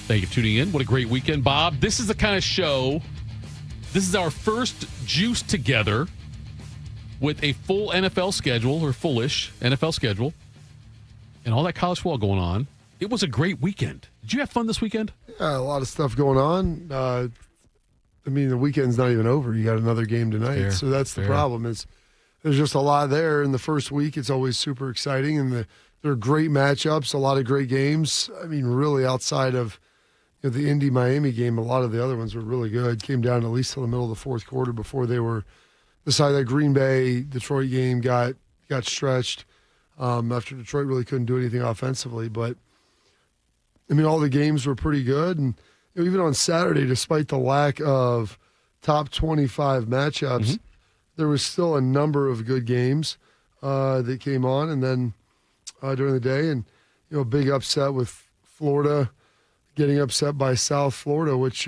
Thank you for tuning in. What a great weekend, Bob. This is the kind of show, this is our first juice together with a full NFL schedule, or fullish NFL schedule, and all that college football going on. It was a great weekend. Did you have fun this weekend? Yeah, a lot of stuff going on. The weekend's not even over. You got another game tonight. Fair, so that's the problem. There's just a lot there. In the first week, it's always super exciting, and there are great matchups, a lot of great games. I mean, really outside of the Indy-Miami game, a lot of the other ones were really good. Came down at least to the middle of the fourth quarter before they were decided. That Green Bay-Detroit game got stretched after Detroit really couldn't do anything offensively. But, all the games were pretty good. And even on Saturday, despite the lack of top 25 matchups, there was still a number of good games that came on. And then during the day, and a big upset with Florida getting upset by South Florida, which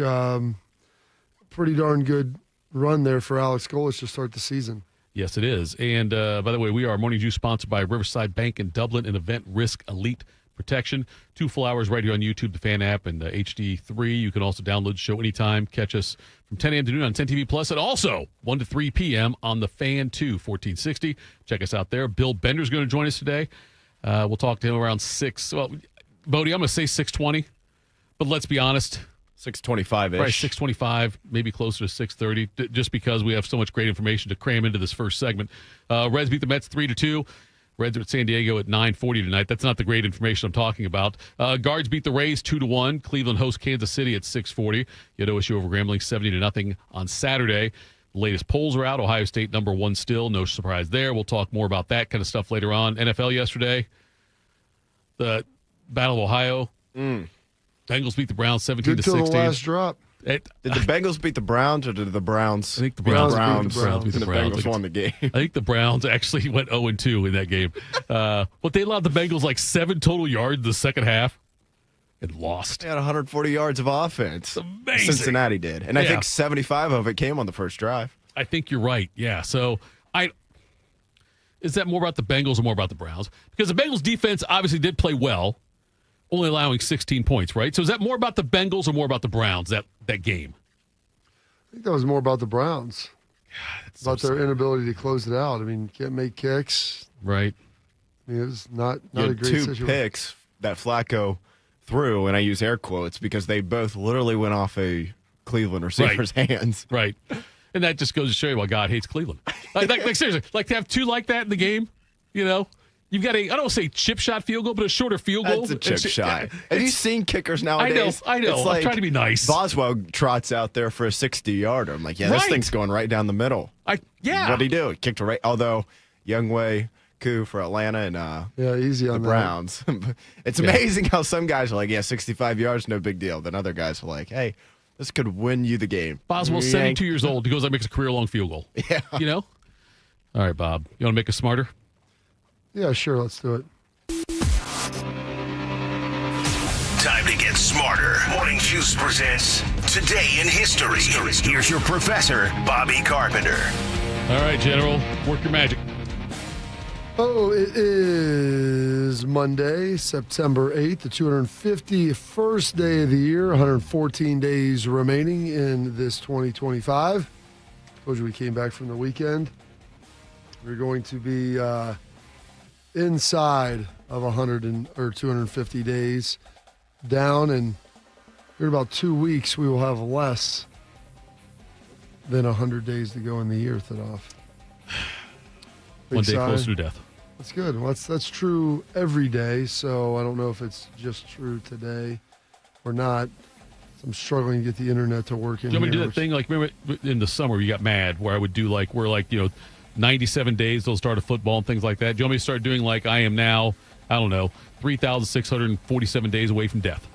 pretty darn good run there for Alex Golich to start the season. Yes, it is. And by the way, we are Morning Juice sponsored by Riverside Bank in Dublin and Event Risk Elite Protection. 2 full hours right here on YouTube, the Fan app, and HD3. You can also download the show anytime. Catch us from 10 a.m. to noon on 10 TV Plus, and also 1 to 3 p.m. on the Fan 2, 1460. Check us out there. Bill Bender's going to join us today. We'll talk to him around 6. Well, Bodie, I'm going to say 6:20. But let's be honest. 6:25-ish. Right, 6:25, maybe closer to 6:30, just because we have so much great information to cram into this first segment. Reds beat the Mets 3-2. Reds are at San Diego at 9:40 tonight. That's not the great information I'm talking about. Guards beat the Rays 2-1. Cleveland hosts Kansas City at 6:40. You had OSU over Grambling 70-0 on Saturday. The latest polls are out. Ohio State number 1 still. No surprise there. We'll talk more about that kind of stuff later on. NFL yesterday. The Battle of Ohio. Bengals beat the Browns 17-16. Good till the last drop. Did the Bengals beat the Browns, or did the Browns? I think the Browns beat the Browns. The Bengals won the game. I think the Browns actually went 0-2 in that game. But they allowed the Bengals like 7 total yards in the second half and lost. They had 140 yards of offense. It's amazing. Cincinnati did. And I think 75 of it came on the first drive. I think you're right. Yeah. So is that more about the Bengals or more about the Browns? Because the Bengals defense obviously did play well, only allowing 16 points, right? So is that more about the Bengals or more about the Browns, that game? I think that was more about the Browns. God, about their inability to close it out. Can't make kicks. Right. It was not a great situation. 2 picks that Flacco threw, and I use air quotes, because they both literally went off a Cleveland receiver's hands. Right. And that just goes to show you why God hates Cleveland. Like seriously, to have 2 like that in the game, You've got I don't say chip shot field goal, but a shorter field goal. It's a chip shot. Have you seen kickers nowadays? I know. It's I'm trying to be nice. Boswell trots out there for a 60-yarder. I'm like, this thing's going right down the middle. What'd he do? He kicked it right. Although, Younghoe Koo for Atlanta and easy on the Browns. It's amazing how some guys are like, 65 yards, no big deal. Then other guys are like, hey, this could win you the game. Boswell's 72 years old. He goes out and makes a career-long field goal. Yeah. All right, Bob. You want to make us smarter? Yeah, sure. Let's do it. Time to get smarter. Morning Juice presents Today in History. Here's your professor, Bobby Carpenter. All right, General. Work your magic. Oh, it is Monday, September 8th, the 251st day of the year, 114 days remaining in this 2025. Told you we came back from the weekend. We're going to be inside of 250 days down, and in about 2 weeks we will have less than 100 days to go in the year, Thitoff. One day closer to death. That's good. Well, that's true every day, so I don't know if it's just true today or not. I'm struggling to get the internet to work in here. Do you want me to do that thing, like, remember in the summer you got mad, where I would do, 97 days till the start of football and things like that? Do you want me to start doing like I am now, 3,647 days away from death?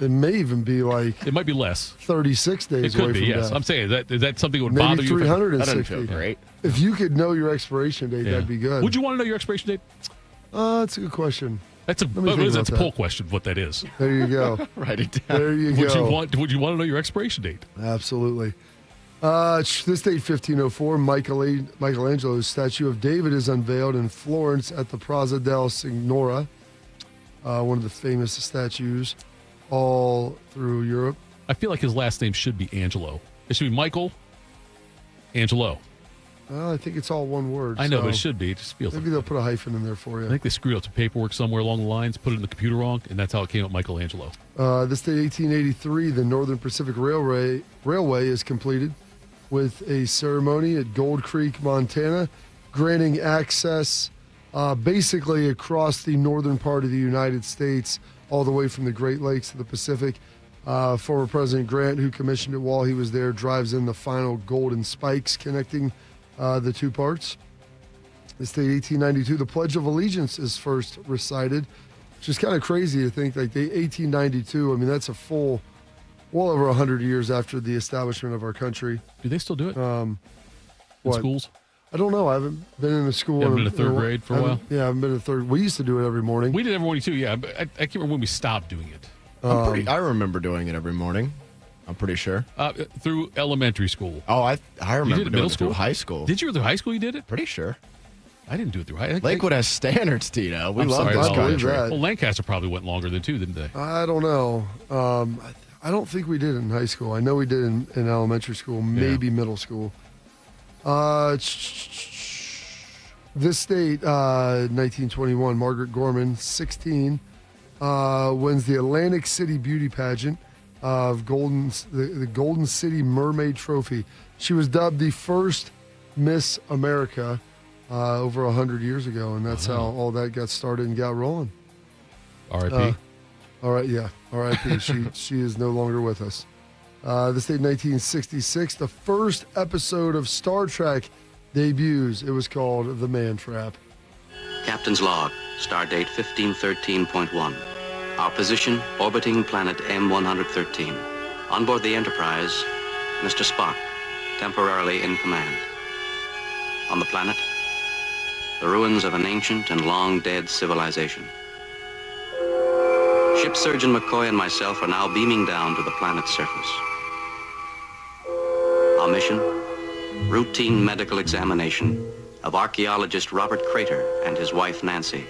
It may even be like... It might be less. 36 days away from death. It could be, yes. I'm saying, is that something that would maybe bother you? Maybe 360. That doesn't feel great. If you could know your expiration date, that'd be good. Would you want to know your expiration date? That's a good question. That's a poll question, what that is. There you go. Write it down. There you go. Would you want to know your expiration date? Absolutely. This date, 1504, Michelangelo's statue of David is unveiled in Florence at the Piazza del Signora, one of the famous statues all through Europe. I feel like his last name should be Angelo. It should be Michael Angelo. Well, I think it's all one word. I know, so but it should be. It just feels maybe like they'll put a hyphen in there for you. I think they screwed up some paperwork somewhere along the lines, put it in the computer wrong, and that's how it came up Michelangelo. This day, 1883, the Northern Pacific Railway is completed with a ceremony at Gold Creek, Montana, granting access basically across the northern part of the United States, all the way from the Great Lakes to the Pacific. Former President Grant, who commissioned it while he was there, drives in the final golden spikes connecting the two parts. This day, 1892, the Pledge of Allegiance is first recited, which is kind of crazy to think, like, 1892, I mean, that's a full, well over 100 years after the establishment of our country. Do they still do it in what? schools? I don't know. I haven't been in a school. You haven't been in third grade for a while? Yeah, I haven't been in third. We used to do it every morning. We did every morning, too, yeah. But I can't remember when we stopped doing it. I remember doing it every morning. I'm pretty sure. Through elementary school. Oh, I remember did doing middle it through school? high school. Did you through high school you did it? Pretty sure. I didn't do it through high school. Lakewood has standards, Tito. We I'm love sorry, this I believe country. that. Well, Lancaster probably went longer than 2, didn't they? I don't know. I don't think we did in high school. I know we did in elementary school, maybe middle school. This state, 1921, Margaret Gorman, 16, wins the Atlantic City Beauty Pageant of the Golden City Mermaid Trophy. She was dubbed the first Miss America over 100 years ago, and that's how all that got started and got rolling. R.I.P. All right, yeah, R.I.P. she is no longer with us. This date, 1966, the first episode of Star Trek debuts. It was called The Man Trap. Captain's log, stardate 1513.1. Our position, orbiting planet M113. On board the Enterprise, Mr. Spock, temporarily in command. On the planet, the ruins of an ancient and long-dead civilization. Ship Surgeon McCoy and myself are now beaming down to the planet's surface. Our mission, routine medical examination of archaeologist Robert Crater and his wife Nancy.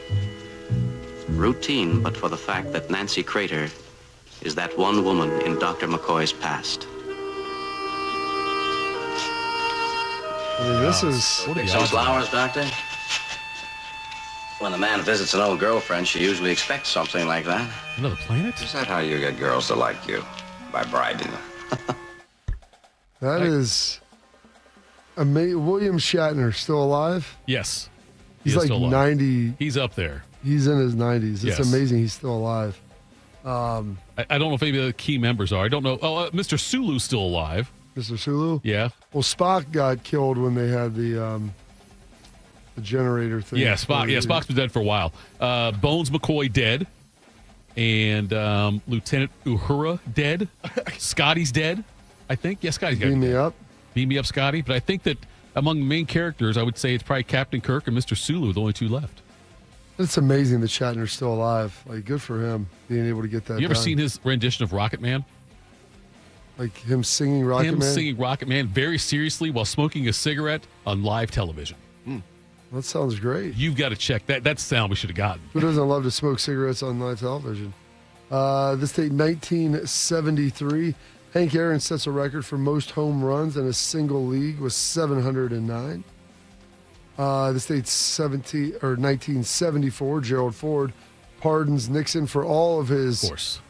Routine, but for the fact that Nancy Crater is that one woman in Dr. McCoy's past. I mean, this is... Pick some flowers, Doctor? When a man visits an old girlfriend, she usually expects something like that. Another planet? Is that how you get girls to like you? By bribing them? That is amazing. William Shatner, still alive? Yes. He's He is like still alive. 90. He's up there. He's in his 90s. It's Yes. amazing he's still alive. I don't know if any of the key members are. I don't know. Oh, Mr. Sulu's still alive. Mr. Sulu? Yeah. Well, Spock got killed when they had the generator thing. Yeah, Spock. Yeah, Spock's been dead for a while. Bones McCoy dead. And Lieutenant Uhura dead. Scotty's dead, I think. Yeah, Scotty's got Beam me up. Beam me up, Scotty. But I think that among the main characters, I would say it's probably Captain Kirk and Mr. Sulu, the only 2 left. It's amazing that Shatner's still alive. Like, good for him being able to get that You ever done. seen his rendition of Rocket Man? Like him singing Rocket Him Man? singing Rocket Man very seriously while smoking a cigarette on live television. That sounds great. You've got to check that. That's the sound we should have gotten. Who doesn't love to smoke cigarettes on live television? This date, 1973. Hank Aaron sets a record for most home runs in a single league with 709. This date, 1974. Gerald Ford pardons Nixon for all of his, Of course.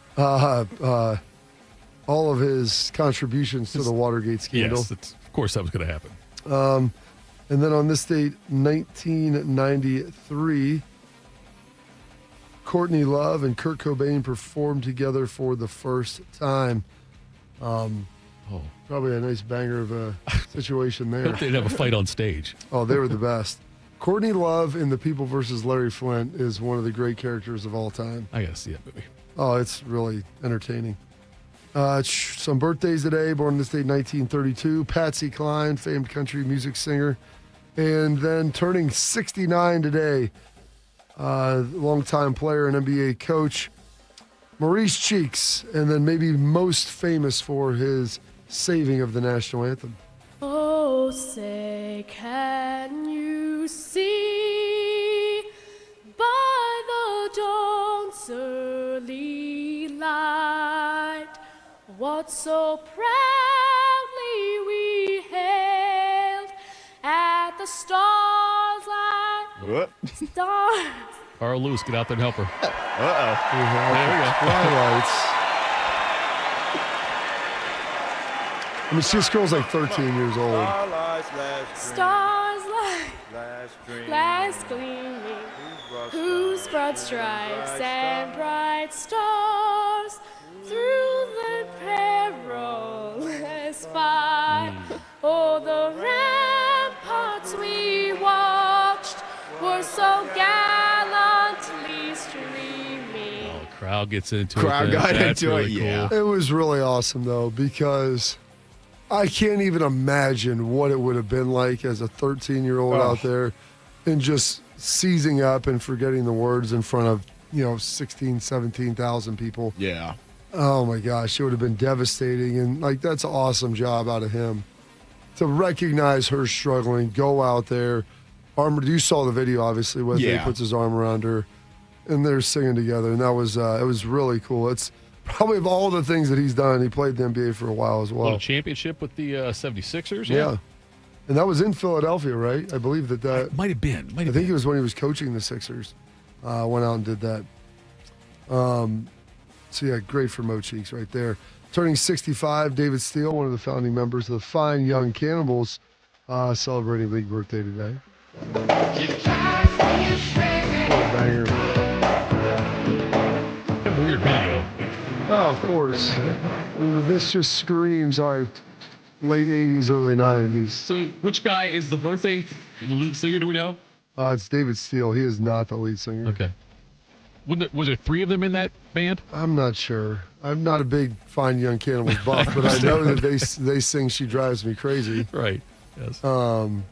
all of his contributions to the Watergate scandal. Yes, of course that was going to happen. And then on this date, 1993, Courtney Love and Kurt Cobain performed together for the first time. Probably a nice banger of a situation there. They'd have a fight on stage. Oh, they were the best. Courtney Love in The People vs. Larry Flint is one of the great characters of all time. I got to see that movie. Oh, it's really entertaining. Some birthdays today, born this date, 1932. Patsy Cline, famed country music singer. And then turning 69 today, longtime player and NBA coach, Maurice Cheeks. And then maybe most famous for his saving of the national anthem. Oh, say, can you see by the dawn's early light what so proudly we hailed at the stars like stars. Carl Lewis, get out there and help her. There we go. Highlights. I mean, this girl's like 13 years old. Stars like last gleaming, whose broad stripes and bright stars through the perilous fight. Oh, the ramparts we watched were so gallantly streaming. Oh, the crowd gets into Crowd it. got That's into it, really yeah. cool. It was really awesome, though, because I can't even imagine what it would have been like as a 13-year-old out there and just seizing up and forgetting the words in front of, 17,000 people. Yeah. Oh, my gosh. It would have been devastating. And, that's an awesome job out of him. To recognize her struggling, go out there. You saw the video, obviously, where he puts his arm around her, and they're singing together. And that was it was really cool. It's probably of all the things that he's done, he played the NBA for a while as well. Little championship with the 76ers. Yeah. And that was in Philadelphia, right? I believe that Might have been. I think it was when he was coaching the Sixers. Went out and did that. So, yeah, great for Mo Cheeks right there. Turning 65, David Steele, one of the founding members of the Fine Young Cannibals, celebrating big birthday today. What a banger. A weird video. Oh, of course. This just screams our late 80s, early 90s. So, which guy is the birthday lead singer? Do we know? It's David Steele. He is not the lead singer. Okay. Was there 3 of them in that band? I'm not sure. I'm not a big Fine Young Cannibals buff, but I know that they sing "She Drives Me Crazy." Right. Yes. Latrell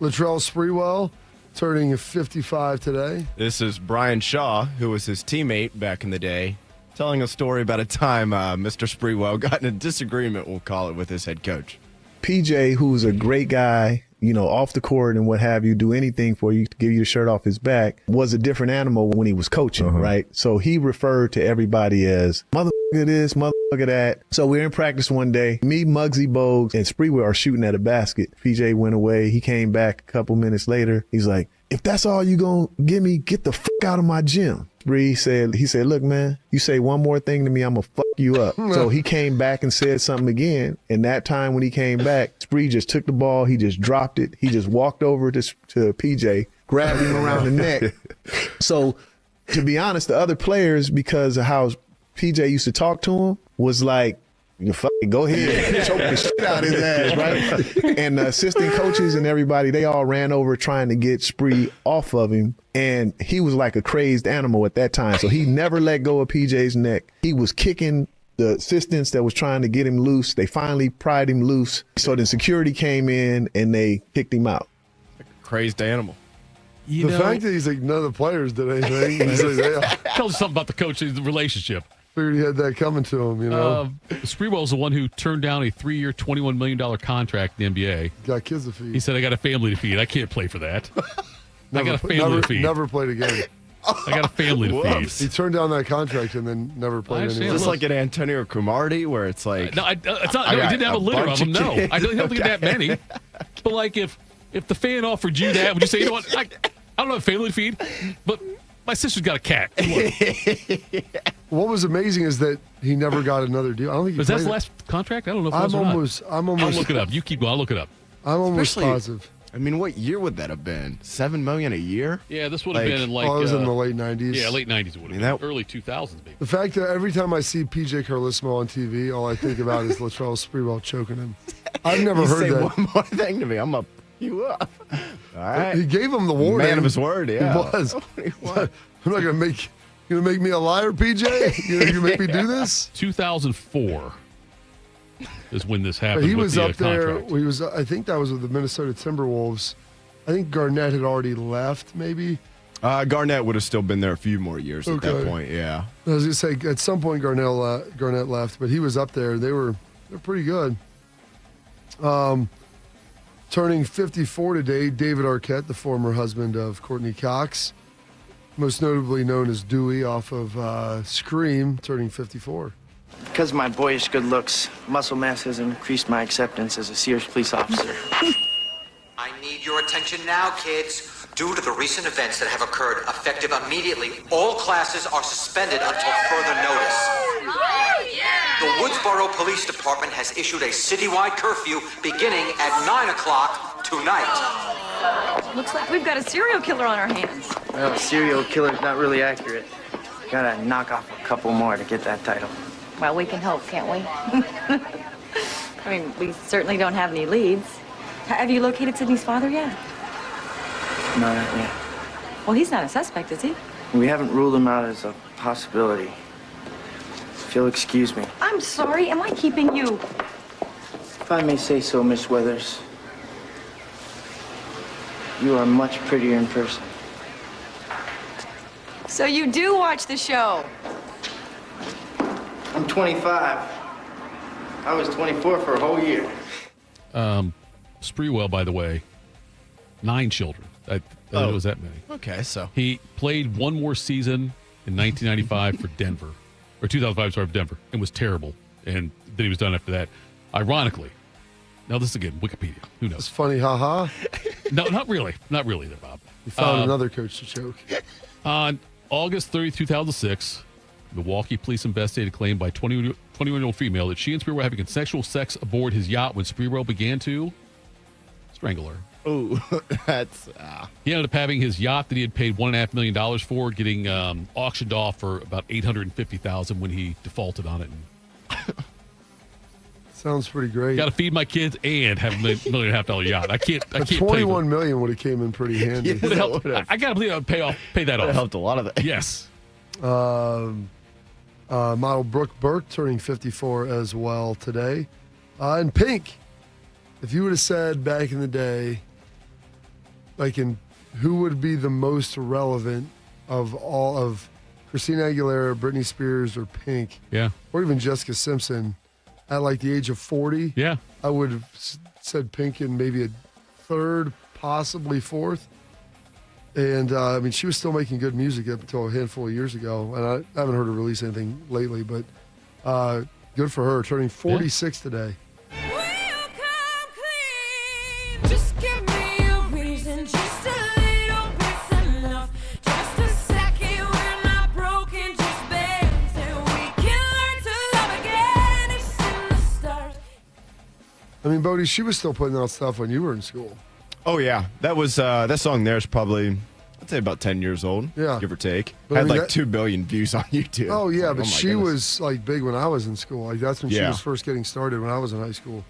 Sprewell turning 55 today. This is Brian Shaw, who was his teammate back in the day, telling a story about a time Mr. Sprewell got in a disagreement, we'll call it, with his head coach. PJ, who's a great guy, off the court and what have you, do anything for you to give you the shirt off his back, was a different animal when he was coaching, right? So he referred to everybody as motherfucker this, motherfucker that. So we're in practice one day. Me, Muggsy Bogues, and Sprewell are shooting at a basket. PJ went away. He came back a couple minutes later. He's like, if that's all you gonna give me, get the fuck out of my gym. Spree said, look, man, you say one more thing to me, I'm gonna fuck you up. So he came back and said something again. And that time when he came back, Spree just took the ball. He just dropped it. He just walked over to PJ, grabbed him around the neck. So to be honest, the other players, because of how PJ used to talk to him, was like, go ahead, choke the shit out of his ass, right? And the assistant coaches and everybody, they all ran over trying to get Spree off of him. And he was like a crazed animal at that time. So he never let go of PJ's neck. He was kicking the assistants that was trying to get him loose. They finally pried him loose. So then security came in and they kicked him out. Crazed animal. The fact that he's like, none of the players did anything. He's like, tells us something about the coach's relationship. Figured he had that coming to him, Sprewell's the one who turned down a 3-year, $21 million contract in the NBA. Got kids to feed. He said, I got a family to feed. I can't play for that. I got a family to feed. Never played again. I got a family to feed. He turned down that contract and then never played anymore. Is this like an Antonio Cromartie where it's like... No, it's not. No, he didn't have a litter of them. No, I don't think that many. But like if the fan offered you that, would you say, you know what, I don't have a family to feed, but my sister's got a cat. What was amazing is that he never got another deal. I don't think he was that his last contract? I don't know if I'm almost. I'm almost. I'll look it up. You keep going. I'll look it up. I'm almost positive. I mean, what year would that have been? $7 million a year? Yeah, this would have been in it was in the late 90s. Yeah, late 90s it would have been. Early 2000s, maybe. The fact that every time I see PJ Carlesimo on TV, all I think about is Latrell Sprewell choking him. I've never heard that. One more thing to me. I'm going to you up. All right. He gave him the warning. Man of his word, yeah. He was. I'm not going to make... You gonna make me a liar, PJ? You make me do this? 2004 is when this happened. He with was the, up there. contract. He was. I think that was with the Minnesota Timberwolves. I think Garnett had already left. Maybe. Garnett would have still been there a few more years at that point. Yeah. I was gonna say at some point Garnett left, but he was up there. They're pretty good. Turning 54 today, David Arquette, the former husband of Courtney Cox, most notably known as Dewey off of Scream, turning 54. Because of my boyish good looks, muscle mass has increased my acceptance as a Sears police officer. I need your attention now, kids. Due to the recent events that have occurred, effective immediately, all classes are suspended until further notice. The Woodsboro Police Department has issued a citywide curfew beginning at 9 o'clock tonight. Looks like we've got a serial killer on our hands. Well, serial killer's not really accurate. Gotta knock off a couple more to get that title. Well, we can hope, can't we? I mean, we certainly don't have any leads. Have you located Sydney's father yet? No, not yet. Well, he's not a suspect, is he? We haven't ruled him out as a possibility. If you'll excuse me. I'm sorry. Am I keeping you? If I may say so, Miss Weathers, you are much prettier in person. So you do watch the show? I'm 25. I was 24 for a whole year. Sprewell, by the way, 9 children. I thought it was that many. Okay, so he played one more season in 1995 for Denver, or 2005, sorry, for Denver, and was terrible. And then he was done after that. Ironically, now this is again Wikipedia. Who knows? It's funny, haha. No, not really. Not really, there, Bob. You found another coach to choke. On August 30, 2006, Milwaukee police investigated a claim by a 21-year-old female that she and Sprewell were having consensual sex aboard his yacht when Sprewell began to strangle her. Oh, that's. He ended up having his yacht that he had paid $1.5 million for, getting auctioned off for about $850,000 when he defaulted on it. Sounds pretty great. Got to feed my kids and have $1.5 million yacht. I can't. $21 million would have came in pretty handy. Would have helped. I got to believe I would pay that off. It helped a lot of it. Yes. Model Brooke Burke turning 54 as well today. And Pink, if you would have said back in the day, who would be the most relevant of all of Christina Aguilera, Britney Spears, or Pink, yeah, or even Jessica Simpson, at the age of 40, yeah, I would have said Pink in maybe a third, possibly fourth. And she was still making good music up until a handful of years ago, and I haven't heard her release anything lately. But good for her, turning 46 today. I mean, Bodie, she was still putting out stuff when you were in school. Oh, yeah. That was that song there is probably, I'd say, about 10 years old, give or take. But had 2 billion views on YouTube. Oh, yeah, but she was big when I was in school. That's when she was first getting started when I was in high school.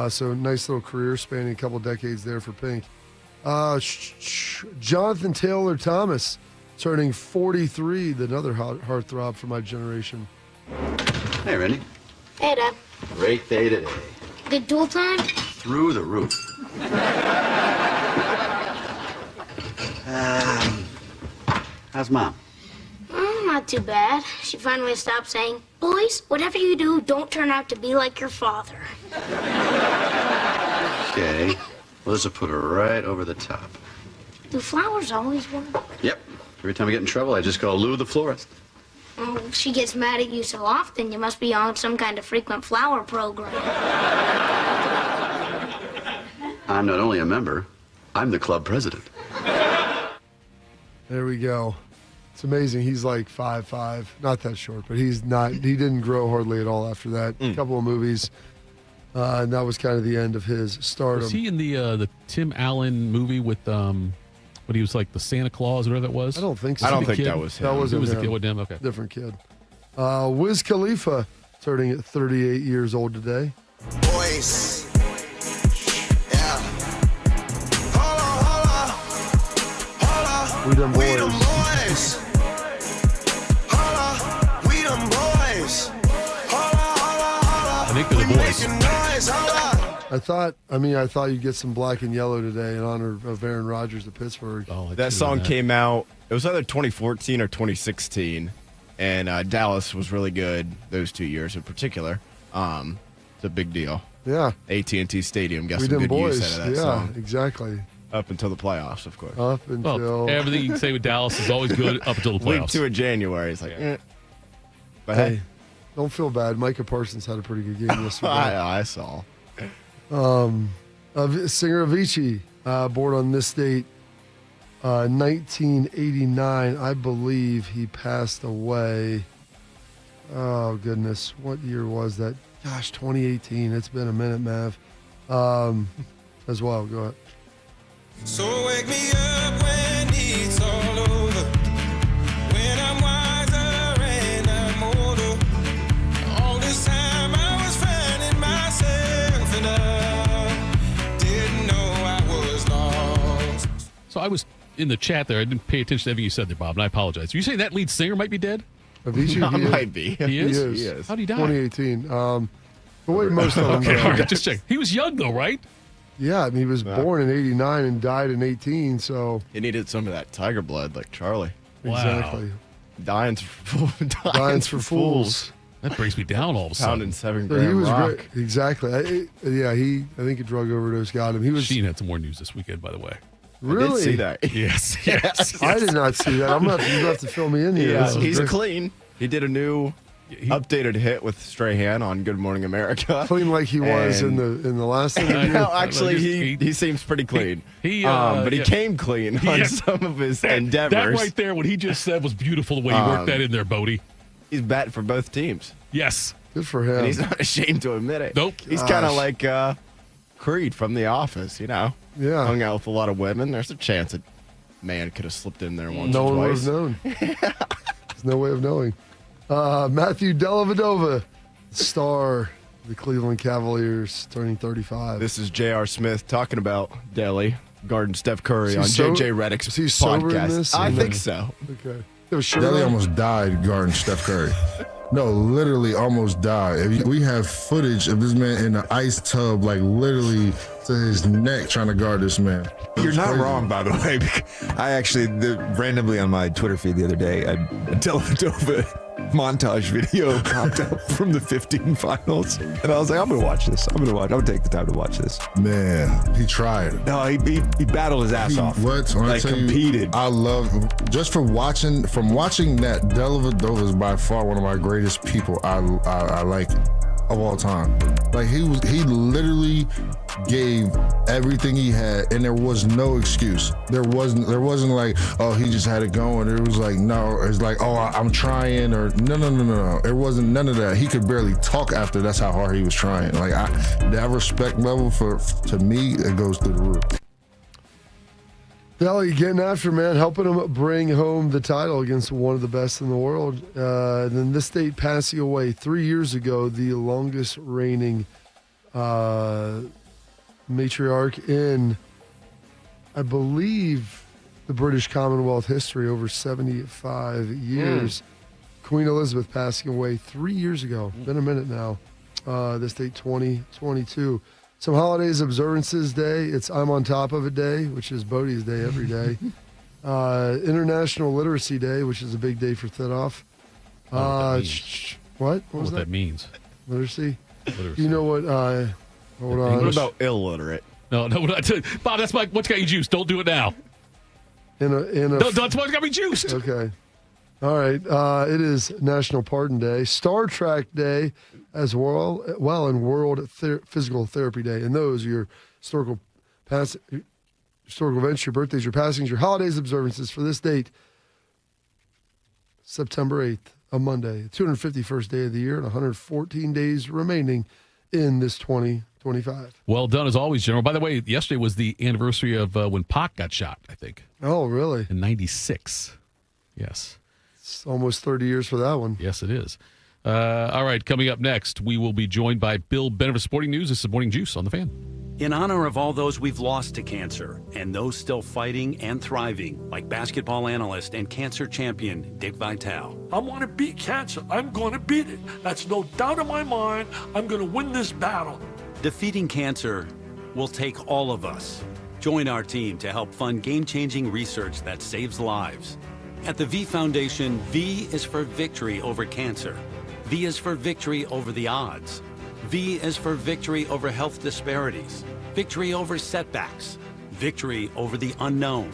So nice little career spanning a couple decades there for Pink. Jonathan Taylor Thomas turning 43, another heartthrob for my generation. Hey, Randy. Hey, Dad. Great day today. Good duel time? Through the roof. How's Mom? Not too bad. She finally stopped saying, "Boys, whatever you do, don't turn out to be like your father." Okay. Well, this will put her right over the top. Do flowers always work? Yep. Every time I get in trouble, I just call Lou the florist. Oh, she gets mad at you so often, you must be on some kind of frequent flower program. I'm not only a member, I'm the club president. There we go. It's amazing. He's 5'5", not that short, but he didn't grow hardly at all after that. A couple of movies, and that was kind of the end of his stardom. Was he in the Tim Allen movie with when he was the Santa Claus or whatever that was? I don't think so. I don't think that was him. That wasn't was him. The kid with him? Okay. Different kid. Wiz Khalifa turning at 38 years old today. Boys. Yeah. Hold on. We done boys. We done boys. Hold on. We done boys. I think they're the boys. Noise. Hold on. I thought you'd get some black and yellow today in honor of Aaron Rodgers of Pittsburgh. Oh, that song came out, it was either 2014 or 2016, and Dallas was really good those 2 years in particular. It's a big deal. Yeah. AT&T Stadium got We some done good boys. use out of that song. Exactly. Up until the playoffs, of course. Up until... everything you can say with Dallas is always good up until the playoffs. Week 2 of January, it's like, But hey, Don't feel bad. Micah Parsons had a pretty good game yesterday. I saw. Singer Avicii, born on this date, 1989. I believe he passed away. Oh, goodness. What year was that? Gosh, 2018. It's been a minute, Mav. As well. Go ahead. So wake me up when it's all over. When I'm wiser and I'm older. All this time I was finding myself and I didn't know I was lost. So I was in the chat there. I didn't pay attention to everything you said there, Bob, and I apologize. Are you saying that lead singer might be dead? Avicii might be. He is? He is. How'd he die? 2018. The way most of them Okay, go. all right, just check. He was young, though, right? Yeah, I mean, he was born in 89 and died in 18, so. He needed some of that tiger blood like Charlie. Exactly. Dying's for fools. That brings me down all of a sudden. Pounding 7 So gram he was rock. great. Exactly. I think a drug overdose got him. He was. Sheen had some more news this weekend, by the way. Really? I did see that. Yes. I did not see that. You have to fill me in here. Yeah, This is he's great. clean. He did a new updated hit with Strahan on Good Morning America. Clean like he was in the last interview. No, actually, he seems pretty clean. But he came clean on some of his endeavors. That right there, what he just said was beautiful the way you worked that in there, Bodie. He's batting for both teams. Yes. Good for him. And he's not ashamed to admit it. Nope. He's kind of like Creed from The Office, you know? Yeah. Hung out with a lot of women. There's a chance that man could have slipped in there once No or one would twice. have known. There's no way of knowing. Matthew Dellavedova, star of the Cleveland Cavaliers, turning 35. This is J.R. Smith talking about Delly guarding Steph Curry Is he on so- J.J. Redick's is he sober in podcast. this? I Or think no? so. Okay. It was Delly almost died guarding Steph Curry. No, literally almost died. We have footage of this man in an ice tub, like literally to his neck, trying to guard this man. You're not wrong, by the way. I actually, randomly on my Twitter feed the other day, a Dellavedova montage video popped up from the 15 finals. And I was like, I'm going to watch this. I'm going to take the time to watch this. Man, he tried. No, he battled his ass off. What? When I Like, tell you, competed. I love, just from watching that, Dellavedova is by far one of my greatest people I like of all time. Like he literally gave everything he had, and there was no excuse. There wasn't like, oh, he just had it going. It was like, no, it's like, oh, I'm trying, or no. It wasn't none of that. He could barely talk after. That's how hard he was trying. Like that respect level to me, it goes through the roof. Delly getting after, man, helping him bring home the title against one of the best in the world. And then this state passing away 3 years ago, the longest reigning matriarch in, I believe, the British Commonwealth history, over 75 years. Queen Elizabeth passing away 3 years ago. Been a minute now. This date 2022. Some holidays, observances day. It's I'm on top of it day, which is Bodie's day every day. International Literacy Day, which is a big day for Thitoff. What was that? That means. Literacy? You know what? Hold on. What about illiterate? No, Bob, that's what's got you juiced. Don't do it now. That's what's got me juiced. Okay. All right. It is National Pardon Day, Star Trek Day as well, and World Physical Therapy Day. And those are your historical events, your birthdays, your passings, your holidays, observances for this date, September 8th, a Monday, 251st day of the year, and 114 days remaining in this 2025. Well done, as always, General. By the way, yesterday was the anniversary of when Pac got shot, I think. Oh, really? In 96. Yes. It's almost 30 years for that one. Yes, it is. All right, coming up next, we will be joined by Bill Bennett of Sporting News. This is Morning Juice on the Fan. In honor of all those we've lost to cancer and those still fighting and thriving, like basketball analyst and cancer champion Dick Vitale. I want to beat cancer. I'm going to beat it. That's no doubt in my mind. I'm going to win this battle. Defeating cancer will take all of us. Join our team to help fund game-changing research that saves lives. At the V Foundation, V is for victory over cancer. V is for victory over the odds. V is for victory over health disparities, victory over setbacks, victory over the unknown.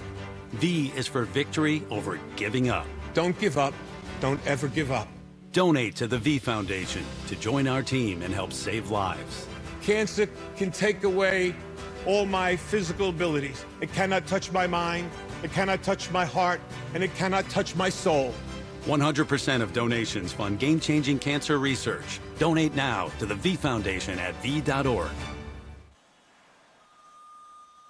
V is for victory over giving up. Don't give up. Don't ever give up. Donate to the V Foundation to join our team and help save lives. Cancer can take away all my physical abilities. It cannot touch my mind, it cannot touch my heart, and it cannot touch my soul. 100% of donations fund game-changing cancer research. Donate now to the V Foundation at v.org.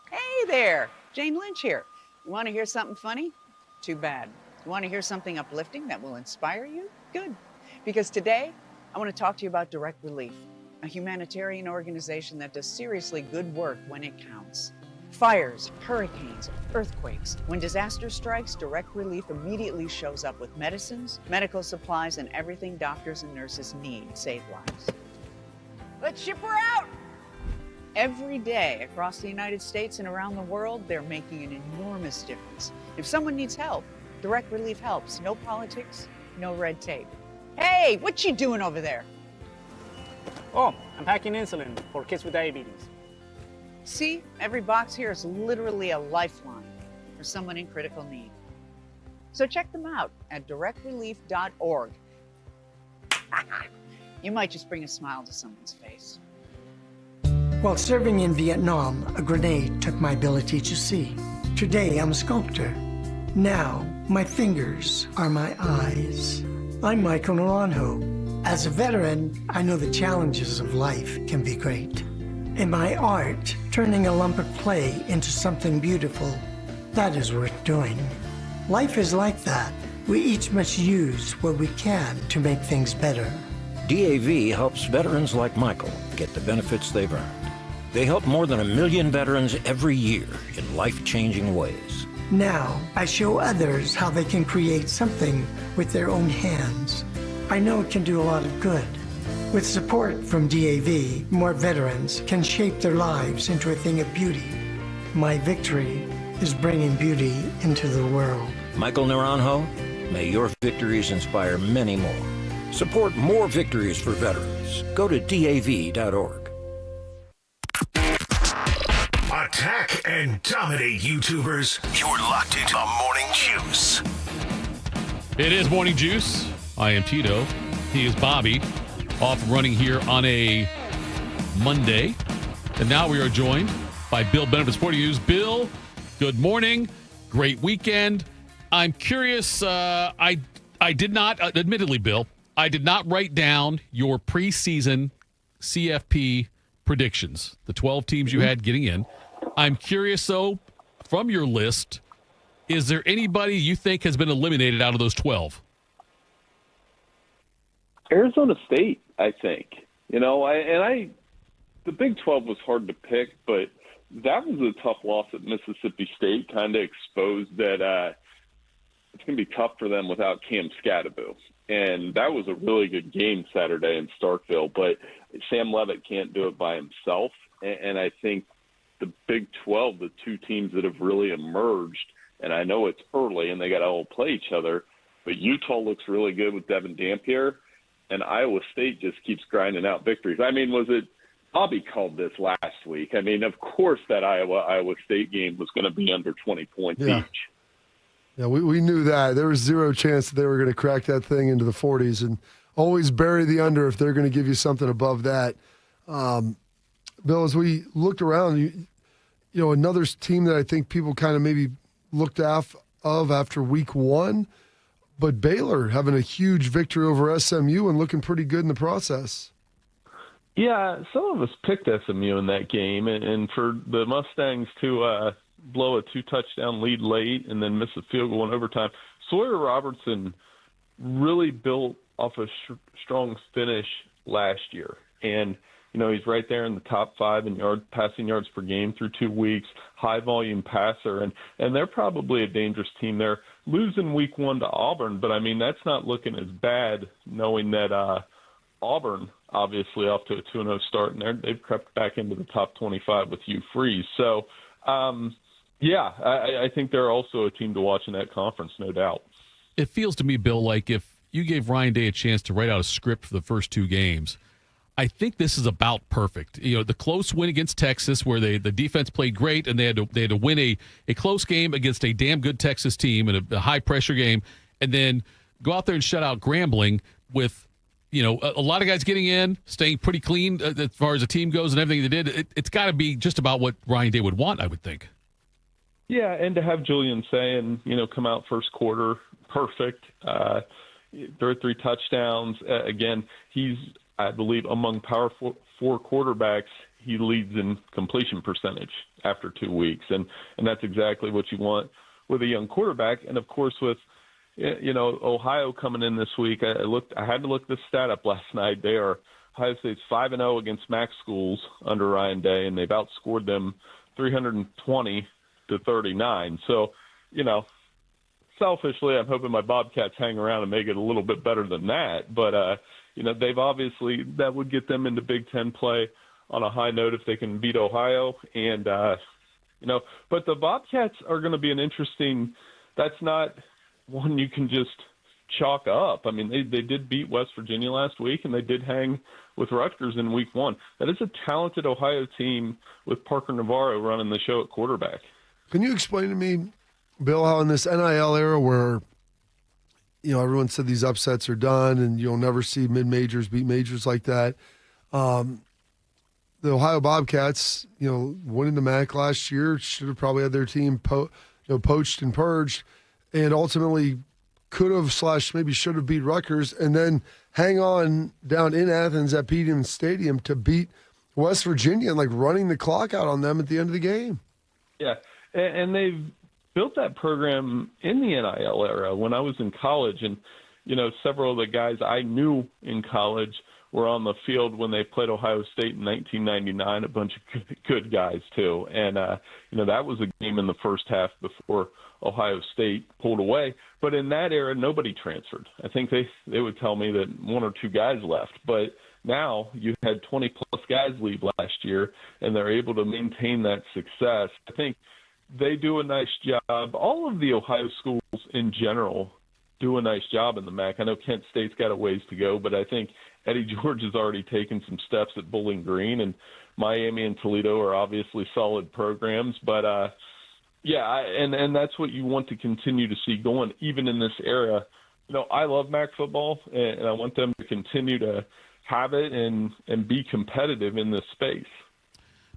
Hey there, Jane Lynch here. You want to hear something funny? Too bad. You want to hear something uplifting that will inspire you? Good. Because today, I want to talk to you about Direct Relief, a humanitarian organization that does seriously good work when it counts. Fires, hurricanes, earthquakes. When disaster strikes, Direct Relief immediately shows up with medicines, medical supplies, and everything doctors and nurses need to save lives. Let's ship her out! Every day across the United States and around the world, they're making an enormous difference. If someone needs help, Direct Relief helps. No politics, no red tape. Hey, what you doing over there? Oh, I'm packing insulin for kids with diabetes. See, every box here is literally a lifeline for someone in critical need. So check them out at directrelief.org. You might just bring a smile to someone's face. While serving in Vietnam, a grenade took my ability to see. Today, I'm a sculptor. Now, my fingers are my eyes. I'm Michael Naranjo. As a veteran, I know the challenges of life can be great. In my art, turning a lump of clay into something beautiful, that is worth doing. Life is like that. We each must use what we can to make things better. DAV helps veterans like Michael get the benefits they've earned. They help more than 1 million veterans every year in life-changing ways. Now, I show others how they can create something with their own hands. I know it can do a lot of good. With support from DAV, more veterans can shape their lives into a thing of beauty. My victory is bringing beauty into the world. Michael Naranjo, may your victories inspire many more. Support more victories for veterans. Go to DAV.org. Attack and dominate, YouTubers. You're locked into Morning Juice. It is Morning Juice. I am Tito. He is Bobby. Off running here on a Monday. And now we are joined by Bill Bennett of Sporting News. Bill, good morning. Great weekend. I'm curious. I did not, admittedly, Bill, I did not write down your preseason CFP predictions, the 12 teams you had getting in. I'm curious, though, from your list, is there anybody you think has been eliminated out of those 12? Arizona State, I think. The Big 12 was hard to pick, but that was a tough loss at Mississippi State. Kind of exposed that it's going to be tough for them without Cam Scatterbo. And that was a really good game Saturday in Starkville, but Sam Leavitt can't do it by himself. And I think the Big 12, the two teams that have really emerged, and I know it's early and they got to all play each other, but Utah looks really good with Devin Dampier. And Iowa State just keeps grinding out victories. I mean, Bobby called this last week. I mean, of course that Iowa State game was going to be under 20 points each. Yeah, we knew that. There was zero chance that they were going to crack that thing into the 40s, and always bury the under if they're going to give you something above that. Bill, as we looked around, another team that I think people kind of maybe looked of after week one, but Baylor having a huge victory over SMU and looking pretty good in the process. Yeah, some of us picked SMU in that game, and for the Mustangs to blow a 2-touchdown lead late and then miss a field goal in overtime, Sawyer Robertson really built off a strong finish last year. And, he's right there in the top 5 in passing yards per game through 2 weeks, high-volume passer, and they're probably a dangerous team. They're losing week 1 to Auburn, but, I mean, that's not looking as bad knowing that Auburn, obviously, off to a 2-0 start, and they've crept back into the top 25 with Hugh Freeze. So, I think they're also a team to watch in that conference, no doubt. It feels to me, Bill, like if you gave Ryan Day a chance to write out a script for the first 2 games, I think this is about perfect. The close win against Texas where the defense played great and they had to win a close game against a damn good Texas team and a high-pressure game, and then go out there and shut out Grambling. with, a lot of guys getting in, staying pretty clean as far as the team goes and everything they did. It's got to be just about what Ryan Day would want, I would think. Yeah, and to have Julian saying, come out first quarter, perfect. Throw 3 touchdowns. Again, he's, I believe, among Power 4 quarterbacks, he leads in completion percentage after 2 weeks. And that's exactly what you want with a young quarterback. And, of course, with, Ohio coming in this week, I had to look this stat up last night. Ohio State's 5-0 against MAC schools under Ryan Day, and they've outscored them 320-39. So, selfishly, I'm hoping my Bobcats hang around and make it a little bit better than that. But, they've obviously – that would get them into Big Ten play on a high note if they can beat Ohio. And, but the Bobcats are going to be an interesting – that's not one you can just chalk up. I mean, they did beat West Virginia last week, and they did hang with Rutgers in week 1. That is a talented Ohio team with Parker Navarro running the show at quarterback. Can you explain to me, Bill, how in this NIL era where, everyone said these upsets are done and you'll never see mid-majors beat majors like that, the Ohio Bobcats, winning the MAC last year, should have probably had their team poached and purged, and ultimately could have / maybe should have beat Rutgers, and then hang on down in Athens at Peterman Stadium to beat West Virginia and running the clock out on them at the end of the game. Yeah, and they've built that program in the NIL era when I was in college, and several of the guys I knew in college were on the field when they played Ohio State in 1999, a bunch of good guys too. And, that was a game in the first half before Ohio State pulled away. But in that era, nobody transferred. I think they would tell me that 1 or 2 guys left. But now you had 20-plus guys leave last year, and they're able to maintain that success. I think they do a nice job. All of the Ohio schools in general do a nice job in the MAC. I know Kent State's got a ways to go, but I think Eddie George has already taken some steps at Bowling Green, and Miami and Toledo are obviously solid programs. But, and that's what you want to continue to see going even in this era. I love MAC football, and I want them to continue to have it and be competitive in this space.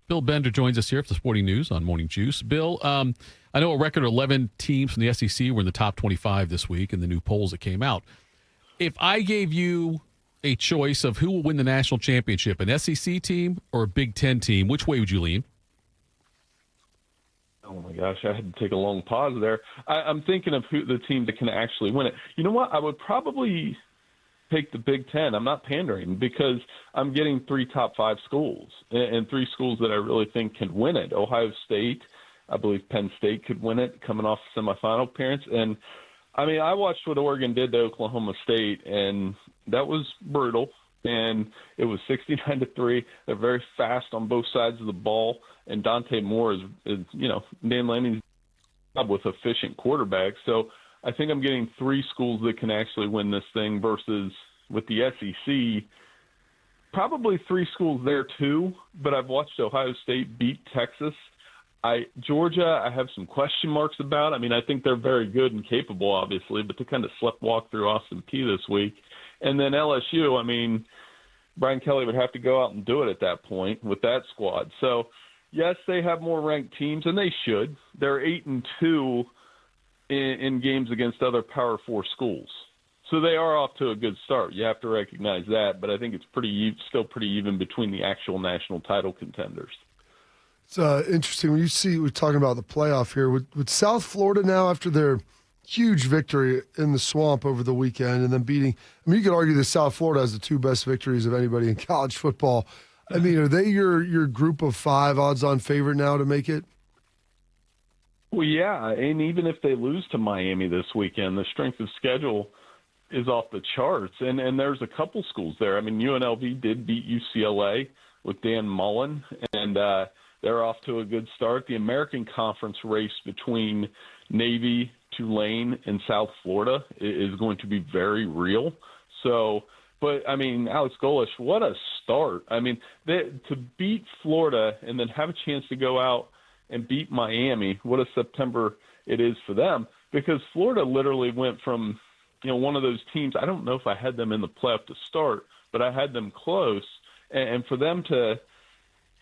Bill Bender joins us here for the Sporting News on Morning Juice. Bill, I know a record 11 teams from the SEC were in the top 25 this week in the new polls that came out. If I gave you a choice of who will win the national championship, an SEC team or a Big Ten team, which way would you lean? Oh, my gosh, I had to take a long pause there. I'm thinking of who the team that can actually win it. You know what? I would probably take the Big Ten. I'm not pandering because I'm getting 3 top 5 schools and 3 schools that I really think can win it. Ohio State, I believe Penn State could win it coming off semifinal appearance. And, I mean, I watched what Oregon did to Oklahoma State, and that was brutal. And it was 69-3. They're very fast on both sides of the ball. And Dante Moore is Dan Lanning's job with efficient quarterbacks. So I think I'm getting 3 schools that can actually win this thing versus with the SEC, probably 3 schools there too. But I've watched Ohio State beat Texas. Georgia, I have some question marks about. I mean, I think they're very good and capable, obviously, but they kind of sleptwalk through Austin Peay this week. And then LSU, I mean, Brian Kelly would have to go out and do it at that point with that squad. So, yes, they have more ranked teams, and they should. They're 8-2 in games against other Power 4 schools. So they are off to a good start. You have to recognize that, but I think it's still pretty even between the actual national title contenders. It's interesting when we're talking about the playoff here. With South Florida now, after their huge victory in the Swamp over the weekend and then beating, I mean, you could argue that South Florida has the 2 best victories of anybody in college football. I mean, are they your group of 5 odds-on favorite now to make it? Well, yeah, and even if they lose to Miami this weekend, the strength of schedule is off the charts. And there's a couple schools there. I mean, UNLV did beat UCLA with Dan Mullen, and they're off to a good start. The American Conference race between Navy, Tulane, and South Florida is going to be very real. So, but, I mean, Alex Golesh, what a start. I mean, to beat Florida and then have a chance to go out and beat Miami, what a September it is for them, because Florida literally went from one of those teams. I don't know if I had them in the playoff to start, but I had them close. And for them to,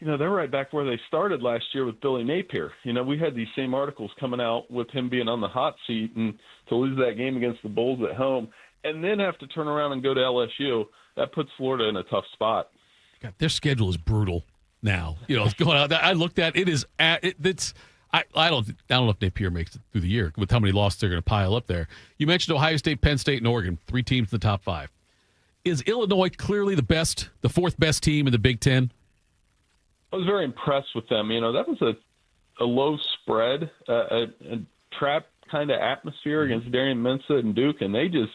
they're right back where they started last year with Billy Napier. We had these same articles coming out with him being on the hot seat, and to lose that game against the Bulls at home and then have to turn around and go to LSU, that puts Florida in a tough spot. God, their schedule is brutal now. It's going out. I looked at it. I don't know if Napier makes it through the year with how many losses they're going to pile up there. You mentioned Ohio State, Penn State, and Oregon, 3 teams in the top 5. Is Illinois clearly the 4th best team in the Big Ten? I was very impressed with them. That was a low spread, a trap kind of atmosphere against Darian Mensa and Duke, and they just,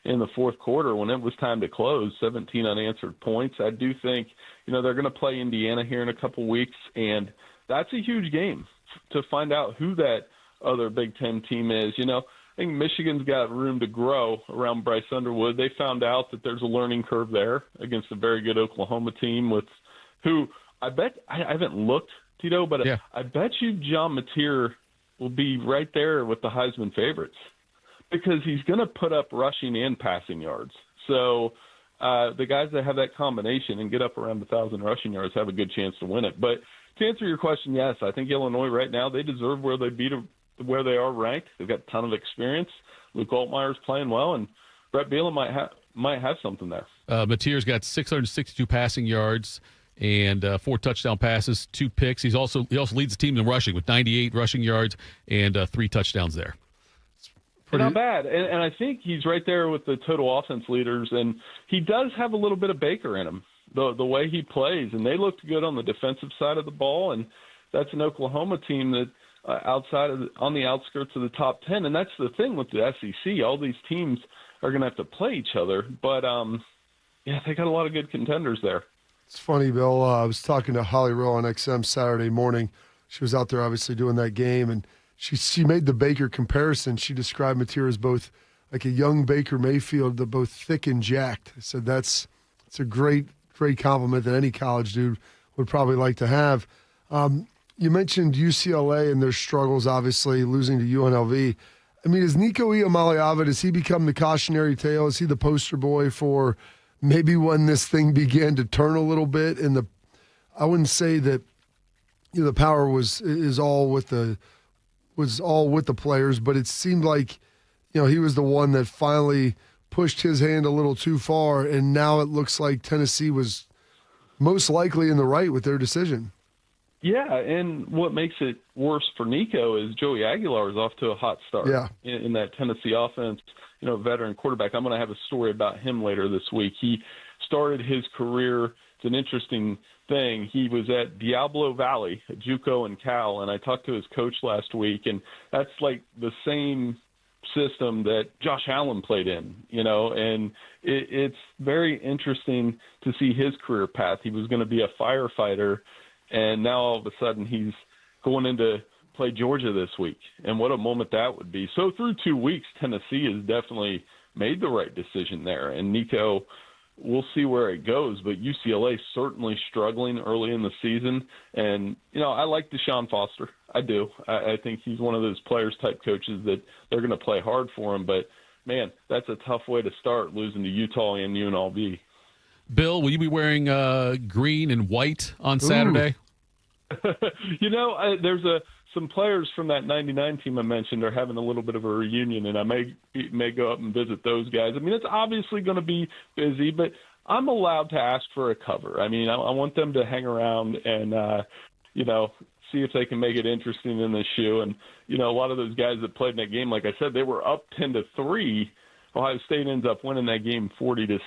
in the fourth quarter, when it was time to close, 17 unanswered points. I do think, they're going to play Indiana here in a couple weeks, and that's a huge game to find out who that other Big Ten team is. I think Michigan's got room to grow around Bryce Underwood. They found out that there's a learning curve there against a very good Oklahoma team with who I bet – I haven't looked, Tito, but yeah. I bet you John Mateer will be right there with the Heisman favorites because he's going to put up rushing and passing yards. So the guys that have that combination and get up around 1,000 rushing yards have a good chance to win it. But to answer your question, yes, I think Illinois right now, they deserve where they are ranked. They've got a ton of experience. Luke Altmaier's playing well, and Brett Bielema might have something there. Mateer's got 662 passing yards and 4 touchdown passes, 2 picks. He also leads the team in rushing with 98 rushing yards and 3 touchdowns there. Not bad. And I think he's right there with the total offense leaders, and he does have a little bit of Baker in him, the way he plays. And they looked good on the defensive side of the ball, and that's an Oklahoma team that on the outskirts of the top 10. And that's the thing with the SEC. All these teams are going to have to play each other. But, they got a lot of good contenders there. It's funny, Bill. I was talking to Holly Rowe on XM Saturday morning. She was out there obviously doing that game, and she made the Baker comparison. She described Mateer as both like a young Baker Mayfield, but both thick and jacked. I said it's a great compliment that any college dude would probably like to have. You mentioned UCLA and their struggles, obviously, losing to UNLV. I mean, is Nico Iamaleava, has he become the cautionary tale? Is he the poster boy for maybe when this thing began to turn a little bit? And I wouldn't say that the power was all with the players, but it seemed like he was the one that finally pushed his hand a little too far, and now it looks like Tennessee was most likely in the right with their decision. Yeah, and what makes it worse for Nico is Joey Aguilar is off to a hot start in that Tennessee offense. Veteran quarterback. I'm going to have a story about him later this week. He started his career. It's an interesting thing. He was at Diablo Valley, at JUCO and Cal, and I talked to his coach last week, and that's like the same system that Josh Allen played in, and it's very interesting to see his career path. He was going to be a firefighter, and now all of a sudden he's going into play Georgia this week, and what a moment that would be. So through 2 weeks, Tennessee has definitely made the right decision there, and Nico, we'll see where it goes, but UCLA certainly struggling early in the season, and, I like Deshaun Foster. I do. I think he's one of those players-type coaches that they're going to play hard for him, but, man, that's a tough way to start, losing to Utah and UNLV. Bill, will you be wearing green and white on Saturday? There's some players from that 99 team I mentioned are having a little bit of a reunion, and I may go up and visit those guys. I mean, it's obviously going to be busy, but I'm allowed to ask for a cover. I mean, I want them to hang around and, see if they can make it interesting in the shoe. And, a lot of those guys that played in that game, like I said, they were up 10-3. Ohio State ends up winning that game 40-16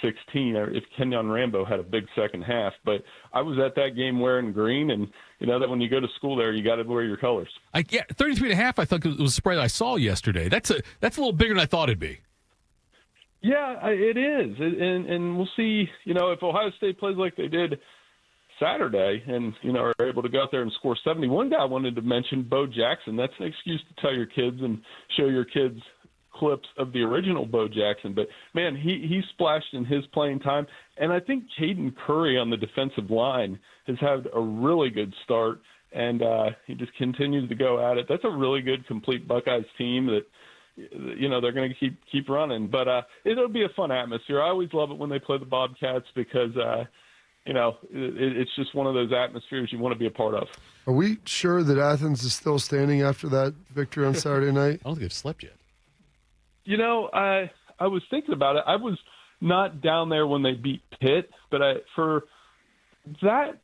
if Kenyon Rambo had a big second half. But I was at that game wearing green, and that when you go to school there, you got to wear your colors. 33.5, I thought it was a spread I saw yesterday. That's a little bigger than I thought it'd be. Yeah, it is. And we'll see, if Ohio State plays like they did Saturday and, are able to go out there and score 70. One guy I wanted to mention, Bo Jackson. That's an excuse to tell your kids and show your kids clips of the original Bo Jackson, but man, he splashed in his playing time, and I think Caden Curry on the defensive line has had a really good start, and he just continues to go at it. That's a really good complete Buckeyes team that, they're going to keep running. But it'll be a fun atmosphere. I always love it when they play the Bobcats because, it's just one of those atmospheres you want to be a part of. Are we sure that Athens is still standing after that victory on Saturday night? I don't think they've slept yet. I was thinking about it. I was not down there when they beat Pitt, but for that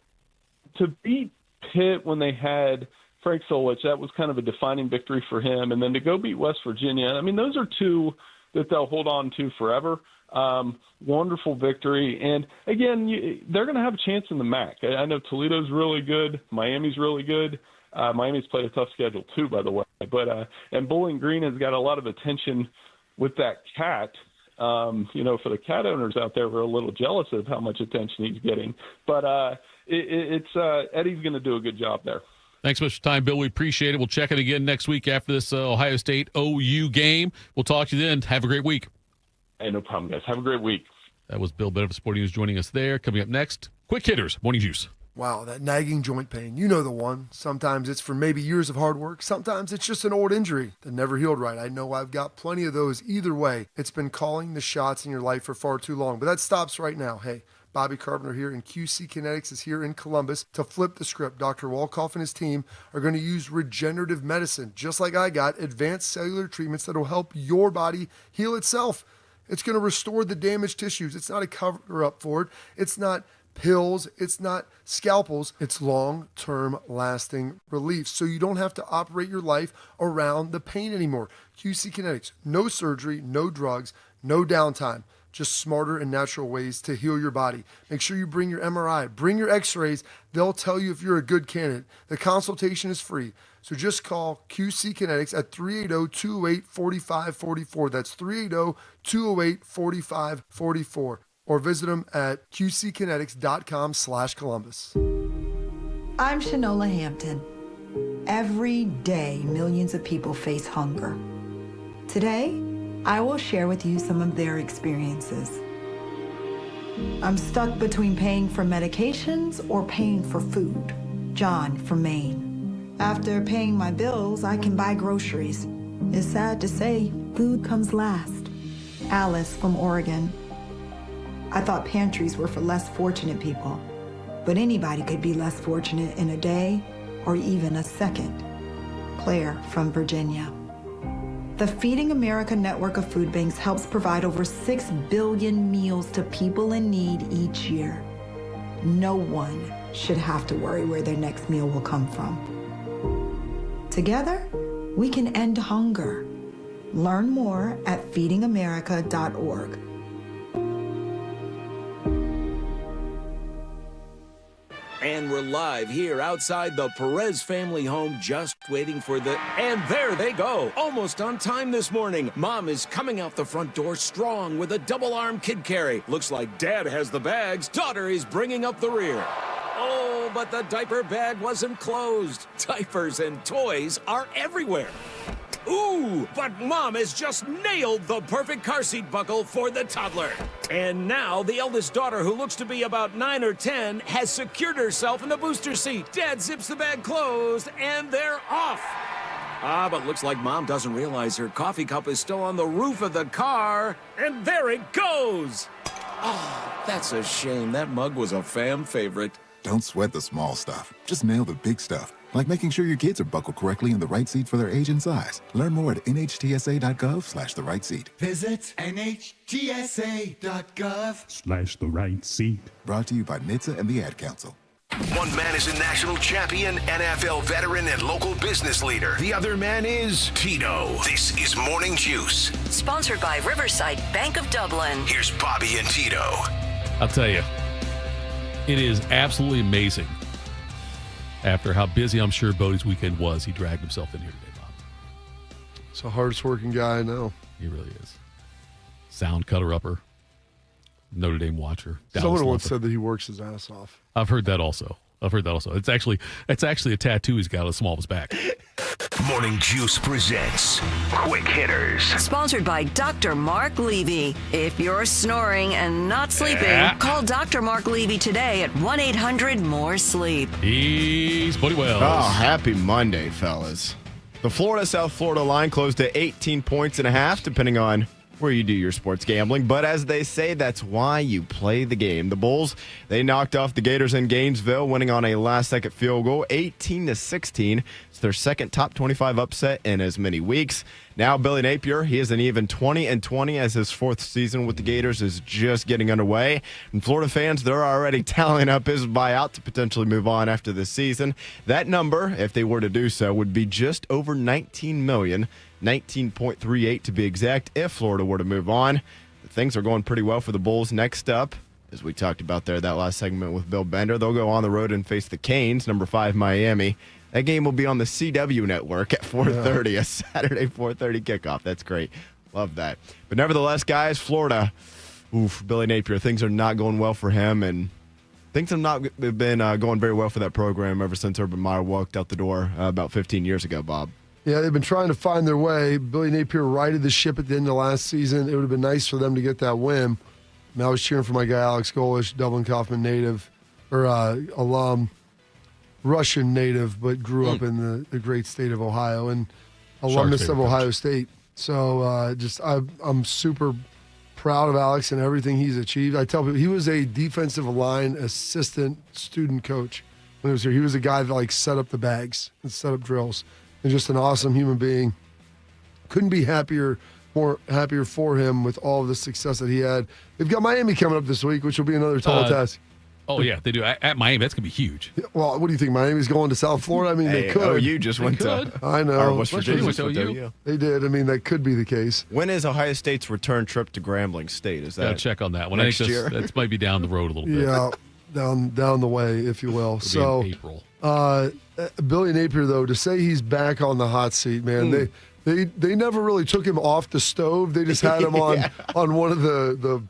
to beat Pitt when they had Frank Solich, that was kind of a defining victory for him. And then to go beat West Virginia, I mean, those are two that they'll hold on to forever. Wonderful victory. And again, they're going to have a chance in the MAC. I know Toledo's really good. Miami's really good. Miami's played a tough schedule too, by the way. But and Bowling Green has got a lot of attention with that cat. For the cat owners out there, we're a little jealous of how much attention he's getting. But Eddie's going to do a good job there. Thanks so much for your time, Bill. We appreciate it. We'll check in again next week after this Ohio State OU game. We'll talk to you then. Have a great week. Hey, no problem, guys. Have a great week. That was Bill Bennett of Sporting News joining us there. Coming up next, Quick Hitters, Morning Juice. Wow, that nagging joint pain. You know the one. Sometimes it's from maybe years of hard work. Sometimes it's just an old injury that never healed right. I know I've got plenty of those. Either way, it's been calling the shots in your life for far too long. But that stops right now. Hey, Bobby Carpenter here, and QC Kinetics is here in Columbus to flip the script. Dr. Wolkoff and his team are going to use regenerative medicine, just like I got, advanced cellular treatments that will help your body heal itself. It's going to restore the damaged tissues. It's not a cover-up for it. It's not pills. It's not scalpels. It's long-term lasting relief. So you don't have to operate your life around the pain anymore. QC Kinetics, no surgery, no drugs, no downtime. Just smarter and natural ways to heal your body. Make sure you bring your MRI, bring your x-rays. They'll tell you if you're a good candidate. The consultation is free. So just call QC Kinetics at 380-208-4544. That's 380-208-4544. Or visit them at qckinetics.com/Columbus. I'm Shanola Hampton. Every day, millions of people face hunger. Today, I will share with you some of their experiences. I'm stuck between paying for medications or paying for food. John from Maine. After paying my bills, I can buy groceries. It's sad to say, food comes last. Alice from Oregon. I thought pantries were for less fortunate people, but anybody could be less fortunate in a day or even a second. Claire from Virginia. The Feeding America network of food banks helps provide over 6 billion meals to people in need each year. No one should have to worry where their next meal will come from. Together, we can end hunger. Learn more at feedingamerica.org. And we're live here outside the Perez family home, just waiting for the... And there they go, almost on time this morning. Mom is coming out the front door strong with a double-arm kid carry. Looks like Dad has the bags. Daughter is bringing up the rear. Oh, but the diaper bag wasn't closed. Diapers and toys are everywhere. Ooh, but Mom has just nailed the perfect car seat buckle for the toddler. And now the eldest daughter, who looks to be about 9 or 10, has secured herself in the booster seat. Dad zips the bag closed, and they're off. But looks like Mom doesn't realize her coffee cup is still on the roof of the car. And there it goes. Oh, that's a shame. That mug was a fam favorite. Don't sweat the small stuff. Just nail the big stuff. Like making sure your kids are buckled correctly in the right seat for their age and size. Learn more at nhtsa.gov/the right seat. Visit nhtsa.gov/the right seat. Brought to you by NHTSA and the Ad Council. One man is a national champion, NFL veteran, and local business leader. The other man is Tito. This is Morning Juice. Sponsored by Riverside Bank of Dublin. Here's Bobby and Tito. I'll tell you, it is absolutely amazing. After how busy I'm sure Bodie's weekend was, he dragged himself in here today, Bob. He's the hardest working guy I know. He really is. Sound cutter-upper, Notre Dame watcher. Someone once said that he works his ass off. I've heard that also. It's actually a tattoo he's got on the small of his back. Morning Juice presents Quick Hitters. Sponsored by Dr. Mark Levy. If you're snoring and not sleeping, call Dr. Mark Levy today at 1-800-MORE-SLEEP. He's Buddy Wells. Oh, happy Monday, fellas. The Florida-South Florida line closed at 18 points and a half, depending on where you do your sports gambling. But as they say, that's why you play the game. The Bulls, they knocked off the Gators in Gainesville, winning on a last-second field goal, 18-16. It's their second top 25 upset in as many weeks. Now Billy Napier, he is an even 20-20 as his fourth season with the Gators is just getting underway. And Florida fans, they're already tallying up his buyout to potentially move on after this season. That number, if they were to do so, would be just over $19 million. 19.38 to be exact if Florida were to move on. Things are going pretty well for the Bulls. Next up, as we talked about there, that last segment with Bill Bender, they'll go on the road and face the Canes, number 5 Miami. That game will be on the CW network at 4:30, a Saturday 4:30 kickoff. That's great. Love that. But nevertheless, guys, Florida, Billy Napier, things are not going well for him, and things have not been going very well for that program ever since Urban Meyer walked out the door about 15 years ago, Bob. Yeah, they've been trying to find their way. Billy Napier righted the ship at the end of last season. It would have been nice for them to get that win. And I was cheering for my guy, Alex Golish, Dublin Kaufman native, or alum, Russian native, but grew up in the great state of Ohio and alumnus of Ohio State. So I'm super proud of Alex and everything he's achieved. I tell people he was a defensive line assistant student coach when he was here. He was a guy that set up the bags and set up drills. And just an awesome human being. Couldn't be happier for him with all of the success that he had. They've got Miami coming up this week, which will be another tall task. Oh, yeah, they do. At Miami, that's going to be huge. Well, what do you think? Miami's going to South Florida? I mean, they could. Oh, you just went to. I know. West Virginia went to OU. They did. I mean, that could be the case. When is Ohio State's return trip to Grambling State? Is that? Gotta check on that one. Next I think year? that might be down the road a little bit. Yeah, down the way, if you will. It'll be in April. Billy Napier, though, to say he's back on the hot seat, man, they never really took him off the stove. They just had him on one of the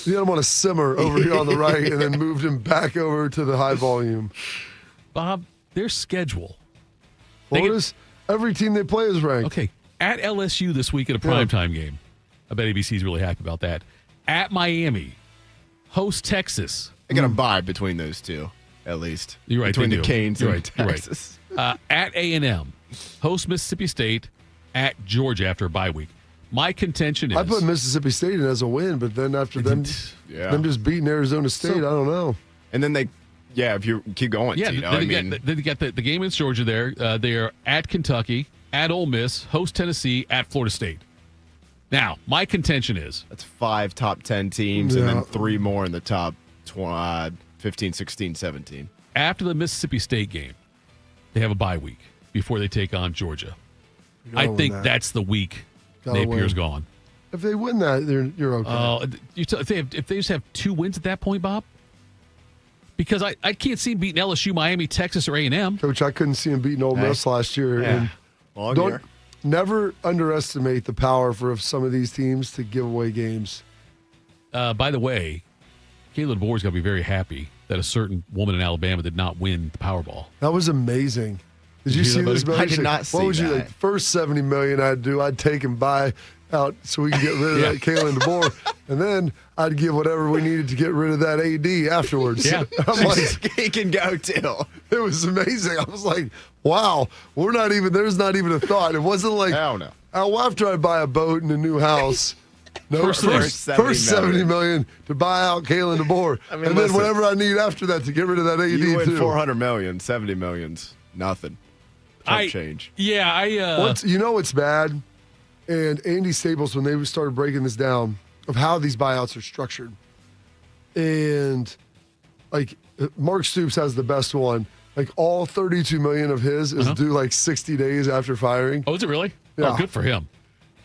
they had him on a simmer over here on the right and then moved him back over to the high volume. Bob, their schedule. Florida's, every team they play is ranked. Okay, at LSU this week in a primetime game. I bet ABC's really happy about that. At Miami, host Texas. They're going to buy between those two. At least. You're right. Between the Canes and Texas. Right. At A&M, host Mississippi State, at Georgia after a bye week. My contention is... I put Mississippi State in as a win, but then after them just beating Arizona State, I don't know. And then if you keep going, yeah, Tito, they got the game against Georgia there. They are at Kentucky, at Ole Miss, host Tennessee, at Florida State. Now, my contention is... That's 5 top 10 teams and then 3 more in the top 15, 16, 17. After the Mississippi State game, they have a bye week before they take on Georgia. I think that's the week Napier's gone. If they win that, you're okay. If they just have 2 wins at that point, Bob? Because I can't see them beating LSU, Miami, Texas, or A&M. Coach, I couldn't see them beating Ole Miss last year. Yeah. And never underestimate the power of some of these teams to give away games. By the way, Caleb DeBoer's going to be very happy that a certain woman in Alabama did not win the Powerball. That was amazing. Did you see this? I did not see that. What would you first $70 million I'd do? I'd take and buy out so we can get rid of that Caleb DeBoer, and then I'd give whatever we needed to get rid of that AD afterwards. Yeah, I'm like, he can go too. It was amazing. I was like, wow, there's not even a thought. It wasn't like, hell no. After I buy a boat and a new house. No, first $70 million to buy out Kalen DeBoer. And then whatever I need after that to get rid of that AD you win too. $400 million, $70 million's nothing. Change. Yeah, you know what's bad? And Andy Staples, when they started breaking this down of how these buyouts are structured. And Mark Stoops has the best one. All $32 million of his is due 60 days after firing. Oh, is it really? Yeah. Oh, good for him.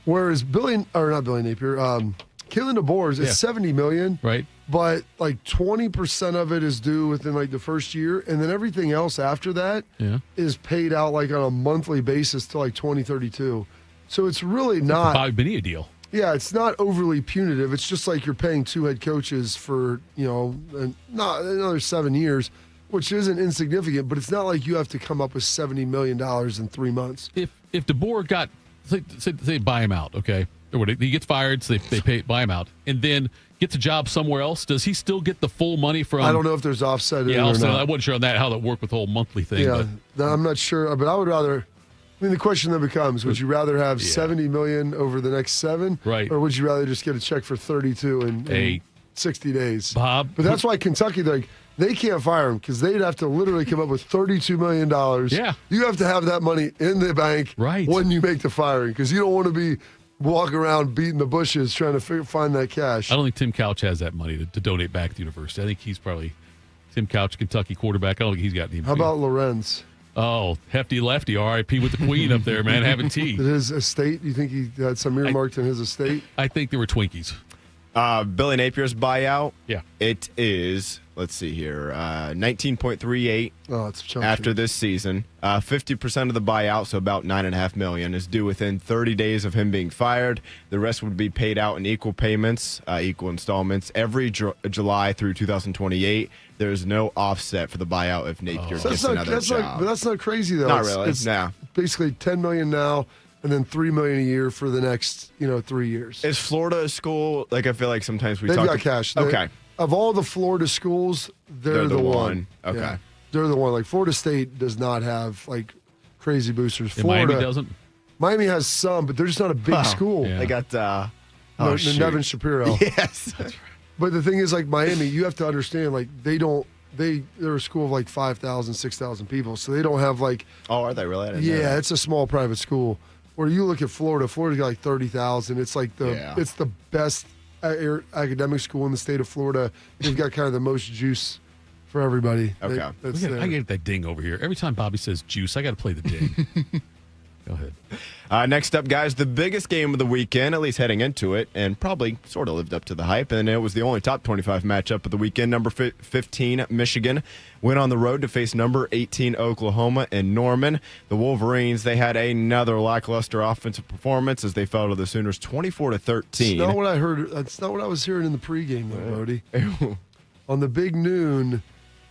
Whereas not Billy Napier, Kalen DeBoer's is $70 million. Right. But 20% of it is due within the first year, and then everything else after that is paid out on a monthly basis till 2032. So it's really not Bobby Bonilla deal. Yeah, it's not overly punitive. It's just you're paying 2 head coaches for not another 7 years, which isn't insignificant. But it's not like you have to come up with $70 million in 3 months. If DeBoer got say buy him out, okay, or he gets fired, so they buy him out, and then gets a job somewhere else, does he still get the full money from? I don't know if there's offset. Yeah, I wasn't sure on that how that worked with the whole monthly thing. Yeah, I'm not sure, but I would rather I mean, the question then becomes: would you rather have $70 million over the next 7, right, or would you rather just get a check for 32 in 60 days? Bob, but that's why Kentucky, they can't fire him because they'd have to literally come up with $32 million. Yeah, you have to have that money in the bank when you make the firing because you don't want to be walking around beating the bushes trying to find that cash. I don't think Tim Couch has that money to donate back to the university. I think he's probably Tim Couch, Kentucky quarterback. I don't think he's got any. How about Lorenz? Oh, hefty lefty, R.I.P. with the queen up there, man, having tea. His estate, you think he had some earmarked in his estate? I think there were Twinkies. Billy Napier's buyout. Yeah. It is, let's see here, 19.38 it's after this season. 50% of the buyout, so about $9.5 million, is due within 30 days of him being fired. The rest would be paid out in equal payments, equal installments, every July through 2028. There's no offset for the buyout if Napier gets another job. But that's not crazy, though. Not really, It's no. basically $10 million now and then $3 million a year for the next 3 years. Is Florida a school? I feel like sometimes we They've talk. got cash. Okay. Of all the Florida schools, they're the one. Okay. Yeah. They're the one. Like Florida State does not have crazy boosters. And Florida Miami doesn't? Miami has some, but they're just not a big school. Yeah. They got Nevin Shapiro. Yes. That's right. But the thing is, Miami, you have to understand, they're a school of 5,000, 6,000 people, so they don't have Oh, are they really? I didn't know that. it's a small private school. Where you look at Florida's got 30,000. It's it's the best academic school in the state of Florida. They've got kind of the most juice for everybody. Okay. I get that ding over here. Every time Bobby says juice, I got to play the ding. Go ahead. Next up, guys, the biggest game of the weekend, at least heading into it, and probably sort of lived up to the hype, and it was the only top 25 matchup of the weekend. Number 15, Michigan, went on the road to face number 18, Oklahoma, in Norman. The Wolverines, they had another lackluster offensive performance as they fell to the Sooners 24-13. That's not what I heard. That's not what I was hearing in the pregame, though, Bodie. On the big noon,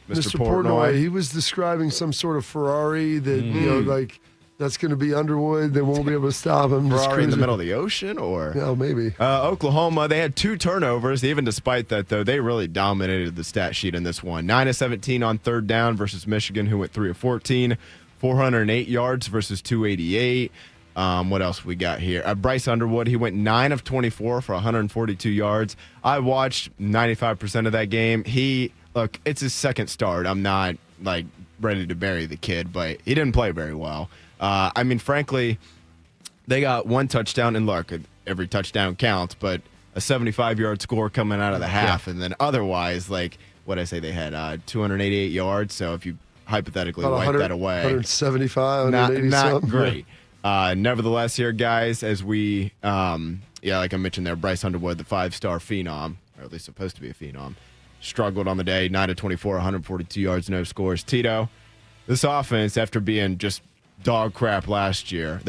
Mr. Portnoy, he was describing some sort of Ferrari that, that's going to be Underwood. They won't be able to stop him. Ferrari in the middle of the ocean, or maybe. Oklahoma, they had 2 turnovers. Even despite that, though, they really dominated the stat sheet in this one. 9 of 17 on third down versus Michigan, who went 3 of 14, 408 yards versus 288. What else we got here? Bryce Underwood, he went 9 of 24 for 142 yards. I watched 95% of that game. It's his second start. I'm not ready to bury the kid, but he didn't play very well. Frankly, they got 1 touchdown, and look, every touchdown counts, but a 75-yard score coming out of the half, and then otherwise, they had 288 yards, so if you hypothetically wipe that away. 175, 180 not great. Nevertheless here, guys, as we, like I mentioned there, Bryce Underwood, the 5-star phenom, or at least supposed to be a phenom, struggled on the day, 9 of 24, 142 yards, no scores. Tito, this offense, after being just dog crap last year.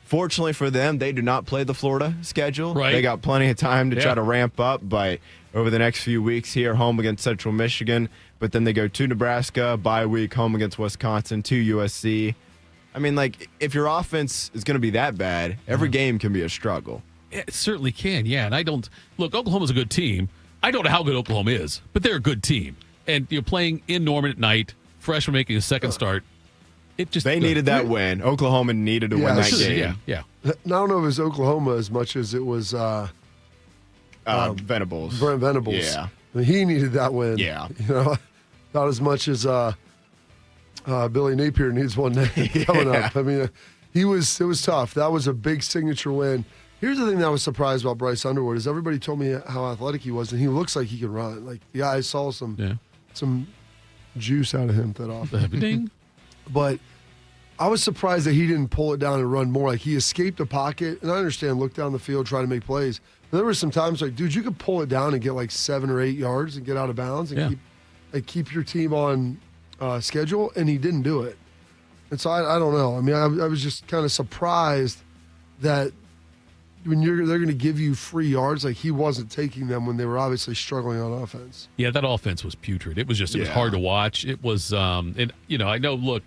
Fortunately for them, they do not play the Florida schedule. Right. They got plenty of time to try to ramp up, but over the next few weeks here, home against Central Michigan, but then they go to Nebraska, bye week, home against Wisconsin, to USC. If your offense is going to be that bad, every game can be a struggle. It certainly can, yeah. And Oklahoma's a good team. I don't know how good Oklahoma is, but they're a good team. And you're playing in Norman at night, freshman making a second start. They needed that win. Oklahoma needed to win that game. Yeah. I don't know if it was Oklahoma as much as it was Venables. Brent Venables. Yeah. He needed that win. Yeah. Not as much as Billy Napier needs one coming up. It was tough. That was a big signature win. Here's the thing that I was surprised about Bryce Underwood is everybody told me how athletic he was, and he looks like he can run. I saw some juice out of him that often. But I was surprised that he didn't pull it down and run more. He escaped the pocket, and I understand, look down the field, try to make plays. But there were some times dude, you could pull it down and get 7 or 8 yards and get out of bounds and keep your team on schedule, and he didn't do it. And so I don't know. I was just kind of surprised that when they're going to give you free yards, he wasn't taking them when they were obviously struggling on offense. Yeah, that offense was putrid. It was hard to watch. It was, I know, look,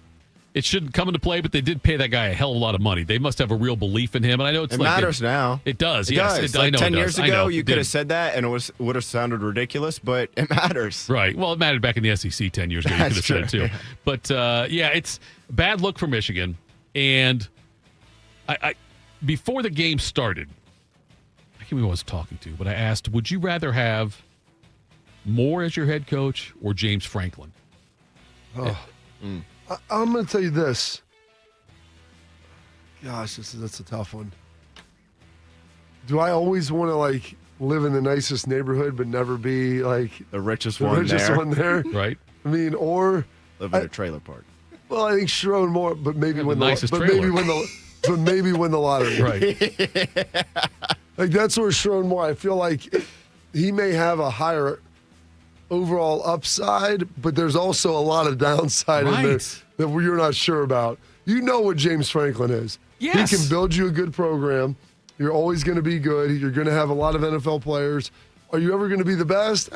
it shouldn't come into play, but they did pay that guy a hell of a lot of money. They must have a real belief in him, and I know it matters now. It does. It Yes, does. I know. 10 it years does. ago, you could have said that, and it would have sounded ridiculous, but it matters. Right. Well, it mattered back in the SEC 10 years ago. You could have said it too. Yeah. But it's bad look for Michigan, and I before the game started, I can't remember who I was talking to, but I asked, would you rather have Moore as your head coach or James Franklin? I'm going to tell you this. Gosh, that's a tough one. Do I always want to live in the nicest neighborhood but never be the richest one there? Right. I mean, or live in a trailer park. Well, I think Sharon Moore, but maybe win the nicest maybe win the lottery. Right. That's where Sharon Moore, I feel like he may have a higher overall upside, but there's also a lot of downside in there that you're not sure about. You know what James Franklin is. Yes. He can build you a good program. You're always going to be good. You're going to have a lot of NFL players. Are you ever going to be the best?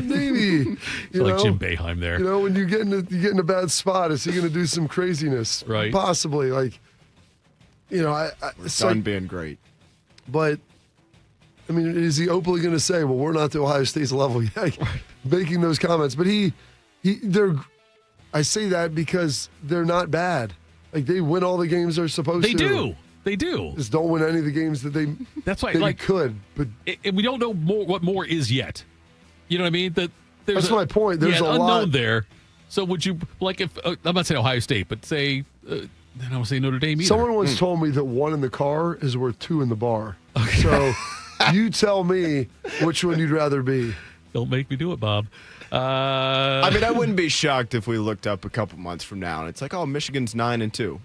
Maybe. It's like Jim Boeheim there. When you get in a bad spot, is he going to do some craziness? Right. Possibly. Son being great. But, I mean, is he openly going to say, well, we're not to Ohio State's level yet? Making those comments. But I say that because they're not bad. They win all the games they're supposed to. They do. Just don't win any of the games that they. That's right. They could, but and we don't know what more is yet. You know what I mean? That's my point. There's an a unknown lot there. So would you if I'm not saying Ohio State, but say I don't say Notre Dame either. Someone once told me that 1 in the car is worth 2 in the bar. Okay. So you tell me which one you'd rather be. Don't make me do it, Bob. I mean, I wouldn't be shocked if we looked up a couple months from now and it's like, oh, Michigan's 9-2.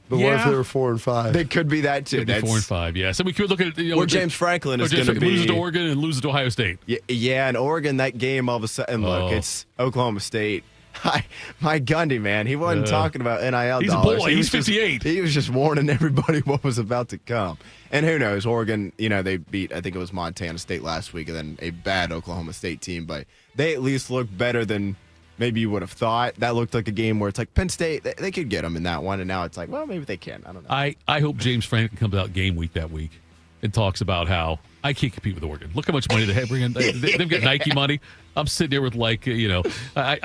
But what if they were 4-5? They could be that too. Could be 4-5. Yeah. So we could look at where James Franklin is going to be lose to Oregon and lose to Ohio State. Yeah, and Oregon that game all of a sudden. Look, it's Oklahoma State. My Gundy, man, he wasn't talking about NIL he's dollars. A boy. He's 58. He was just warning everybody what was about to come. And who knows? Oregon, they beat, I think it was Montana State last week, and then a bad Oklahoma State team. But they at least look better than maybe you would have thought. That looked like a game where it's like Penn State, they could get them in that one. And now it's like, well, maybe they can. I don't know. I hope James Franklin comes out game week that week and talks about how I can't compete with Oregon. Look how much money they have bringing. They've got Nike money. I'm sitting there with I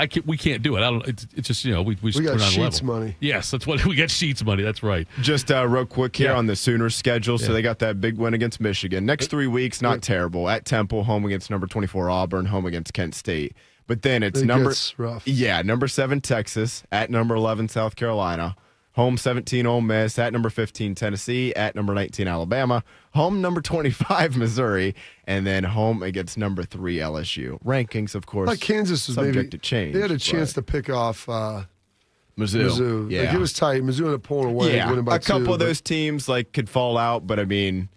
can't. We can't do it. I don't. It's just we got Sheets money. Yes, that's what we got. Sheets money. That's right. Just real quick here on the Sooners schedule. So they got that big win against Michigan. Next 3 weeks, not terrible. At Temple, home against number 24 Auburn, home against Kent State. But then it's number 7 Texas, at number 11 South Carolina, home 17 Ole Miss, at number 15 Tennessee, at number 19 Alabama, home number 25 Missouri, and then home against number 3 LSU. Rankings, of course, Kansas was subject to change. They had a chance to pick off Mizzou. Yeah, it was tight. Mizzou ended up pulling away. Yeah, winning by a couple 2, of those teams could fall out, but I mean,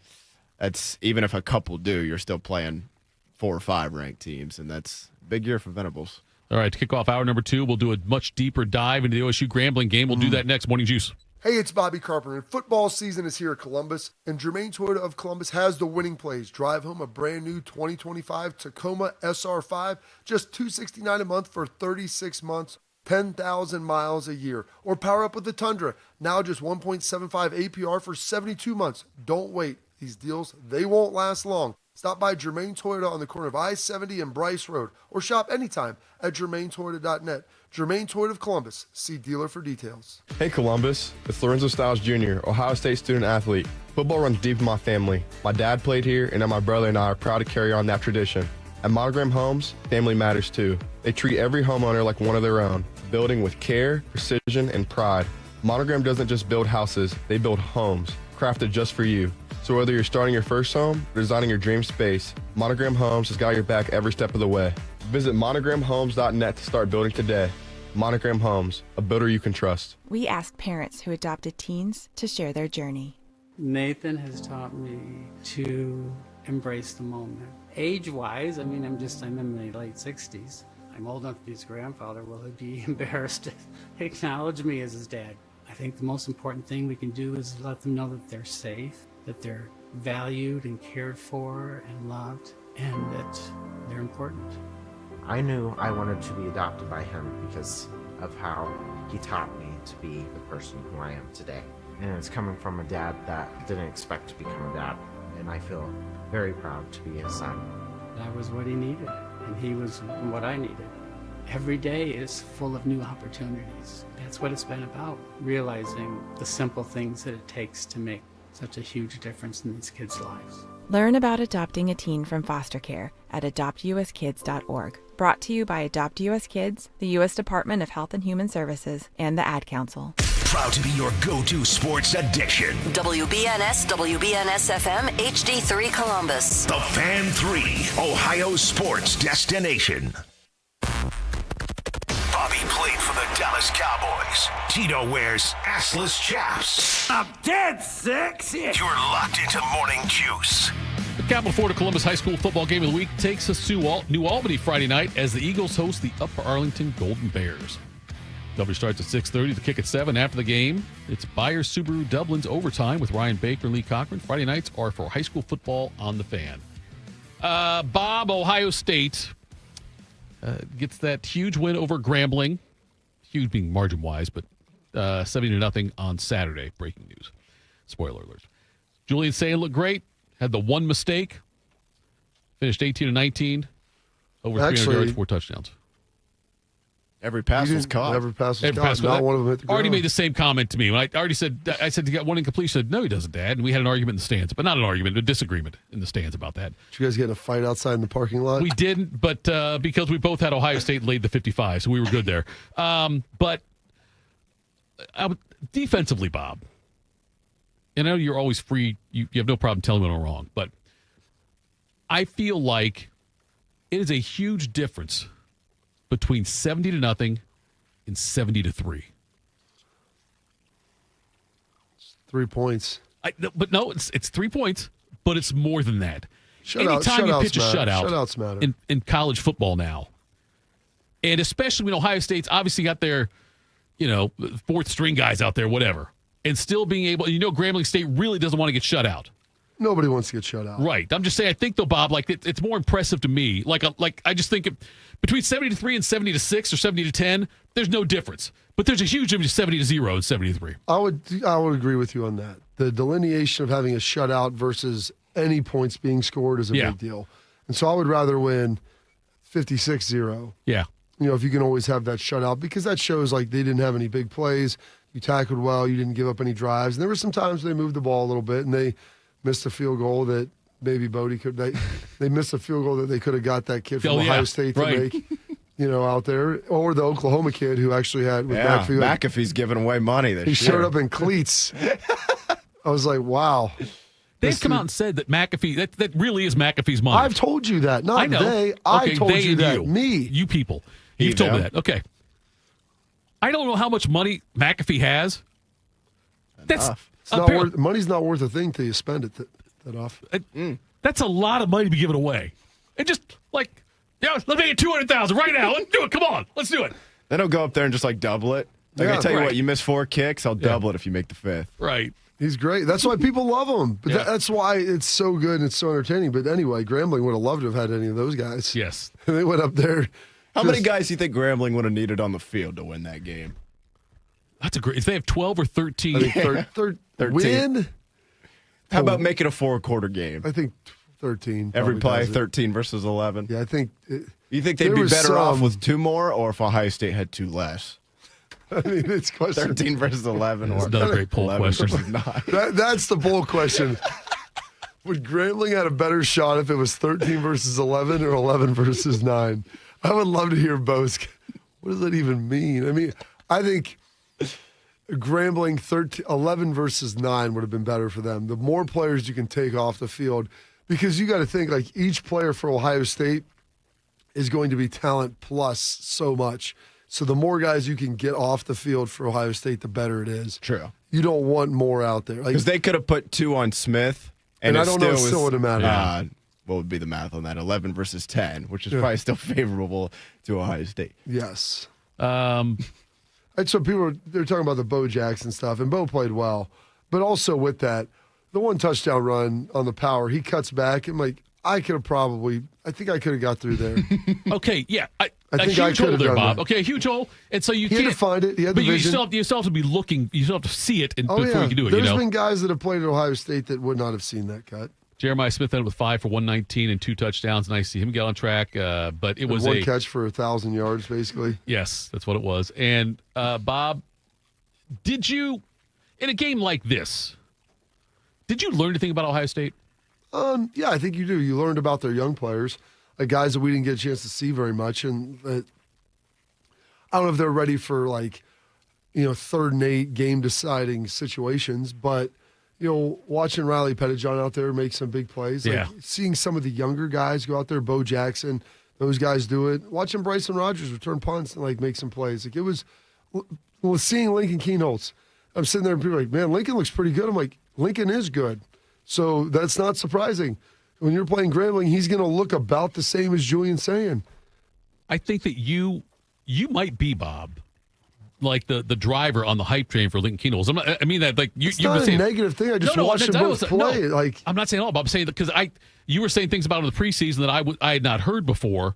that's even if a couple do, you're still playing 4 or 5 ranked teams, and that's a big year for Venables. All right, to kick off hour number 2, we'll do a much deeper dive into the OSU Grambling game. We'll do that next. Morning Juice. Hey, it's Bobby Carpenter, and football season is here at Columbus, and Germain Toyota of Columbus has the winning plays. Drive home a brand new 2025 Tacoma SR5, just $269 a month for 36 months, 10,000 miles a year. Or power up with the Tundra, now just 1.75 APR for 72 months. Don't wait. These deals, they won't last long. Stop by Germain Toyota on the corner of I-70 and Bryce Road, or shop anytime at germaintoyota.net. Germain Toyota of Columbus. See dealer for details. Hey Columbus, it's Lorenzo Stiles Jr., Ohio State student athlete. Football runs deep in my family. My dad played here, and now my brother and I are proud to carry on that tradition. At Monogram Homes, family matters too. They treat every homeowner like one of their own, building with care, precision, and pride. Monogram doesn't just build houses, they build homes, crafted just for you. So whether you're starting your first home or designing your dream space, Monogram Homes has got your back every step of the way. Visit monogramhomes.net to start building today. Monogram Homes, a builder you can trust. We asked parents who adopted teens to share their journey. Nathan has taught me to embrace the moment. Age-wise, I'm in my late 60s. I'm old enough to be his grandfather. Will he be embarrassed to acknowledge me as his dad? I think the most important thing we can do is let them know that they're safe, that they're valued and cared for and loved, and that they're important. I knew I wanted to be adopted by him because of how he taught me to be the person who I am today. And it's coming from a dad that didn't expect to become a dad, and I feel very proud to be his son. That was what he needed, and he was what I needed. every day is full of new opportunities. That's what it's been about, realizing the simple things that it takes to make such a huge difference in these kids' lives. Learn about adopting a teen from foster care at adoptuskids.org. Brought to you by Adopt US Kids, the U.S. Department of Health and Human Services, and the Ad Council. Proud to be your go-to sports addiction. WBNS, WBNS FM, HD3 Columbus. The Fan 3, Ohio sports destination. Bobby played for the Dallas Cowboys. Tito wears assless chaps. I'm dead sexy. You're locked into Morning Juice. The Capital Florida Columbus High School football game of the week takes us to New Albany Friday night as the Eagles host the Upper Arlington Golden Bears. W starts at 6:30, the kick at 7. After the game, it's Byers Subaru Dublin's overtime with Ryan Baker and Lee Cochran. Friday nights are for high school football on the Fan. Bob, Ohio State gets that huge win over Grambling. Huge being margin-wise, but 70-0 on Saturday. Breaking news. Spoiler alert. Julian Sayin looked great. Had the one mistake. Finished 18-19. Over 300 yards, 4 touchdowns. Every pass was caught. Every pass was caught. Not one of them hit the ground. Already made the same comment to me. When I said you got one incomplete. She said, no, he doesn't, Dad. And we had an argument in the stands. But not an argument, a disagreement in the stands about that. Did you guys get in a fight outside in the parking lot? We didn't, but because we both had Ohio State laid the 55, so we were good there. But defensively, Bob, and I know you're always free. You have no problem telling me when I'm wrong. But I feel like it is a huge difference between 70-0 and 70-3. 3 points. But no, it's 3 points, but it's more than that. Anytime you pitch a shutout shutouts matter. in college football now, and especially when Ohio State's obviously got their, fourth string guys out there, whatever, and still being able, Grambling State really doesn't want to get shut out. Nobody wants to get shut out. Right. I'm just saying, I think, though, Bob, it's more impressive to me. I just think between 70-3 and 70-6 or 70-10, there's no difference. But there's a huge difference 70-0 and 70-3. I would agree with you on that. The delineation of having a shutout versus any points being scored is a big deal. And so I would rather win 56-0. Yeah. If you can always have that shutout, because that shows like they didn't have any big plays. You tackled well. You didn't give up any drives. And there were some times they moved the ball a little bit and they missed a field goal that maybe Bodie could. They missed a field goal that they could have got that kid from Ohio State to make, out there, or the Oklahoma kid who actually had with McAfee. McAfee's giving away money this year. He showed up in cleats. I was like, wow. They've come out and said that McAfee, that really is McAfee's money. I've told you that, not I know. they. I told you that. You. Me. You people. You've told me that. Okay. I don't know how much money McAfee has. Money's not worth a thing till you spend it that often. That's a lot of money to be given away. And just let's make it $200,000 right now. Let's do it. Come on, let's do it. Then he'll go up there and just double it. I tell you what, you miss 4 kicks, I'll double it if you make the 5th. Right. He's great. That's why people love him. But that's why it's so good and it's so entertaining. But anyway, Grambling would have loved to have had any of those guys. Yes. They went up there. How many guys do you think Grambling would have needed on the field to win that game? That's a great. If they have 12 or 13, I think 13. Win. How about making a 4-quarter game? I think 13. Every play, 13 versus 11. Yeah, I think. You think they'd be better off with 2 more, or if Ohio State had 2 less? I mean, it's question. 13 versus 11, or another great poll question. That's the bold question. Would Grambling had a better shot if it was 13 versus 11 or 11 versus 9? I would love to hear both. What does that even mean? I mean, I think Grambling 11 versus 9 would have been better for them. The more players you can take off the field, because you got to think each player for Ohio State is going to be talent plus so much. So the more guys you can get off the field for Ohio State, the better it is. True. You don't want more out there. Because they could have put 2 on Smith. And I don't know if it still would have mattered. What would be the math on that? 11 versus 10, which is probably still favorable to Ohio State. Yes. And so they're talking about the Bo Jackson stuff, and Bo played well. But also with that, the 1 touchdown run on the power, he cuts back. I'm like, I think I could have got through there. Okay, yeah. I a think I huge could hole have there, done Bob. that. Okay, a huge hole. And so you He can't had to find it. He had the vision. You still have to be looking. You still have to see it before you can do it. There's been guys that have played at Ohio State that would not have seen that cut. Jeremiah Smith ended with 5 for 119 and 2 touchdowns. Nice to see him get on track. But it was one catch for 1,000 yards, basically. Yes, that's what it was. And Bob, did you, in a game like this, did you learn anything about Ohio State? Yeah, I think you do. You learned about their young players, like guys that we didn't get a chance to see very much, and I don't know if they're ready for 3rd and 8 game deciding situations, but watching Riley Pettijohn out there make some big plays, seeing some of the younger guys go out there, Bo Jackson, those guys do it. Watching Bryson Rodgers return punts and make some plays, it was seeing Lincoln Keenholz. I'm sitting there and people are like, man, Lincoln looks pretty good. I'm like, Lincoln is good. So that's not surprising. When you're playing Grambling, he's going to look about the same as Julian saying. I think that you might be, Bob, like the driver on the hype train for Lincoln Keenholz. I mean that it's not a negative thing. I just watched them both play. I'm not saying all, Bob. I'm saying that because you were saying things about him in the preseason that I had not heard before,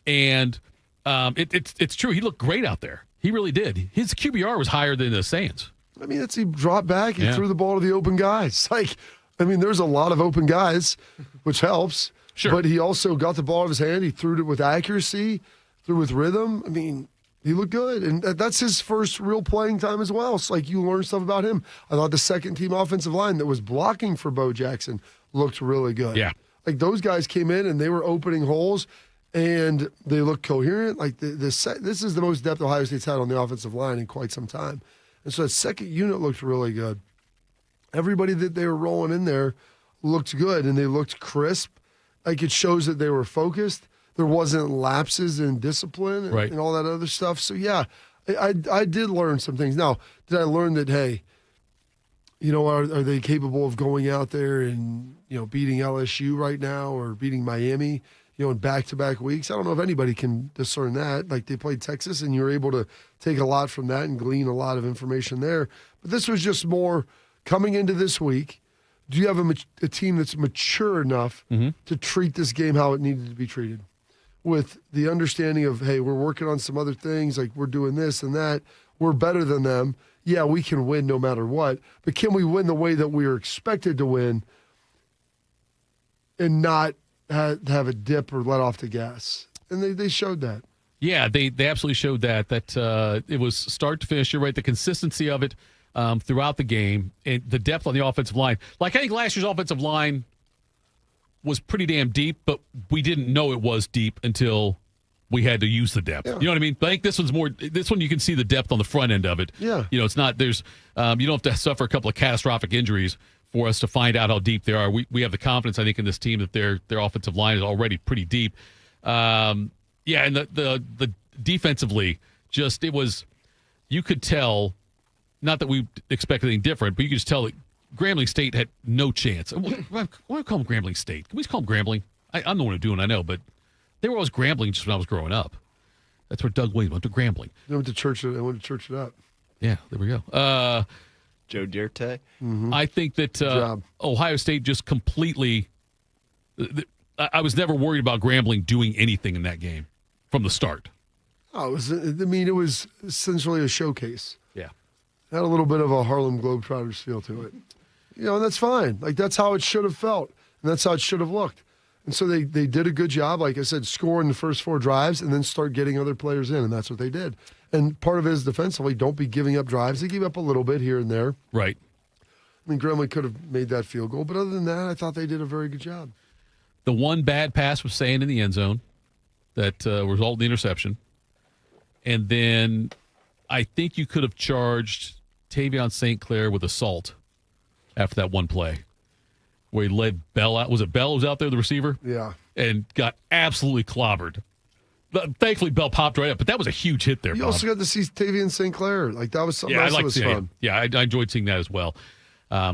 and it's true. He looked great out there. He really did. His QBR was higher than the Saints. I mean, he dropped back. He threw the ball to the open guys. There's a lot of open guys, which helps. Sure. But he also got the ball out of his hand. He threw it with accuracy, threw with rhythm. I mean, he looked good. And that's his first real playing time as well. It's you learn stuff about him. I thought the second-team offensive line that was blocking for Bo Jackson looked really good. Yeah. Those guys came in, and they were opening holes, and they looked coherent. This is the most depth Ohio State's had on the offensive line in quite some time. And so that second unit looked really good. Everybody that they were rolling in there looked good, and they looked crisp. It shows that they were focused. There wasn't lapses in discipline and all that other stuff. So, yeah, I did learn some things. Now, did I learn that, hey, are they capable of going out there and, beating LSU right now or beating Miami, in back-to-back weeks? I don't know if anybody can discern that. They played Texas, and you were able to take a lot from that and glean a lot of information there. But this was just more coming into this week. Do you have a team that's mature enough to treat this game how it needed to be treated? With the understanding of, hey, we're working on some other things, we're doing this and that. We're better than them. Yeah, we can win no matter what. But can we win the way that we are expected to win and not have a dip or let off the gas? And they showed that. Yeah, they absolutely showed that it was start to finish. You're right, the consistency of it throughout the game and the depth on the offensive line. I think last year's offensive line was pretty damn deep, but we didn't know it was deep until we had to use the depth. Yeah. You know what I mean? I think this one you can see the depth on the front end of it. Yeah. It's not, you don't have to suffer a couple of catastrophic injuries for us to find out how deep they are. We have the confidence, I think, in this team that their offensive line is already pretty deep. And the defensively, you could tell, not that we expect anything different, but you could just tell that Grambling State had no chance. Why do we call them Grambling State? Can we just call them Grambling? I'm the one who's doing, I know, but they were always Grambling just when I was growing up. That's where Doug Williams went to Grambling. They went to church it up. Yeah, there we go. Joe Dierte. Mm-hmm. I think that Ohio State just completely I was never worried about Grambling doing anything in that game from the start. Oh, it was essentially a showcase. Yeah. Had a little bit of a Harlem Globetrotters feel to it. And that's fine. That's how it should have felt. And that's how it should have looked. And so they did a good job, like I said, scoring the first 4 drives and then start getting other players in, and that's what they did. And part of it is defensively, don't be giving up drives. They gave up a little bit here and there. Right. I mean, Grambling could have made that field goal, but other than that, I thought they did a very good job. The one bad pass was Sand in the end zone that resulted in the interception. And then I think you could have charged Tavion St. Clair with assault after that one play where he led Bell out. Was it Bell who was out there, the receiver? Yeah. And got absolutely clobbered. Thankfully, Bell popped right up, but that was a huge hit there, You Bob. also got to see Tavion St. Clair. That was something else that was fun. Yeah, I enjoyed seeing that as well. A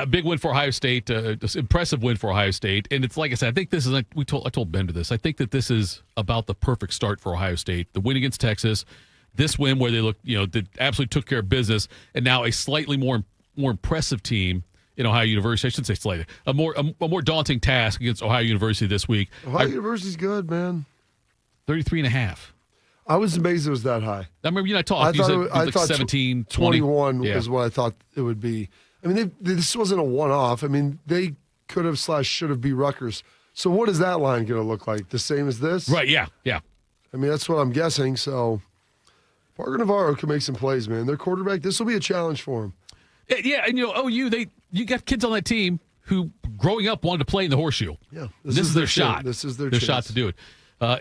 big win for Ohio State, impressive win for Ohio State. And it's like I said, I think this is, I told Bender this, I think that this is about the perfect start for Ohio State. The win against Texas, this win where they looked, they absolutely took care of business, and now a slightly more impressive team in Ohio University. I shouldn't say slightly. A more daunting task against Ohio University this week. Ohio University's good, man. 33.5. I was amazed it was that high. I remember I talked. I thought 17, 20. 21 is what I thought it would be. I mean, this wasn't a one-off. I mean, they could have / should have beat Rutgers. So what is that line going to look like? The same as this? Right, yeah. I mean, that's what I'm guessing. So Parker Navarro can make some plays, man. Their quarterback, this will be a challenge for him. Yeah, and OU, you got kids on that team who growing up wanted to play in the horseshoe. Yeah. This is their shot. This is their shot to do it.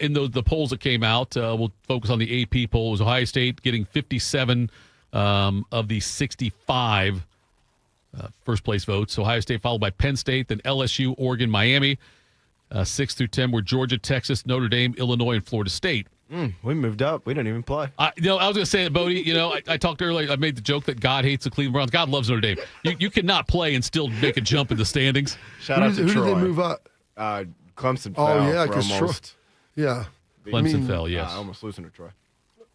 In the polls that came out, we'll focus on the AP poll. It was Ohio State getting 57 of the 65 first place votes. Ohio State followed by Penn State, then LSU, Oregon, Miami. 6 through 10 were Georgia, Texas, Notre Dame, Illinois, and Florida State. We moved up. We didn't even play. I was going to say that, Bodie. I talked earlier. I made the joke that God hates the Cleveland Browns. God loves Notre Dame. You cannot play and still make a jump in the standings. Shout out to Who Troy. did they move up? Clemson fell. Oh, yeah, because Troy. Yeah. Clemson fell, yes. Almost losing to Troy.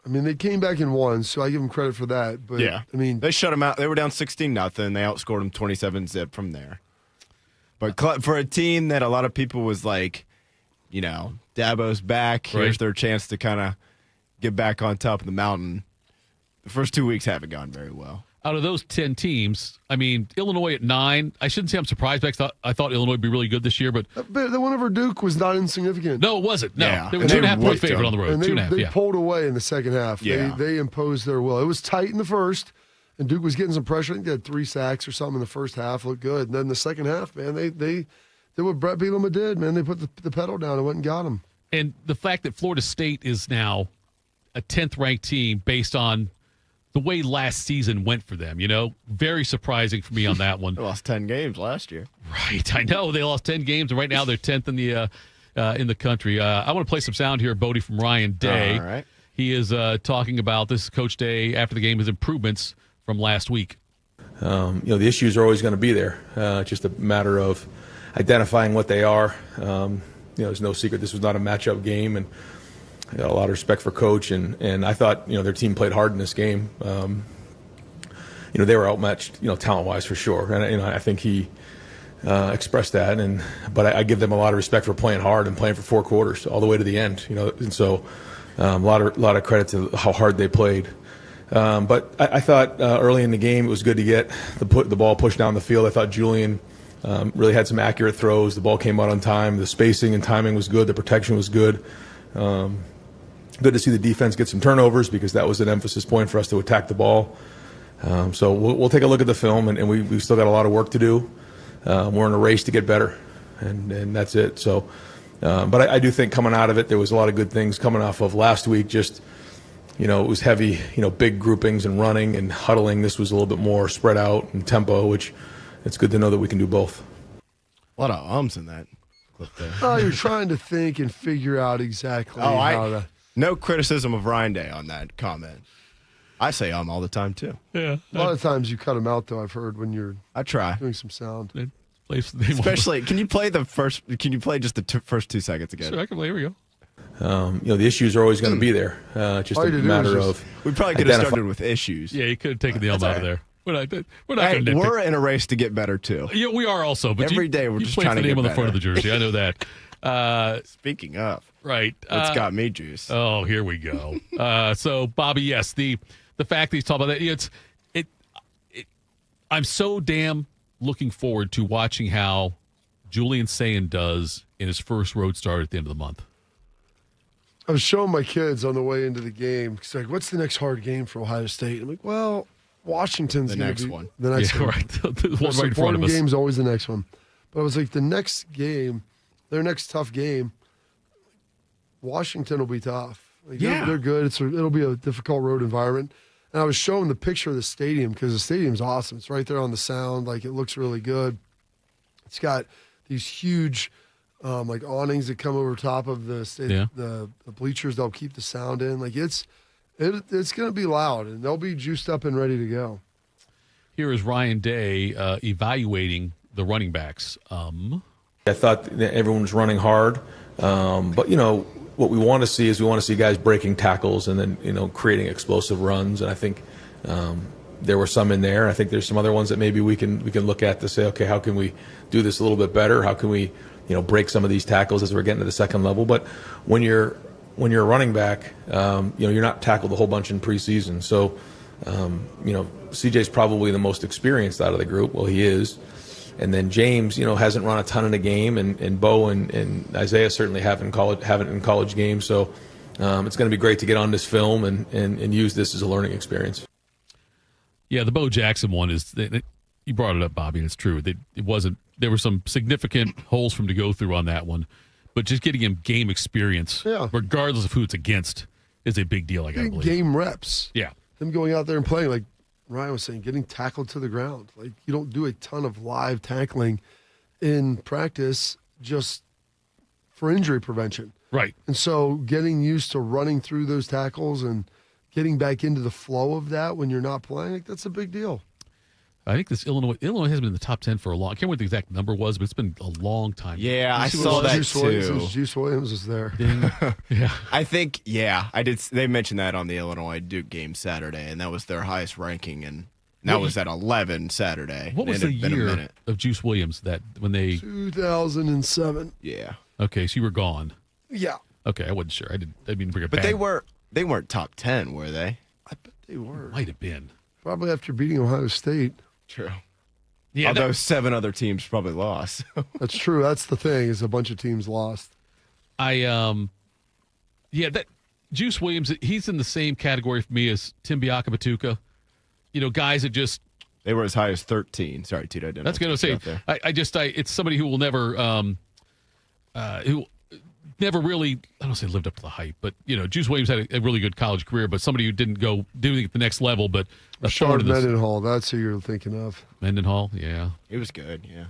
I mean, they came back and won, so I give them credit for that. But yeah, I mean, they shut them out. They were down 16-0. They outscored them 27-zip from there. But for a team that a lot of people was like, Dabo's back. Here's their chance to kind of get back on top of the mountain. The first 2 weeks haven't gone very well. Out of those 10 teams, I mean, Illinois at 9. I shouldn't say I'm surprised because I thought Illinois would be really good this year, but the one over Duke was not insignificant. No, it wasn't. No, Yeah. they were 2.5-point favorite on the road. And 2.5. they pulled away in the second half. Yeah. They imposed their will. It was tight in the first, and Duke was getting some pressure. I think they had 3 sacks or something in the first half. Looked good. And then the second half, man, they did what Brett Bielema did, man. They put the pedal down and went and got them. And the fact that Florida State is now a 10th ranked team based on the way last season went for them, very surprising for me on that one. They lost 10 games last year. Right, I know they lost 10 games, and right now they're 10th in the country. I want to play some sound here, Bodie, from Ryan Day. All right. He is talking about this Coach Day after the game, his improvements from last week. The issues are always going to be there. Just a matter of identifying what they are. There's no secret this was not a matchup game, and I got a lot of respect for Coach, and I thought their team played hard in this game. They were outmatched, talent-wise for sure, and I think he expressed that. But I give them a lot of respect for playing hard and playing for 4 quarters all the way to the end. And so a lot of credit to how hard they played. But I thought early in the game it was good to get the ball pushed down the field. I thought Julian really had some accurate throws. The ball came out on time. The spacing and timing was good. The protection was good. Good to see the defense get some turnovers because that was an emphasis point for us to attack the ball. So we'll take a look at the film, and we've still got a lot of work to do. We're in a race to get better, and that's it. So, but I do think coming out of it, there was a lot of good things coming off of last week. Just, it was heavy, big groupings and running and huddling. This was a little bit more spread out and tempo, which it's good to know that we can do both. A lot of ums in that clip there. Oh, you're trying to think and figure out exactly how to... No criticism of Ryan Day on that comment. I say all the time, too. Yeah. A lot of times you cut them out, though, I've heard, when you're I try. doing some sound. Especially, can you play just the first 2 seconds again? Sure, I can play. Here we go. The issues are always going to be there. Just All a you do matter is of We probably could have started with issues. Yeah, you could have taken the elm out of there. We're not Hey, going to we're in a race to get better, too. Yeah, we are also. But Every day we're just place trying the to name get on the better. front of the jersey. I know that. Speaking of. Right. What's got me juice? Oh, here we go. So, Bobby, yes, the fact that he's talking about that, I'm so damn looking forward to watching how Julian Sayin does in his first road start at the end of the month. I was showing my kids on the way into the game. It's like, what's the next hard game for Ohio State? I'm like, well, Washington's The gonna next be one. The next Yeah, one. right. The one right in front of Boring us. game's always the next one. But I was like, the next game, their next tough game, Washington will be tough. Like, they're good. It'll be a difficult road environment. And I was showing the picture of the stadium because the stadium's awesome. It's right there on the sound. Like, it looks really good. It's got these huge like awnings that come over top of the bleachers. They'll keep the sound in. Like, it's going to be loud, and they'll be juiced up and ready to go. Here is Ryan Day evaluating the running backs. I thought that everyone was running hard, but what we want to see is guys breaking tackles and then creating explosive runs. And I think there were some in there. I think there's some other ones that maybe we can look at to say, okay, how can we do this a little bit better? How can we break some of these tackles as we're getting to the second level? But when you're a running back, you're not tackled a whole bunch in preseason. So CJ's probably the most experienced out of the group. Well, he is. And then James, hasn't run a ton in a game, and Bo and Isaiah certainly haven't in college games. So it's going to be great to get on this film and use this as a learning experience. Yeah, the Bo Jackson one is. You brought it up, Bobby, and it's true. There were some significant holes for him to go through on that one, but just getting him game experience, regardless of who it's against, is a big deal. I gotta believe. Game reps. Yeah, him going out there and playing, like Ryan was saying, getting tackled to the ground. Like, you don't do a ton of live tackling in practice just for injury prevention. Right. And so getting used to running through those tackles and getting back into the flow of that when you're not playing, like, that's a big deal. I think this Illinois has been in the top 10 for a long. I can't remember what the exact number was, but it's been a long time. Yeah, I saw that too. Juice Williams was there. Yeah, I think. Yeah, I did. They mentioned that on the Illinois Duke game Saturday, and that was their highest ranking, and that was at 11 Saturday. What was the year of Juice Williams that when they 2007? Yeah. Okay, so you were gone. Yeah. Okay, I wasn't sure. I didn't mean to bring it back. But they weren't top 10, were they? I bet they were. Might have been. Probably after beating Ohio State. True. Yeah, although 7 other teams probably lost. That's true. That's the thing, is a bunch of teams lost. That Juice Williams, he's in the same category for me as Tim Biakabatuka. Guys that just they were as high as 13. Sorry, Tito. I didn't. That's going to say. It's somebody who will never who never really, I don't say lived up to the hype, but Juice Williams had a really good college career, but somebody who didn't go doing at the next level. But Rashard Mendenhall, that's who you're thinking of. Mendenhall, yeah, he was good, yeah.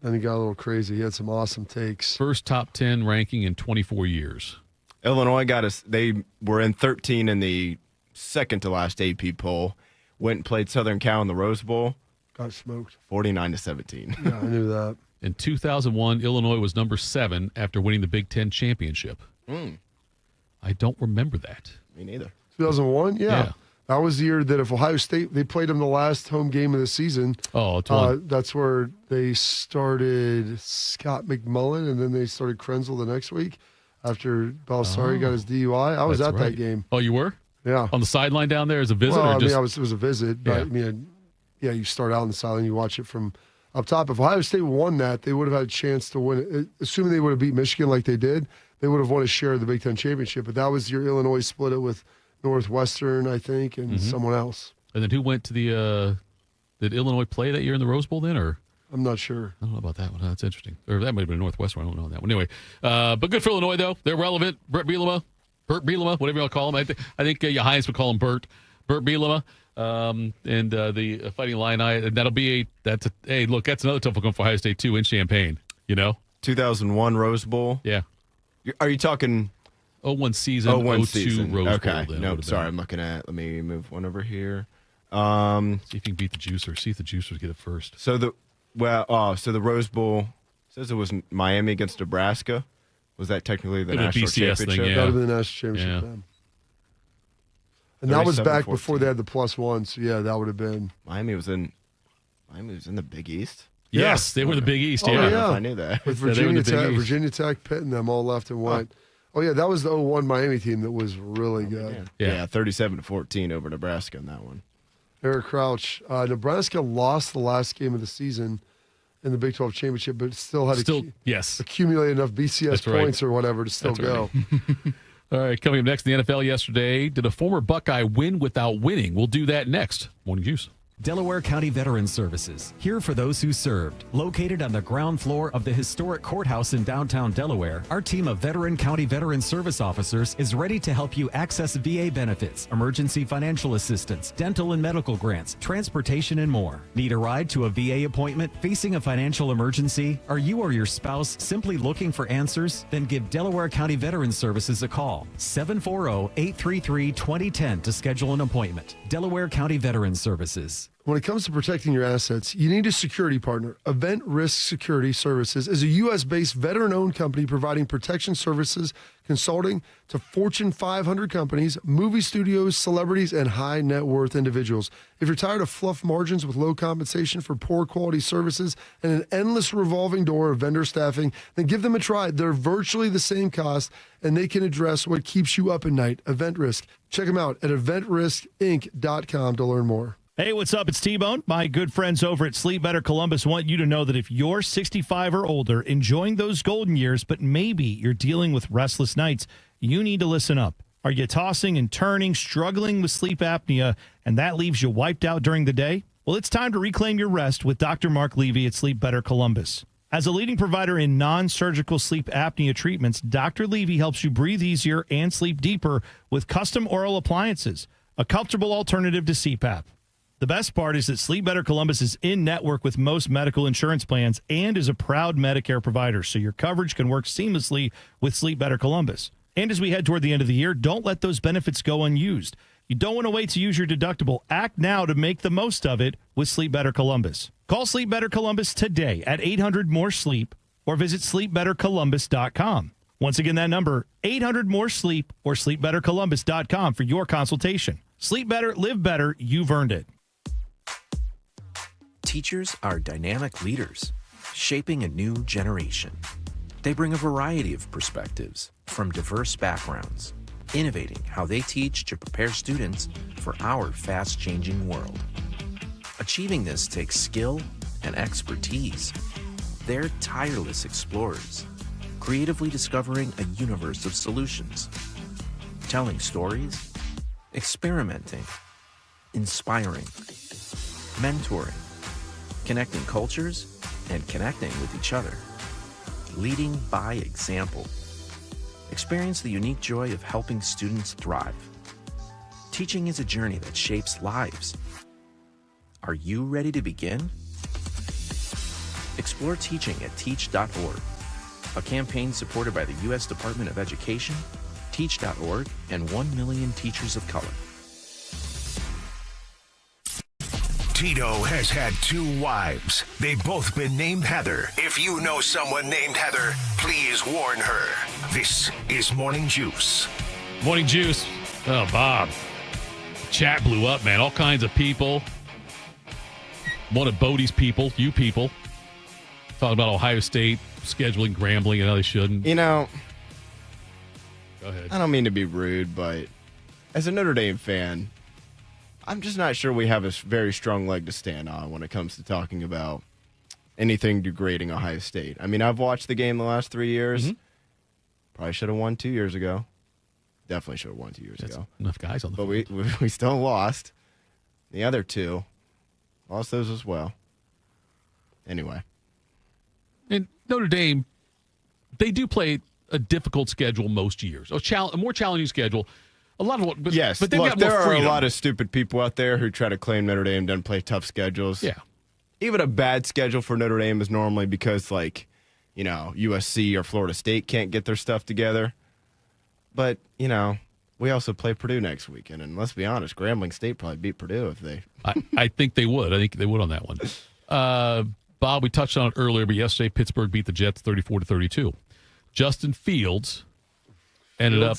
Then he got a little crazy. He had some awesome takes. First top 10 ranking in 24 years. Illinois got us. They were in 13 in the second to last AP poll. Went and played Southern Cal in the Rose Bowl. Got smoked. 49-17. Yeah, I knew that. In 2001, Illinois was number 7 after winning the Big Ten championship. I don't remember that. Me neither. 2001? Yeah. That was the year that if Ohio State, they played them the last home game of the season. Oh, that's where they started Scott McMullen, and then they started Krenzel the next week after Belisari got his DUI. I was at that game. Oh, you were? Yeah. On the sideline down there as a visit? Well, it was a visit. But you start out on the sideline, you watch it from up top. If Ohio State won that, they would have had a chance to win it. Assuming they would have beat Michigan like they did, they would have won a share of the Big Ten championship. But that was your Illinois split it with Northwestern, I think, and someone else. And then who went to the did Illinois play that year in the Rose Bowl then, or? I'm not sure. I don't know about that one. That's interesting. Or that might have been Northwestern. I don't know that one. Anyway, but good for Illinois, though. They're relevant. Burt Bielema, whatever you call him. I think Hines would call him Burt Bielema. And the Fighting Illini, and that'll be that's another tough one for Ohio State too in Champaign. 2001 Rose Bowl. Yeah. Are you talking 01 season? 02 season. Rose okay. Bowl. Nope. Sorry, I'm looking at. Let me move one over here. See if you can beat the Juicers. See if the Juicers get it first. So the Rose Bowl says it was Miami against Nebraska. Was that technically the national championship? Thing, yeah. That would have been the national championship then. And that was back before they had the +1, so that would have been. Miami was in the Big East. Yes, they were the Big East. I don't know if I knew that. With Virginia Tech pitting them all left and went. Oh yeah, that was the 01 Miami team that was really good. Yeah, 37-14 over Nebraska in that one. Eric Crouch. Nebraska lost the last game of the season in the Big 12 championship, but still had accumulate enough BCS points or whatever to still go. Right. All right, coming up next in the NFL yesterday, did a former Buckeye win without winning? We'll do that next. Morning Juice. Delaware County Veterans Services, here for those who served. Located on the ground floor of the historic courthouse in downtown Delaware, our team of veteran county veteran service officers is ready to help you access VA benefits, emergency financial assistance, dental and medical grants, transportation, and more. Need a ride to a VA appointment? Facing a financial emergency? Are you or your spouse simply looking for answers? Then give Delaware County Veterans Services a call. 740-833-2010 to schedule an appointment. Delaware County Veterans Services. When it comes to protecting your assets, you need a security partner. Event Risk Security Services is a U.S.-based veteran-owned company providing protection services, consulting to Fortune 500 companies, movie studios, celebrities, and high-net-worth individuals. If you're tired of fluff margins with low compensation for poor quality services and an endless revolving door of vendor staffing, then give them a try. They're virtually the same cost, and they can address what keeps you up at night, Event Risk. Check them out at eventriskinc.com to learn more. Hey, what's up? It's T-Bone. My good friends over at Sleep Better Columbus want you to know that if you're 65 or older, enjoying those golden years, but maybe you're dealing with restless nights, you need to listen up. Are you tossing and turning, struggling with sleep apnea, and that leaves you wiped out during the day? Well, it's time to reclaim your rest with Dr. Mark Levy at Sleep Better Columbus. As a leading provider in non-surgical sleep apnea treatments, Dr. Levy helps you breathe easier and sleep deeper with custom oral appliances, a comfortable alternative to CPAP. The best part is that Sleep Better Columbus is in network with most medical insurance plans and is a proud Medicare provider, so your coverage can work seamlessly with Sleep Better Columbus. And as we head toward the end of the year, don't let those benefits go unused. You don't want to wait to use your deductible. Act now to make the most of it with Sleep Better Columbus. Call Sleep Better Columbus today at 800-MORE-SLEEP or visit sleepbettercolumbus.com. Once again, that number, 800-MORE-SLEEP or sleepbettercolumbus.com for your consultation. Sleep better, live better, you've earned it. Teachers are dynamic leaders, shaping a new generation. They bring a variety of perspectives from diverse backgrounds, innovating how they teach to prepare students for our fast-changing world. Achieving this takes skill and expertise. They're tireless explorers, creatively discovering a universe of solutions, telling stories, experimenting, inspiring, mentoring, connecting cultures, and connecting with each other. Leading by example. Experience the unique joy of helping students thrive. Teaching is a journey that shapes lives. Are you ready to begin? Explore teaching at teach.org, a campaign supported by the U.S. Department of Education, Teach.org, and 1 million teachers of color. Tito has had 2 wives. They've both been named Heather. If you know someone named Heather, please warn her. This is Morning Juice. Morning Juice. Oh, Bob. Chat blew up, man. All kinds of people. One of Bodie's people, you people, talking about Ohio State scheduling Grambling and how they shouldn't. You know, go ahead. I don't mean to be rude, but as a Notre Dame fan, I'm just not sure we have a very strong leg to stand on when it comes to talking about anything degrading Ohio State. I mean, I've watched the game the last 3 years. Mm-hmm. Probably should have won 2 years ago. Definitely should have won 2 years ago. Enough guys on the field. But we still lost. The other 2 lost those as well. Anyway. And Notre Dame, they do play a difficult schedule most years. A more challenging schedule. A lot of what, but, yes, but they've look, got more there freedom. are a lot of stupid people out there who try to claim Notre Dame doesn't play tough schedules. Yeah. Even a bad schedule for Notre Dame is normally because, like, you know, USC or Florida State can't get their stuff together. But, you know, we also play Purdue next weekend. And let's be honest, Grambling State probably beat Purdue if they... I think they would. I think they would on that one. Bob, we touched on it earlier, but yesterday Pittsburgh beat the Jets 34-32. Justin Fields ended up...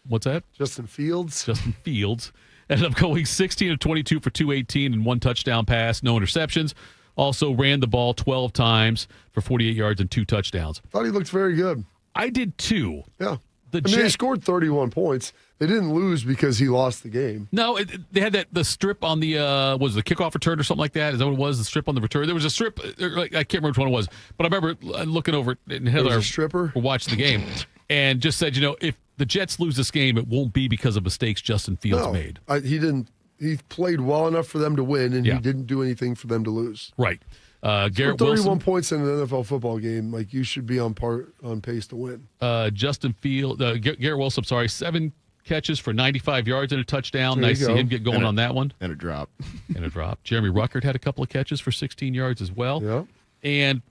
What's that? Justin Fields. Justin Fields ended up going 16 of 22 for 218 and 1 touchdown pass, no interceptions. Also ran the ball 12 times for 48 yards and 2 touchdowns. Thought he looked very good. I did too. Yeah. They scored 31 points. They didn't lose because he lost the game. No, they had the strip on the was it the kickoff return or something like that? Is that what it was? The strip on the return. There was a strip. I can't remember which one it was, but I remember looking over it and Heather, a stripper, watched the game, and just said, you know, if the Jets lose this game, it won't be because of mistakes Justin Fields made. He didn't. He played well enough for them to win, and he didn't do anything for them to lose. Right. Garrett 31 Wilson, points in an NFL football game. Like, you should be on pace to win. Justin Fields, Garrett Wilson, 7 catches for 95 yards and a touchdown. There Nice to see him get going on that one. And a drop. Jeremy Ruckert had a couple of catches for 16 yards as well. Yeah. And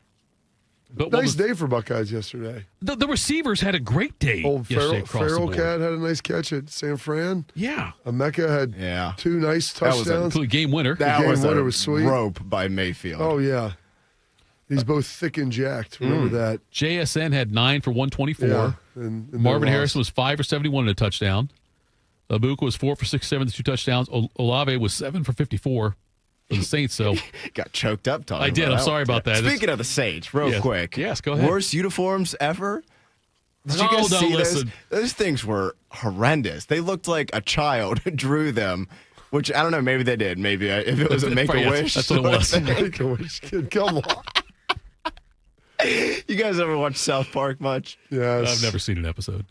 nice day for Buckeyes yesterday. The receivers had a great day yesterday across the Farrell board. Cat had a nice catch at San Fran. Yeah. Emeka had 2 nice touchdowns. That was a game winner. That game was winner a was sweet. rope by Mayfield. Oh, yeah. He's both thick and jacked. Remember that. JSN had 9 for 124. Yeah, and Marvin Harrison was 5 for 71 and a touchdown. Abuka was 4 for 67 and 2 touchdowns. Olave was 7 for 54 for the Saints. So got choked up talking I did. about I'm that sorry one. about that. Speaking of the Saints, real quick. Yes, go ahead. Worst uniforms ever? Did you guys see those? Those things were horrendous. They looked like a child drew them Which, I don't know, maybe they did. Maybe if it was a Make-A-Wish. That's what it was. Make-A-Wish kid, come on. You guys ever watch South Park much? Yes. I've never seen an episode.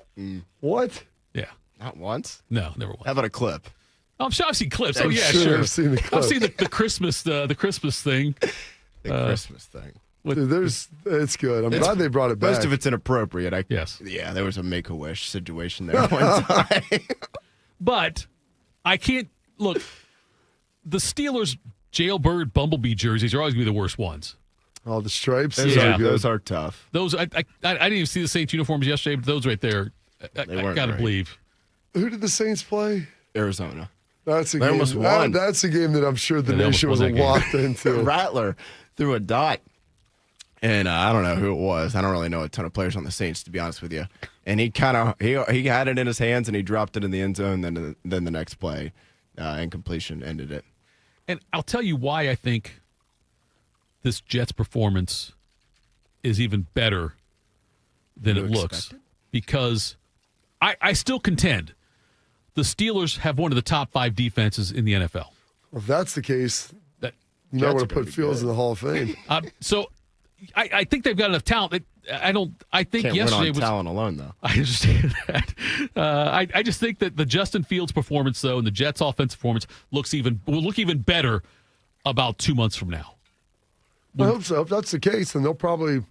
What? Yeah. Not once? No, never once. How about a clip? I'm sure I've seen clips. I'm Oh, yeah, sure sure. I've seen the clip. I've seen the Christmas thing. The Christmas thing. Dude, it's good. I'm glad they brought it back. Most of it's inappropriate. Yes. Yeah, there was a Make-A-Wish situation there one time. But I can't look. The Steelers jailbird bumblebee jerseys are always going to be the worst ones. Oh, the stripes. Those are tough. Those I didn't even see the Saints uniforms yesterday, but those right there, I gotta believe. Who did the Saints play? Arizona. That's a They game. almost won. That's a game that I'm sure the Yeah, they nation almost was won that game. locked into. Rattler threw a dot. And I don't know who it was. I don't really know a ton of players on the Saints, to be honest with you. And he had it in his hands and he dropped it in the end zone. Then the next play, incompletion ended it. And I'll tell you why I think this Jets performance is even better than it looks. Expected? Because I still contend the Steelers have one of the top 5 defenses in the NFL. Well, if that's the case, That you know Jets where are to gonna put be Fields good. in the Hall of Fame. So I think they've got enough talent. I think Can't yesterday win on was talent alone, though. I understand that. I just think that the Justin Fields performance, though, and the Jets' offensive performance will look even better about 2 months from now. I hope so. If that's the case, then they'll probably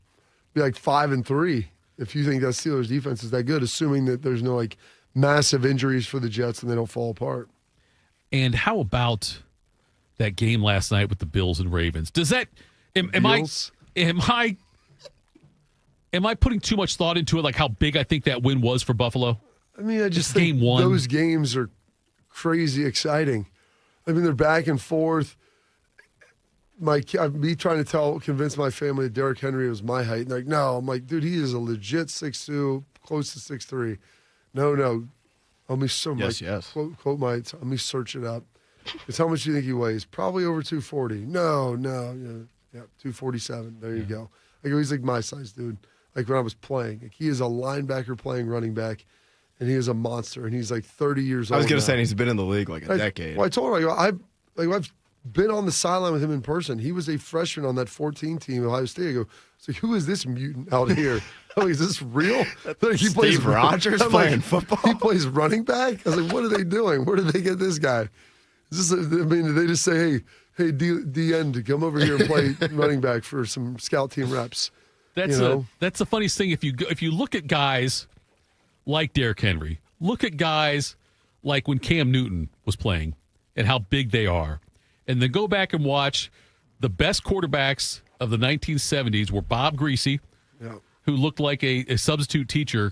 be like 5-3 if you think that Steelers defense is that good, assuming that there's no like massive injuries for the Jets and they don't fall apart. And how about that game last night with the Bills and Ravens? Does that am I putting too much thought into it, like how big I think that win was for Buffalo? I mean, I just Game think one. those games are crazy exciting. I mean, they're back and forth. Me trying to convince my family that Derrick Henry was my height. And like, no, I'm like, dude, he is a legit 6'2", close to 6'3". No. Let me quote let me search it up. It's how much do you think he weighs? Probably over 240. No. Yeah, 247. There you go. I go, he's like my size, dude. Like when I was playing. Like he is a linebacker playing running back, and he is a monster, and he's like 30 years old. I was going to now. say he's been in the league like a decade. Well, I told her, I've been on the sideline with him in person. He was a freshman on that 14 team at Ohio State. I go, so who is this mutant out here? I'm like, is this real? Like, he plays Steve Rogers playing football? He plays running back? I was like, what are they doing? Where did they get this guy? Is this, did they just say, hey, DN, to come over here and play running back for some scout team reps? That's the funniest thing. If you look at guys like Derrick Henry, look at guys like when Cam Newton was playing and how big they are, and then go back and watch the best quarterbacks of the 1970s were Bob Greasy, who looked like a substitute teacher.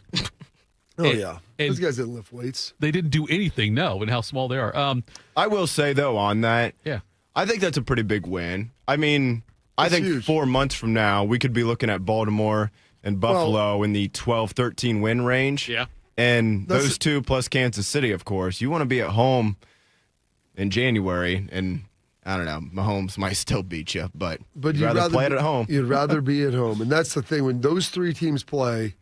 And those guys didn't lift weights. They didn't do anything, and how small they are. I will say, though, on that, yeah, I think that's a pretty big win. I mean, I think huge. 4 months from now, we could be looking at Baltimore and Buffalo in the 12-13 win range. Yeah. And those two plus Kansas City, of course. You want to be at home in January, and I don't know, Mahomes might still beat you, but you'd rather play it at home. You'd rather be at home. And that's the thing. When those three teams play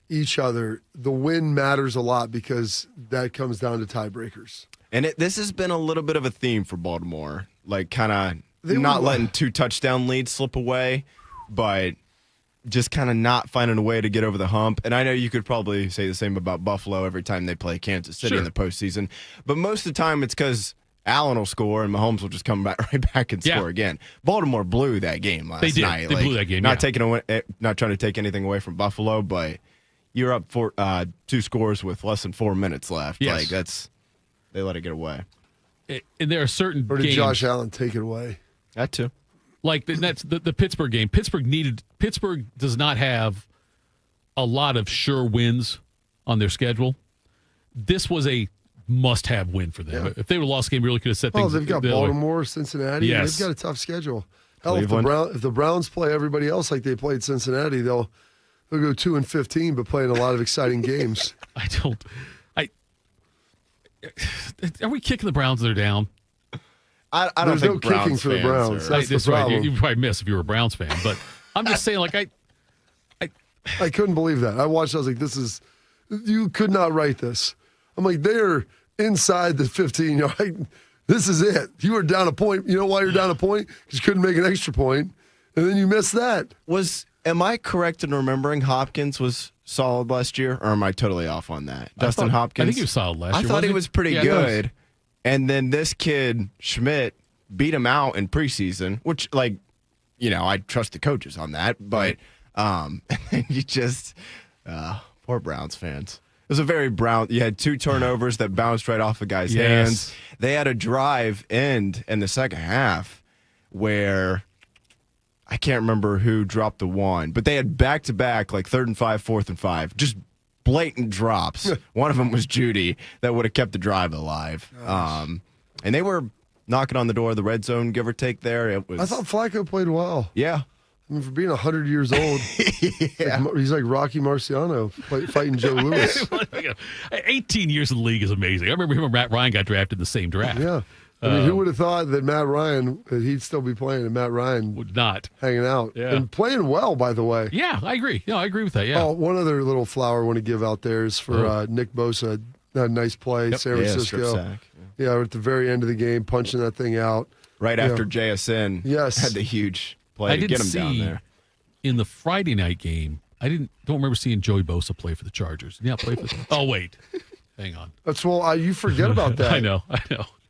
each other, the win matters a lot because that comes down to tiebreakers. And this has been a little bit of a theme for Baltimore, like kind of not letting 2 touchdown leads slip away, but just kind of not finding a way to get over the hump. And I know you could probably say the same about Buffalo every time they play Kansas City in the postseason, but most of the time it's because Allen will score and Mahomes will just come right back and score again. Baltimore blew that game last night. They blew that game. Not trying to take anything away from Buffalo, but you're up 2 scores with less than 4 minutes left. Yes. Like they let it get away. And there are certain Or did games, Josh Allen take it away? That too. Like that's the Pittsburgh game. Pittsburgh does not have a lot of sure wins on their schedule. This was a must-have win for them. If they would have lost the game, we really could have set things. They've got Baltimore, Cincinnati. Yes. They've got a tough schedgle. Hell, if Cleveland. the Browns play everybody else like they played Cincinnati, they'll go 2-15, but play in a lot of exciting games. Are we kicking the Browns? They're down. I don't There's think no kicking for the Browns. That's the problem. Right. You probably miss if you were a Browns fan, but I'm just saying, like I couldn't believe that. I watched. I was like, you could not write this. I'm like, they're inside the 15-yard. This is it. You were down a point. You know why you're down a point? Because you couldn't make an extra point, and then you missed that. Am I correct in remembering Hopkins was solid last year, or am I totally off on that? Dustin Hopkins? I think he was solid last year. I thought he was pretty Yeah, good. And then this kid, Schmidt, beat him out in preseason, which, like, you know, I trust the coaches on that. But and then you just, poor Browns fans. It was a very you had 2 turnovers that bounced right off a guy's hands. They had a drive end in the second half where I can't remember who dropped the one, but they had back-to-back, like 3rd and 5, 4th and 5, just blatant drops. One of them was Judy that would have kept the drive alive. And they were knocking on the door of the red zone, give or take there. It was. I thought Flacco played well. Yeah. I mean, for being 100 years old, he's like Rocky Marciano fighting Joe Louis. 18 years in the league is amazing. I remember him and Matt Ryan got drafted in the same draft. Yeah. I mean, who would have thought that Matt Ryan, that he'd still be playing and Matt Ryan would not hanging out Yeah. and playing well, by the way. Yeah, I agree. I agree with that. Yeah. Oh, one other little flower I want to give out there is for Nick Bosa. That nice play, San Francisco. Strip sack. Yeah, at the very end of the game, punching that thing out. Right after JSN had the huge play to get him down there. In the Friday night game, I don't remember seeing Joey Bosa play for the Chargers. Yeah, play for. Oh wait, hang on. That's you forget about that. I know.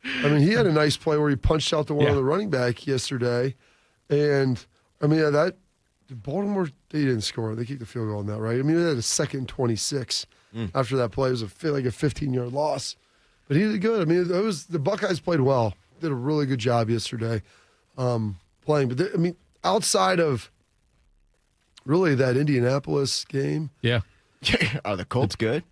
I mean, he had a nice play where he punched out the one on the running back yesterday, and I mean Baltimore, they didn't score. They kicked the field goal on that, right? I mean, they had a 2nd and 26 after that play. It was like a 15-yard loss, but he did good. I mean, the Buckeyes played well. Did a really good job yesterday playing. But outside of really that Indianapolis game, Are the Colts good?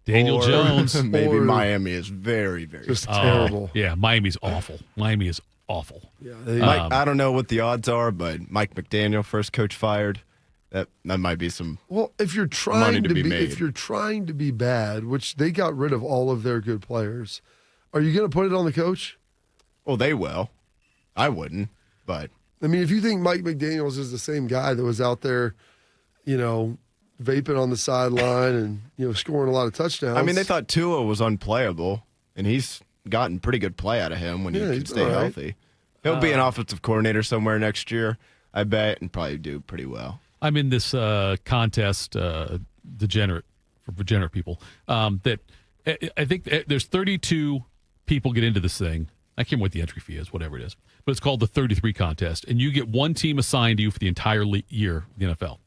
Daniel Jones. Maybe Miami is very, very just terrible. Yeah, Miami's awful. Miami is awful. Yeah, I don't know what the odds are, but Mike McDaniel, first coach fired. That might be some. Well, if you're trying to be bad, which they got rid of all of their good players, are you going to put it on the coach? Well, they will. I wouldn't, but I mean, if you think Mike McDaniels is the same guy that was out there, vaping on the sideline and scoring a lot of touchdowns. I mean, they thought Tua was unplayable, and he's gotten pretty good play out of him when he can stay healthy. He'll be an offensive coordinator somewhere next year, I bet, and probably do pretty well. I'm in this contest, degenerate people. That I think there's 32 people get into this thing. I can't remember what the entry fee is, whatever it is, but it's called the 33 contest, and you get one team assigned to you for the entire year of the NFL.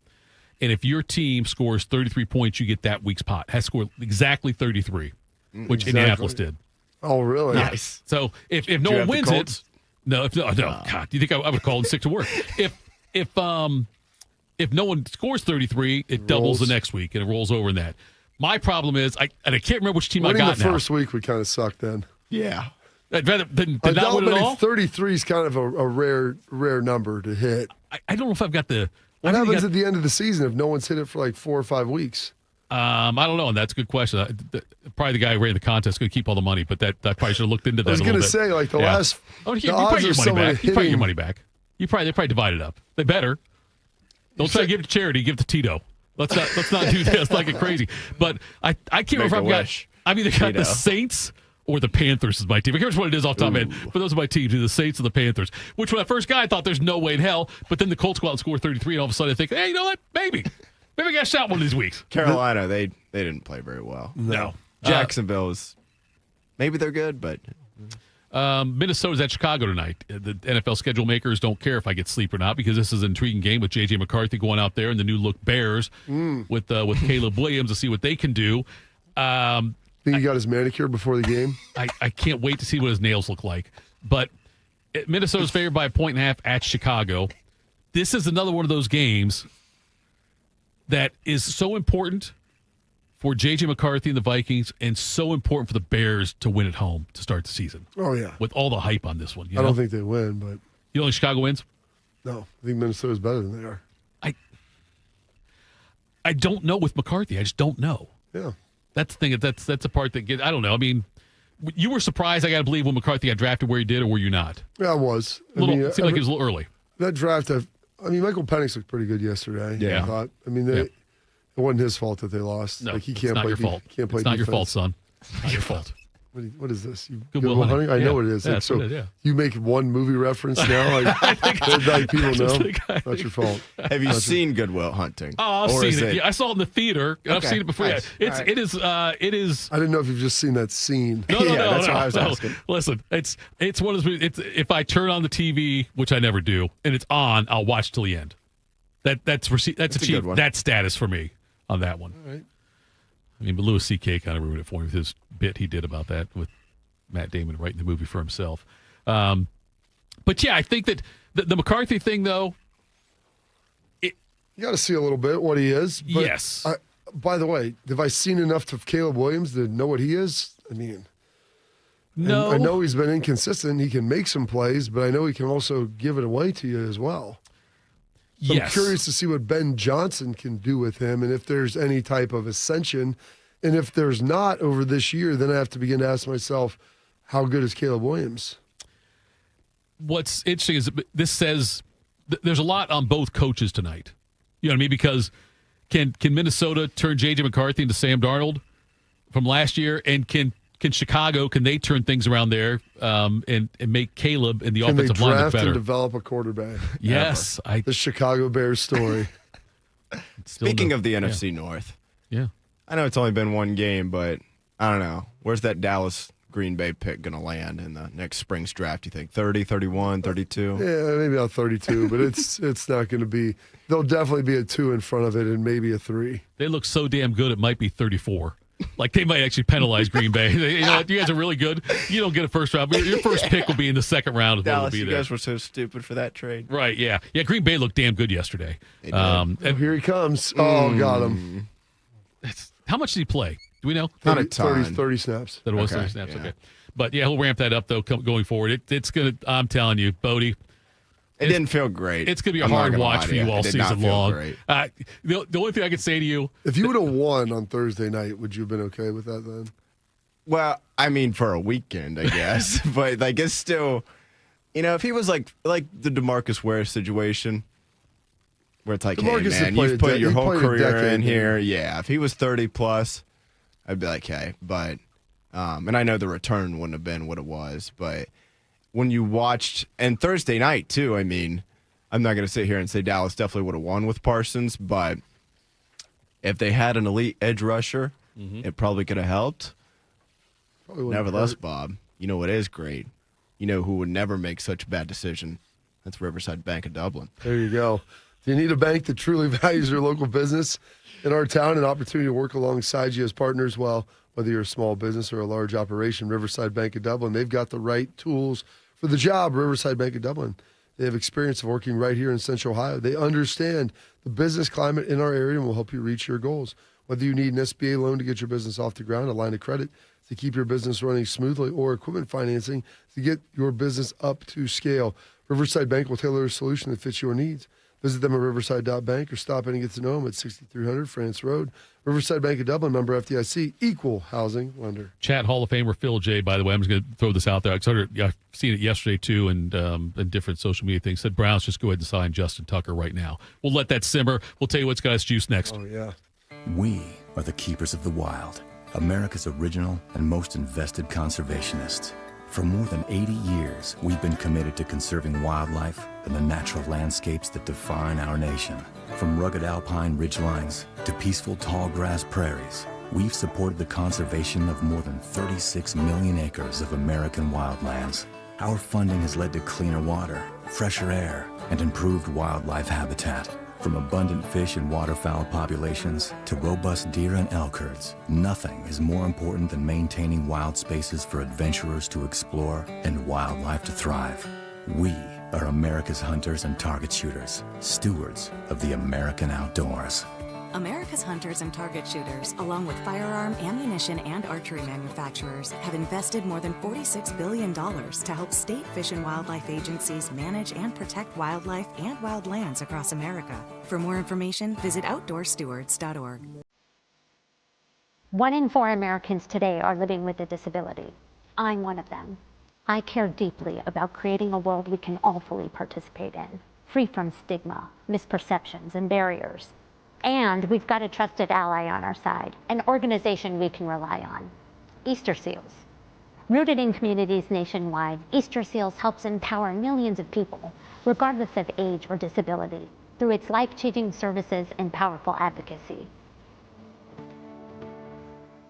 And if your team scores 33 points, you get that week's pot. Has scored exactly 33, which Indianapolis did. Oh, really? Nice. So if no one wins it, no. God, do you think I would call in sick to work? If no one scores 33, it doubles the next week and it rolls over in that. My problem is I can't remember which team I got the first week would kind of suck then. Yeah. I'd rather than not win it all. 33 is kind of a rare number to hit. I don't know if I've got the. What happens at the end of the season if no one's hit it for like 4 or 5 weeks? I don't know, and that's a good question. Probably the guy who ran the contest is going to keep all the money, but that probably should have looked into that. I was going to say, like the last. Oh, you probably get your money back. You probably get your money back. They probably divide it up. They better. Don't try to give it to charity. Give it to Tito. Let's not do this like a crazy. But I can't remember if I've either got the Saints or the Panthers as my team. I can't remember what it is off the top of my head, but those are my teams, the Saints and the Panthers. Which when I first got, I thought there's no way in hell. But then the Colts go out and score 33, and all of a sudden I think, hey, you know what? Maybe I got shot one of these weeks. Carolina, they didn't play very well. No. Jacksonville is maybe they're good, but Minnesota's at Chicago tonight. The NFL schedule makers don't care if I get sleep or not because this is an intriguing game with J.J. McCarthy going out there and the new look Bears with Caleb Williams to see what they can do. Think he got his manicure before the game? I can't wait to see what his nails look like. But Minnesota's favored by 1.5 at Chicago. This is another one of those games that is so important for J.J. McCarthy and the Vikings and so important for the Bears to win at home to start the season. Oh, yeah. With all the hype on this one. I don't think they win, but... You don't think Chicago wins? No. I think Minnesota's better than they are. I don't know with McCarthy. I just don't know. Yeah. That's the thing. That's the part that gets... I don't know. I mean, you were surprised, I got to believe, when McCarthy got drafted where he did, or were you not? Yeah, I was. It seemed like it was a little early. That draft, Michael Penix looked pretty good yesterday. Yeah. I thought. It wasn't his fault that they lost. No, he can't it's not play. your fault. Can't play. It's not defense. your fault, son. It's not your fault. What is this? Good Will Hunting? I know Yeah. what it is. Yeah, Like, that's so what it is, yeah. you make one movie reference now, like people know. Not your fault. Have you seen Good Will Hunting? Oh, I've seen it. Yeah, I saw it in the theater. And I've Okay, seen it before. nice. Yeah. All It is. I didn't know if you've just seen that scene. No, that's what I was asking. Listen, it's one of those. If I turn on the TV, which I never do, and it's on, I'll watch till the end. That's a good achieved one. that status for me on that one. All right. I mean, but Louis C.K. kind of ruined it for me with his bit he did about that with Matt Damon writing the movie for himself. But yeah, I think that the McCarthy thing, though. You got to see a little bit what he is. But Yes. By the way, have I seen enough of Caleb Williams to know what he is? I mean, No. I know he's been inconsistent. He can make some plays, but I know he can also give it away to you as well. So Yes. I'm curious to see what Ben Johnson can do with him and if there's any type of ascension. And if there's not over this year, then I have to begin to ask myself, how good is Caleb Williams? What's interesting is this says there's a lot on both coaches tonight. You know what I mean? Because can Minnesota turn J.J. McCarthy into Sam Darnold from last year? And can Chicago, can they turn things around there and make Caleb and the Can they offensive line look draft better? and develop a quarterback? Yes. The Chicago Bears story. Speaking of the NFC North. Yeah. I know it's only been one game, but I don't know. Where's that Dallas Green Bay pick going to land in the next spring's draft, you think? 30, 31, 32? Yeah, maybe about 32, but it's not going to be. There'll definitely be a 2 in front of it and maybe a 3. They look so damn good, it might be 34. Like, they might actually penalize Green Bay. You know what? You guys are really good. You don't get a first round. Your first pick will be in the second round. Is what Dallas, will be you there. guys were so stupid for that trade. Right, yeah. Yeah, Green Bay looked damn good yesterday. And here he comes. Oh, got him. How much did he play? Do we know? 30 snaps. That was Okay, 30 snaps, yeah. okay. But, yeah, he'll ramp that up, though, going forward. It's going to, I'm telling you, Bodie. It didn't feel great. It's going to be a I'm not hard gonna watch lie for to you you. all It did not season feel long. great. The only thing I could say to you. If you would have won on Thursday night, would you have been okay with that then? Well, I mean, for a weekend, I guess. But, like, it's still, if he was like the DeMarcus Ware situation, where it's like, DeMarcus hey, had man, played you've put your he whole played a career decade, in here. man. Yeah, if he was 30-plus, I'd be like, hey. But, and I know the return wouldn't have been what it was. But when you watched, and Thursday night, too, I mean, I'm not going to sit here and say Dallas definitely would have won with Parsons, but if they had an elite edge rusher, it probably could have helped. Nevertheless, Bob, you know what is great? You know who would never make such a bad decision? That's Riverside Bank of Dublin. There you go. Do you need a bank that truly values your local business? In our town, an opportunity to work alongside you as partners, well, whether you're a small business or a large operation, Riverside Bank of Dublin, they've got the right tools for the job. Riverside Bank of Dublin. They have experience of working right here in Central Ohio. They understand the business climate in our area and will help you reach your goals. Whether you need an SBA loan to get your business off the ground, a line of credit to keep your business running smoothly, or equipment financing to get your business up to scale, Riverside Bank will tailor a solution that fits your needs. Visit them at riverside.bank or stop in and get to know them at 6300 France Road. Riverside Bank of Dublin, member FDIC, equal housing lender. Chat Hall of Famer Phil J, by the way, I'm just going to throw this out there. I've seen it yesterday, too, and different social media things. Said Browns just go ahead and sign Justin Tucker right now. We'll let that simmer. We'll tell you what's got us juice next. Oh, yeah. We are the keepers of the wild, America's original and most invested conservationists. For more than 80 years, we've been committed to conserving wildlife and the natural landscapes that define our nation. From rugged alpine ridgelines to peaceful tall grass prairies, we've supported the conservation of more than 36 million acres of American wildlands. Our funding has led to cleaner water, fresher air, and improved wildlife habitat. From abundant fish and waterfowl populations to robust deer and elk herds, nothing is more important than maintaining wild spaces for adventurers to explore and wildlife to thrive. We are America's hunters and target shooters, stewards of the American outdoors. America's hunters and target shooters, along with firearm, ammunition, and archery manufacturers, have invested more than $46 billion to help state fish and wildlife agencies manage and protect wildlife and wildlands across America. For more information, visit outdoorstewards.org. 1 in 4 Americans today are living with a disability. I'm one of them. I care deeply about creating a world we can all fully participate in, free from stigma, misperceptions, and barriers. And we've got a trusted ally on our side, an organization we can rely on. Easter Seals. Rooted in communities nationwide, Easter Seals helps empower millions of people, regardless of age or disability, through its life-changing services and powerful advocacy.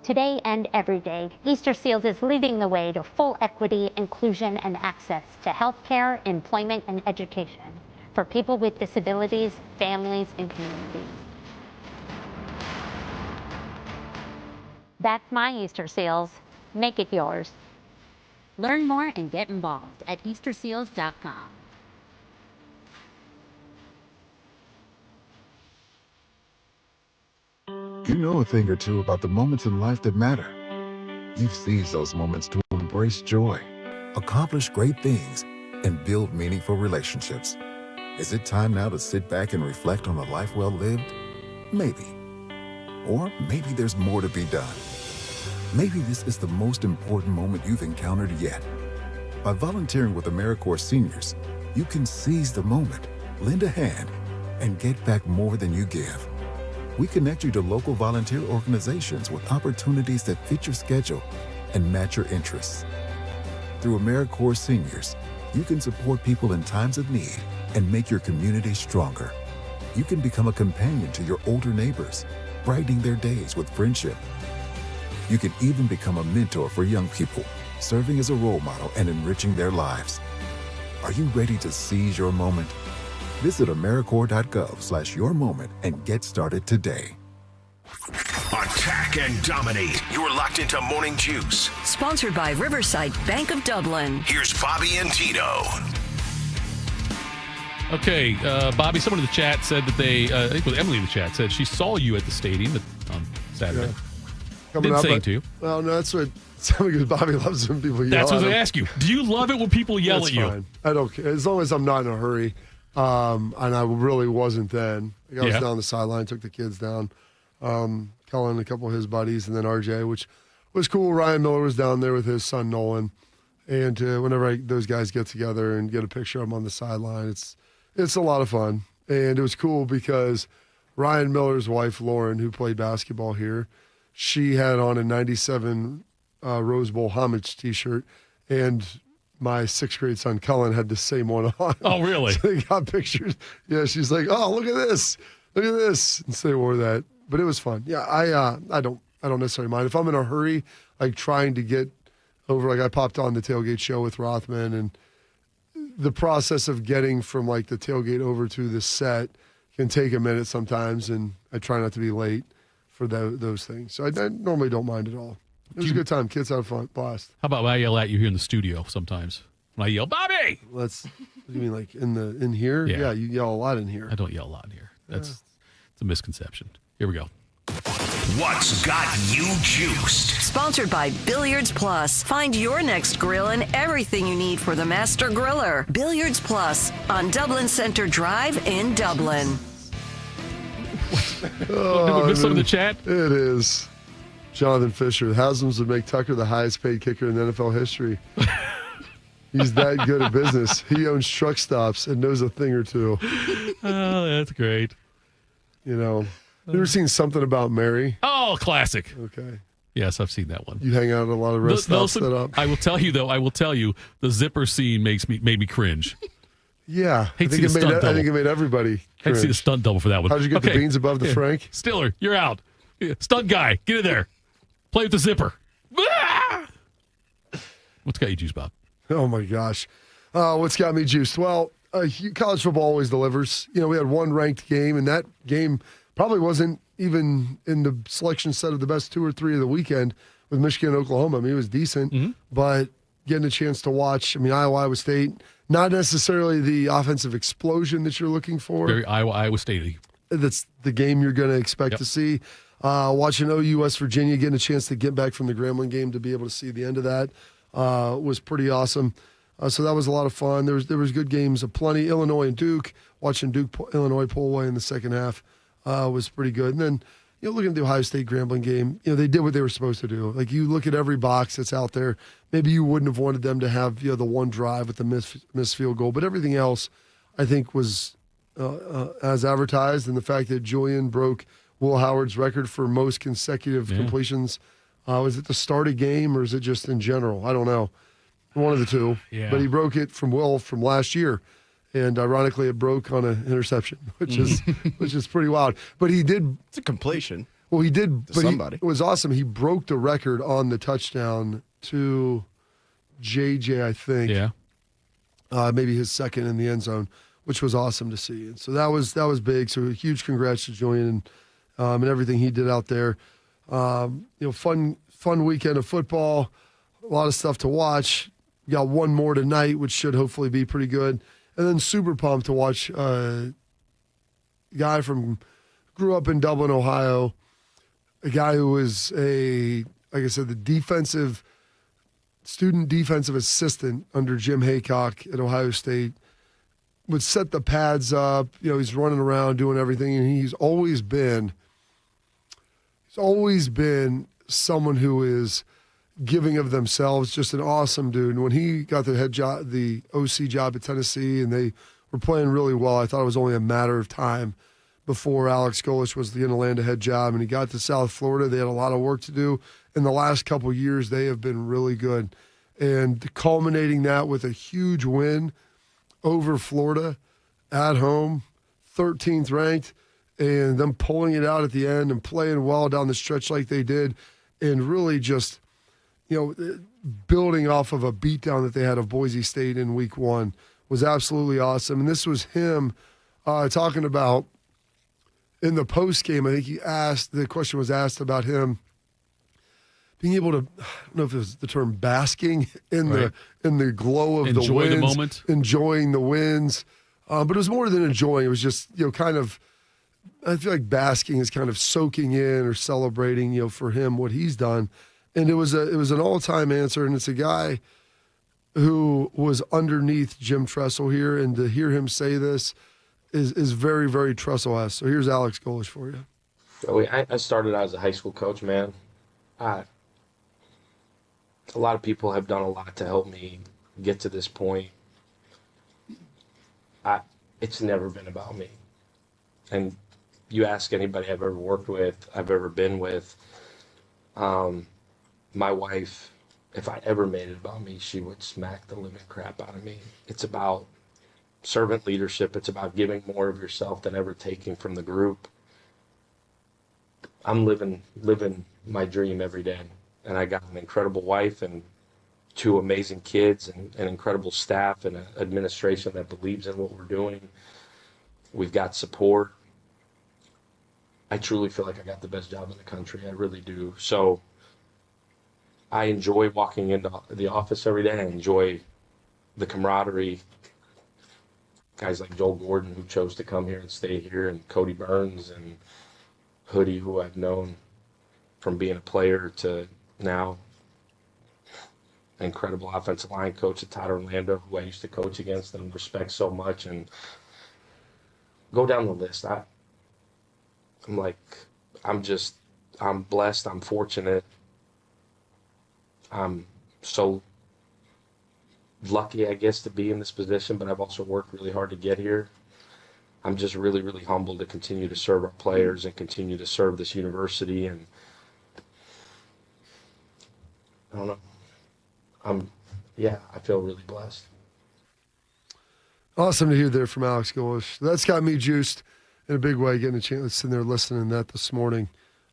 Today and every day, Easter Seals is leading the way to full equity, inclusion, and access to healthcare, employment, and education for people with disabilities, families, and communities. That's my Easter Seals. Make it yours. Learn more and get involved at easterseals.com. You know a thing or two about the moments in life that matter. You've seized those moments to embrace joy, accomplish great things, and build meaningful relationships. Is it time now to sit back and reflect on a life well lived? Maybe. Or maybe there's more to be done. Maybe this is the most important moment you've encountered yet. By volunteering with AmeriCorps Seniors, you can seize the moment, lend a hand, and get back more than you give. We connect you to local volunteer organizations with opportunities that fit your schedule and match your interests. Through AmeriCorps Seniors, you can support people in times of need and make your community stronger. You can become a companion to your older neighbors, brightening their days with friendship. You can even become a mentor for young people, serving as a role model and enriching their lives. Are you ready to seize your moment? Visit AmeriCorps.gov/yourmoment and get started today. Attack and dominate. You're locked into Morning Juice. Sponsored by Riverside Bank of Dublin. Here's Bobby and Tito. Okay, Bobby, someone in the chat said that I think it was Emily in the chat, said she saw you at the stadium on Saturday. Yeah. Didn't say to you. Well, no, that's what because Bobby loves when people yell. That's what at him. I ask you. Do you love it when people yell That's at you? Fine. I don't care. As long as I'm not in a hurry. And I really wasn't then. I was down the sideline, took the kids down. Cullen, a couple of his buddies, and then RJ, which was cool. Ryan Miller was down there with his son Nolan. And whenever those guys get together and get a picture of them on the sideline, it's a lot of fun. And it was cool because Ryan Miller's wife, Lauren, who played basketball here, she had on a 97 Rose Bowl homage T-shirt, and my sixth grade son Cullen had the same one on. Oh, really? So they got pictures. Yeah, she's like, "Oh, look at this! Look at this!" And so they wore that. But it was fun. Yeah, I don't necessarily mind if I'm in a hurry, like trying to get over. Like I popped on the tailgate show with Rothman, and the process of getting from like the tailgate over to the set can take a minute sometimes, and I try not to be late for those things. So I normally don't mind at all. It was a good time. Kids had fun, blast. How about when I yell at you here in the studio sometimes? When I yell, Bobby! What do you mean, like in here? Yeah. You yell a lot in here. I don't yell a lot in here. It's a misconception. Here we go. What's got you juiced? Sponsored by Billiards Plus. Find your next grill and everything you need for the master griller. Billiards Plus on Dublin Center Drive in Dublin. Did we miss some in the chat? It is. Jonathan Fisher. The Haslam's would make Tucker the highest paid kicker in NFL history. He's that good at business. He owns truck stops and knows a thing or two. Oh, that's great. You ever seen Something About Mary? Oh, classic. Okay. Yes, I've seen that one. You hang out at a lot of rest stops set up. I will tell you, the zipper scene made me cringe. Yeah. I think it made everybody cringe. I'd see the stunt double for that one. How'd you get the beans above the Frank? Stiller, you're out. Stunt guy, get in there. Play with the zipper. Ah! What's got you juiced, Bob? Oh, my gosh. What's got me juiced? Well, college football always delivers. We had one ranked game, and that game probably wasn't even in the selection set of the best 2 or 3 of the weekend with Michigan and Oklahoma. I mean, it was decent, but getting a chance to watch, Iowa State, not necessarily the offensive explosion that you're looking for. Very Iowa State-y. That's the game you're going to expect to see. Watching OU West Virginia, getting a chance to get back from the Gramling game to be able to see the end of that was pretty awesome. So that was a lot of fun. There was good games aplenty. Illinois and Duke, watching Illinois pull away in the second half was pretty good. And then, looking at the Ohio State Grambling game, they did what they were supposed to do. Like, you look at every box that's out there, maybe you wouldn't have wanted them to have, the one drive with the missed field goal, but everything else, I think, was as advertised. And the fact that Julian broke Will Howard's record for most consecutive completions Was it the start of game or is it just in general? I don't know. One of the two. Yeah. But he broke it from Will from last year. And ironically, it broke on an interception, which is pretty wild. But he did. It's a completion. Well, he did. But somebody. It was awesome. He broke the record on the touchdown to JJ, I think. Yeah. Maybe his second in the end zone, which was awesome to see. And so that was big. So a huge congrats to Julian and everything he did out there. Fun weekend of football. A lot of stuff to watch. We got one more tonight, which should hopefully be pretty good. And then super pumped to watch a guy grew up in Dublin, Ohio, a guy who was like I said, the student defensive assistant under Jim Haycock at Ohio State, would set the pads up. He's running around doing everything, and he's always been someone who is giving of themselves, just an awesome dude. And when he got the head job, the OC job at Tennessee, and they were playing really well, I thought it was only a matter of time before Alex Golesh was going to land a head job. And he got to South Florida. They had a lot of work to do. In the last couple of years, they have been really good. And culminating that with a huge win over Florida at home, 13th ranked, and them pulling it out at the end and playing well down the stretch like they did, and really just building off of a beatdown that they had of Boise State in week 1 was absolutely awesome. And this was him talking about in the post game. I think the question was asked about him being able to, I don't know if it was the term basking in the glow of the wins, the moment, enjoying the wins. But it was more than enjoying. It was just, kind of, I feel like basking is kind of soaking in or celebrating, for him, what he's done. And it was an all-time answer, and it's a guy who was underneath Jim Tressel here, and to hear him say this is very, very Tressel-esque. So here's Alex Golesh for you. I started out as a high school coach, man. A lot of people have done a lot to help me get to this point. It's never been about me. And you ask anybody I've ever worked with, I've ever been with, my wife, if I ever made it about me, she would smack the living crap out of me. It's about servant leadership. It's about giving more of yourself than ever taking from the group. I'm living my dream every day. And I got an incredible wife and 2 amazing kids and an incredible staff and an administration that believes in what we're doing. We've got support. I truly feel like I got the best job in the country. I really do. So I enjoy walking into the office every day. I enjoy the camaraderie. Guys like Joel Gordon, who chose to come here and stay here, and Cody Burns and Hoodie, who I've known from being a player to now. Incredible offensive line coach at Todd Orlando, who I used to coach against and respect so much. And go down the list. I'm blessed. I'm fortunate. I'm so lucky, I guess, to be in this position, but I've also worked really hard to get here. I'm just really, really humbled to continue to serve our players and continue to serve this university. And I don't know. I feel really blessed. Awesome to hear there from Alex Golesh. That's got me juiced in a big way, getting a chance to sit there listening to that this morning,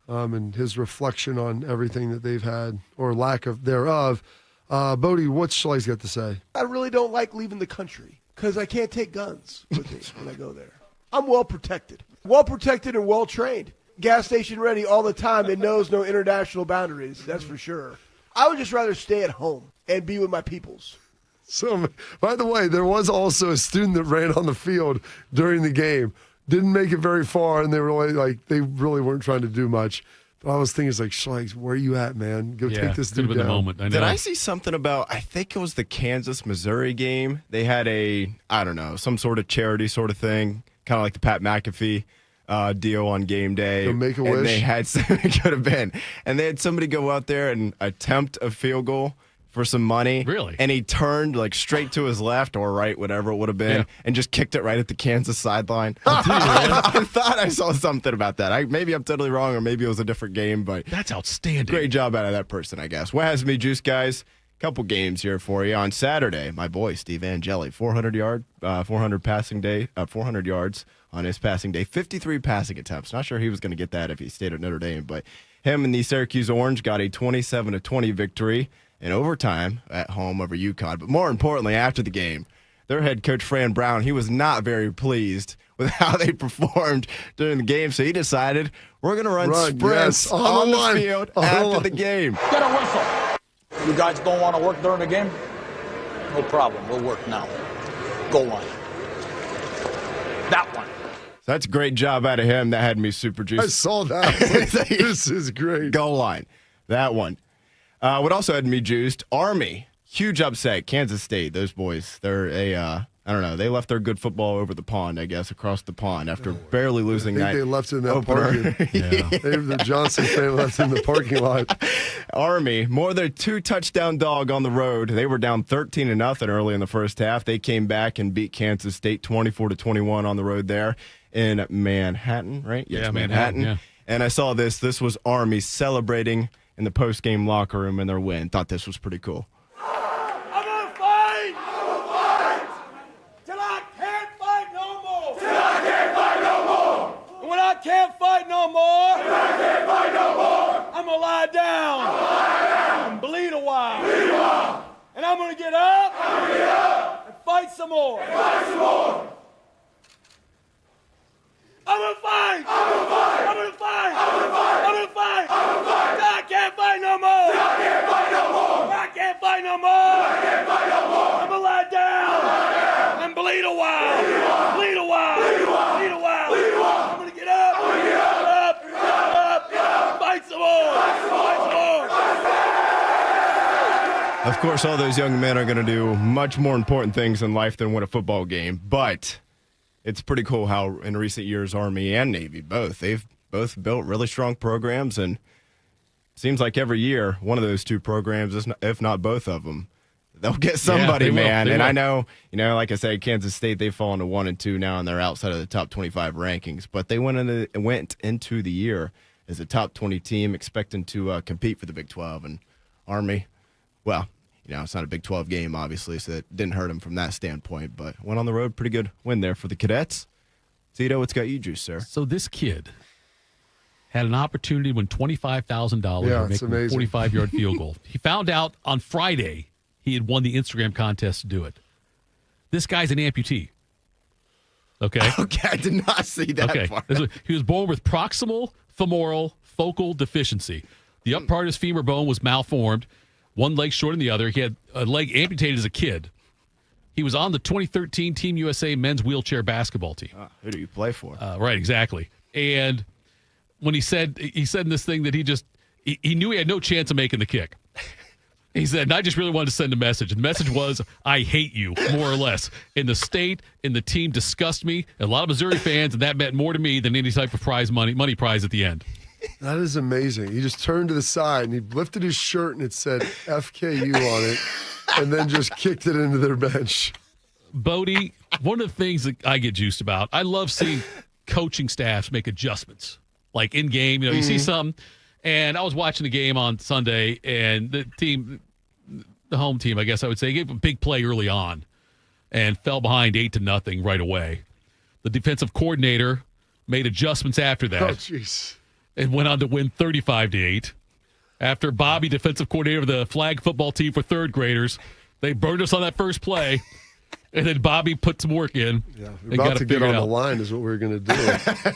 and his reflection on everything that they've had, or lack of thereof. Bodie, what's Schlei's got to say? I really don't like leaving the country because I can't take guns with me when I go there. I'm well protected and well trained. Gas station ready all the time and knows no international boundaries, that's for sure. I would just rather stay at home and be with my peoples. So, by the way, there was also a student that ran on the field during the game. Didn't make it very far, and they really weren't trying to do much. But I was thinking, it's like, Schleiks, where are you at, man? Go take this dude down. The moment. I know. Did I see something about, I think it was the Kansas-Missouri game? They had some sort of charity sort of thing, kind of like the Pat McAfee deal on game day. Go make a and wish. They had, it could have been. And they had somebody go out there and attempt a field goal for some money. Really? And he turned like straight to his left or right, whatever it would have been, and just kicked it right at the Kansas sideline. I thought I saw something about that. Maybe I'm totally wrong, or maybe it was a different game, but that's outstanding. Great job out of that person, I guess. What has me juiced, guys? Couple games here for you. On Saturday, my boy Steve Angeli, 400 yards on his passing day, 53 passing attempts. Not sure he was going to get that if he stayed at Notre Dame, but him and the Syracuse Orange got a 27-20 victory in overtime at home over UConn. But more importantly, after the game, their head coach Fran Brown, he was not very pleased with how they performed during the game, so he decided we're going to run sprints on the field after the game. Get a whistle. You guys don't want to work during the game? No problem. We'll work now. Go on. That one. So that's a great job out of him. That had me super juiced. I saw that. This is great. Goal line. That one. What also had me juiced, Army. Huge upset. Kansas State, those boys. They're I don't know. They left their good football over the pond, I guess, across the pond after barely losing that. I think they left in that opener. parking. The Johnson family left in the parking lot. Army, more than 2 touchdown dog on the road. They were down 13-0 early in the first half. They came back and beat Kansas State 24-21 on the road there in Manhattan, right? Yes, Yeah, Manhattan. yeah. And I saw this. This was Army celebrating in the post-game locker room in their win. Thought this was pretty cool. I'm gonna fight! I'm gonna fight! Till I can't fight no more! Till I can't fight no more! And when I can't fight no more! When I can't fight no more! I'm gonna lie down! I'm gonna lie down! And bleed a while! Bleed a while! And I'm gonna get up! I'm gonna get up! And fight some more! And fight some more! I'm gonna fight! I'm gonna fight! I'm gonna fight! I'm gonna fight! I'm gonna fight! I'm gonna fight! Till I can't fight no more! Till I can't fight no more! I can't fight no more! I can't fight no more! I'm gonna lie down! And bleed a while! Bleed a while! Bleed a while! Bleed a while! Bleed a while! I'm gonna get up! I'm gonna get up! Up! Fight some more! Fight some more! Of course, all those young men are going to do much more important things in life than win a football game, but it's pretty cool how in recent years Army and Navy they've both built really strong programs, and it seems like every year one of those two programs, if not both of them, they'll get somebody, they will. man. They And will. I know, like I said, Kansas State, they've fallen to 1 and 2 now, and they're outside of the top 25 rankings, but they went into the year as a top 20 team, expecting to compete for the Big 12, and Army, well, it's not a Big 12 game, obviously, so it didn't hurt them from that standpoint, but went on the road. Pretty good win there for the Cadets. Tito, what's got you juiced, sir? So this kid had an opportunity to win $25,000 Yeah, for it's making a amazing. 45-yard field goal. He found out on Friday he had won the Instagram contest to do it. This guy's an amputee. Okay? Okay, I did not see that part. He was born with proximal femoral focal deficiency. The up part of his femur bone was malformed. One leg shorter than the other. He had a leg amputated as a kid. He was on the 2013 Team USA men's wheelchair basketball team. Who do you play for? Right, exactly. And when he said in this thing that he knew he had no chance of making the kick. He said, and I just really wanted to send a message. And the message was, I hate you, more or less. And the state and the team disgust me. And a lot of Missouri fans, and that meant more to me than any type of money prize at the end. That is amazing. He just turned to the side and he lifted his shirt and it said FKU on it and then just kicked it into their bench. Bodie, one of the things that I get juiced about, I love seeing coaching staffs make adjustments. Like in game, you see something. And I was watching the game on Sunday, and the home team, I guess I would say, gave a big play early on and fell behind 8-0 right away. The defensive coordinator made adjustments after that. Oh, jeez. And went on to win 35-8. After Bobby, defensive coordinator of the flag football team for third graders, they burned us on that first play. And then Bobby put some work in. Yeah, and about got to it get figured on out. the line is what we're going to do.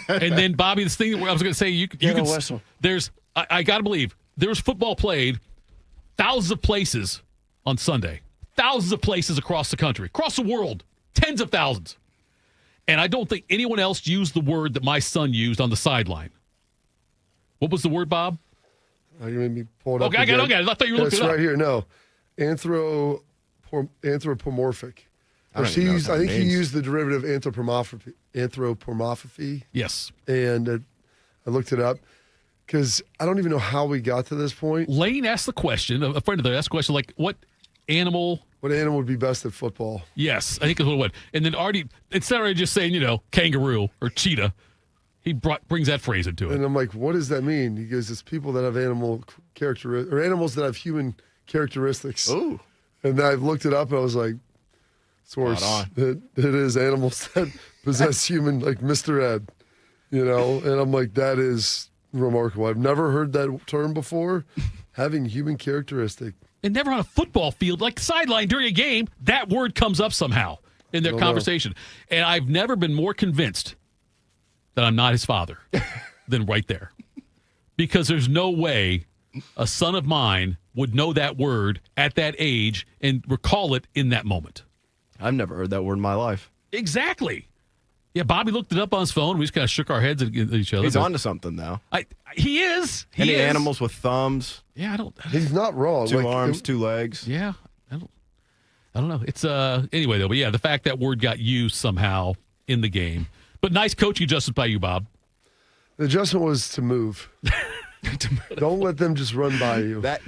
And then Bobby, this thing that I was going to say, you can whistle. There's I got to believe there was football played thousands of places on Sunday, thousands of places across the country, across the world, tens of thousands. And I don't think anyone else used the word that my son used on the sideline. What was the word, Bob? You made me pull it up. Okay, I got it. I thought you were looking It's it up. right here. No, anthropomorphic. I don't even know what that I think he means. used the derivative anthropomorphy. Yes. And I looked it up. because I don't even know how we got to this point. Lane asked the question, a friend of theirs asked the question, like, what animal would be best at football? Yes, I think is what it would. And then Artie, instead of just saying, kangaroo or cheetah, he brings that phrase into it. And I'm like, what does that mean? He goes, it's people that have animal characteristics, or animals that have human characteristics. Ooh. And I looked it up, and I was like, source, it is animals that possess human, like Mr. Ed, And I'm like, that is remarkable. I've never heard that term before, having human characteristic. And never on a football field, like sideline during a game, that word comes up somehow in their conversation. And I've never been more convinced that I'm not his father than right there. Because there's no way a son of mine would know that word at that age and recall it in that moment. I've never heard that word in my life. Exactly. Yeah, Bobby looked it up on his phone. We just kind of shook our heads at each other. He's onto something, though. He is. Any animals with thumbs? Yeah, He's not wrong. Two arms, two legs. Yeah, I don't know. It's anyway though. But yeah, the fact that word got used somehow in the game. But nice coaching adjustment by you, Bob. The adjustment was to move. Don't let them just run by you. That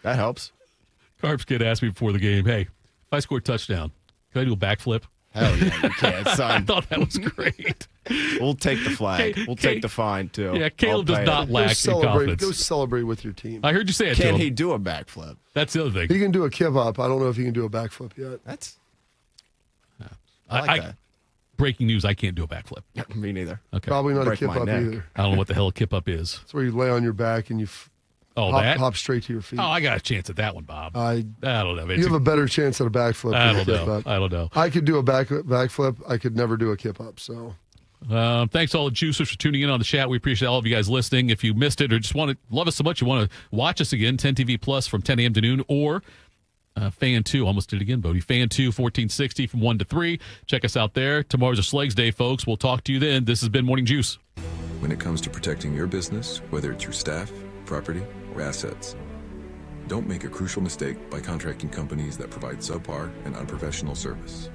helps. Carp's kid asked me before the game, hey, if I score a touchdown, can I do a backflip? Hell yeah, you can, son. I thought that was great. We'll take the flag. We'll take the fine, too. Yeah, Caleb does not lack in confidence. Go celebrate with your team. I heard you say it, Can he do a backflip? That's the other thing. He can do a kip-up. I don't know if he can do a backflip yet. I like that. Breaking news, I can't do a backflip. Me neither. Okay. Probably not Break a my kip-up neck. either. I don't know what the hell a kip-up is. It's where you lay on your back and you hop straight to your feet. Oh, I got a chance at that one, Bob. I don't know. You have a better chance at a backflip I than a don't know. kip-up. I don't know. I could do a backflip. I could never do a kip-up, so... Thanks to all the juicers for tuning in on the chat. We appreciate all of you guys listening. If you missed it or just love us so much you want to watch us again, 10 TV Plus from 10 a.m. to noon, or Fan 2, almost did it again, Bodie. Fan 2, 1460 from 1 to 3. Check us out there. Tomorrow's a Schlegs Day, folks. We'll talk to you then. This has been Morning Juice. When it comes to protecting your business, whether it's your staff, property, or assets, don't make a crucial mistake by contracting companies that provide subpar and unprofessional service.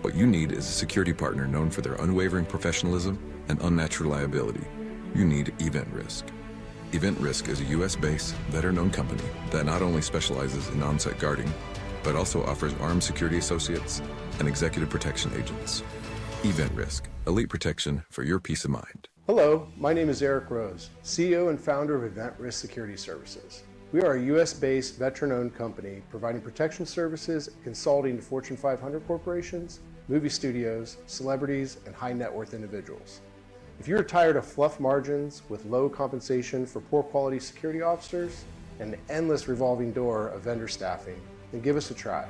What you need is a security partner known for their unwavering professionalism and unnatural liability. You need Event Risk. Event Risk is a U.S.-based, veteran-owned company that not only specializes in on-site guarding, but also offers armed security associates and executive protection agents. Event Risk, elite protection for your peace of mind. Hello, my name is Eric Rose, CEO and founder of Event Risk Security Services. We are a U.S.-based, veteran-owned company providing protection services and consulting to Fortune 500 corporations, movie studios, celebrities, and high-net-worth individuals. If you're tired of fluff margins with low compensation for poor quality security officers and an endless revolving door of vendor staffing, then give us a try.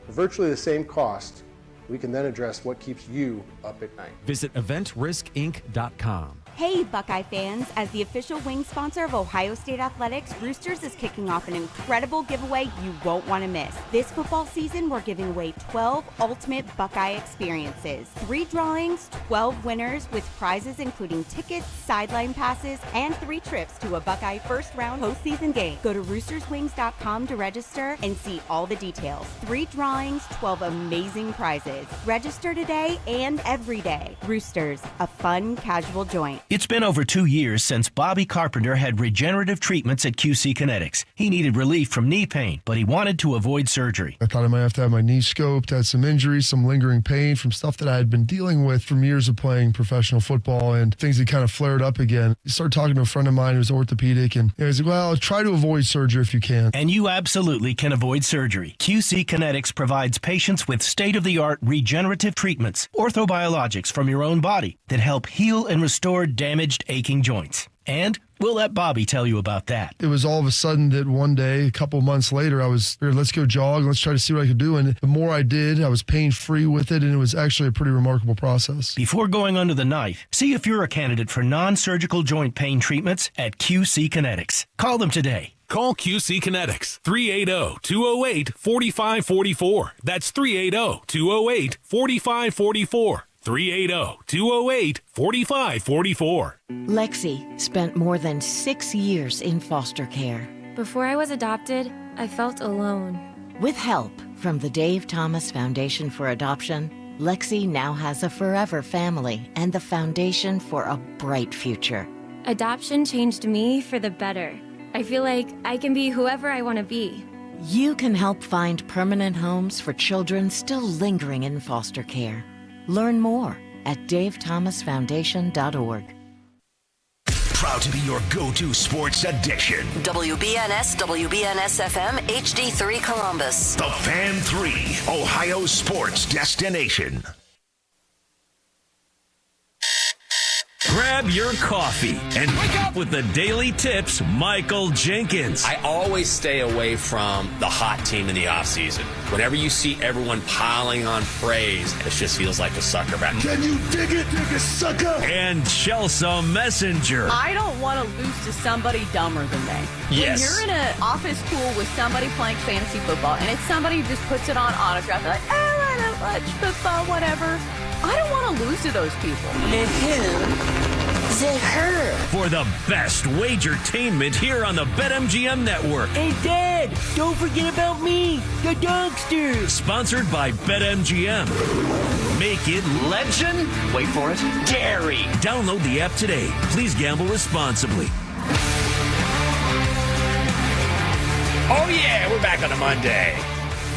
For virtually the same cost, we can then address what keeps you up at night. Visit eventriskinc.com. Hey, Buckeye fans! As the official wing sponsor of Ohio State Athletics, Roosters is kicking off an incredible giveaway you won't want to miss. This football season, we're giving away 12 ultimate Buckeye experiences. 3 drawings, 12 winners with prizes including tickets, sideline passes, and 3 trips to a Buckeye first-round postseason game. Go to roosterswings.com to register and see all the details. 3 drawings, 12 amazing prizes. Register today and every day. Roosters, a fun, casual joint. It's been over 2 years since Bobby Carpenter had regenerative treatments at QC Kinetics. He needed relief from knee pain, but he wanted to avoid surgery. I thought I might have to have my knee scoped, had some injuries, some lingering pain from stuff that I had been dealing with from years of playing professional football, and things had kind of flared up again. I started talking to a friend of mine who's orthopedic, and he was like, well, try to avoid surgery if you can. And you absolutely can avoid surgery. QC Kinetics provides patients with state-of-the-art regenerative treatments, orthobiologics from your own body that help heal and restore damaged, aching joints. And we'll let Bobby tell you about that. It was all of a sudden that one day, a couple months later, I was, let's go jog, let's try to see what I could do. And the more I did, I was pain-free with it, and it was actually a pretty remarkable process. Before going under the knife, see if you're a candidate for non-surgical joint pain treatments at QC Kinetics. Call them today. Call QC Kinetics, 380-208-4544. That's 380-208-4544. 380-208-4544. Lexi spent more than 6 years in foster care. Before I was adopted, I felt alone. With help from the Dave Thomas Foundation for Adoption, Lexi now has a forever family and the foundation for a bright future. Adoption changed me for the better. I feel like I can be whoever I want to be. You can help find permanent homes for children still lingering in foster care. Learn more at davethomasfoundation.org. Proud to be your go-to sports addiction. WBNS, WBNS FM, HD3 Columbus. The Fan 3, Ohio sports destination. Grab your coffee and wake up with the Daily Tips, Michael Jenkins. I always stay away from the hot team in the offseason. Whenever you see everyone piling on praise, it just feels like a sucker back. Can you dig it, a sucker? And Chelsea Messenger. I don't want to lose to somebody dumber than me. Yes. When you're in an office pool with somebody playing fantasy football, and it's somebody who just puts it on autograph, like, I don't watch football, whatever. I don't want to lose to those people. And who is it her? For the best wagertainment here on the BetMGM Network. Hey, Dad, don't forget about me, the Dogster. Sponsored by BetMGM. Make it legend. Wait for it. Dairy. Download the app today. Please gamble responsibly. Oh, yeah, we're back on a Monday.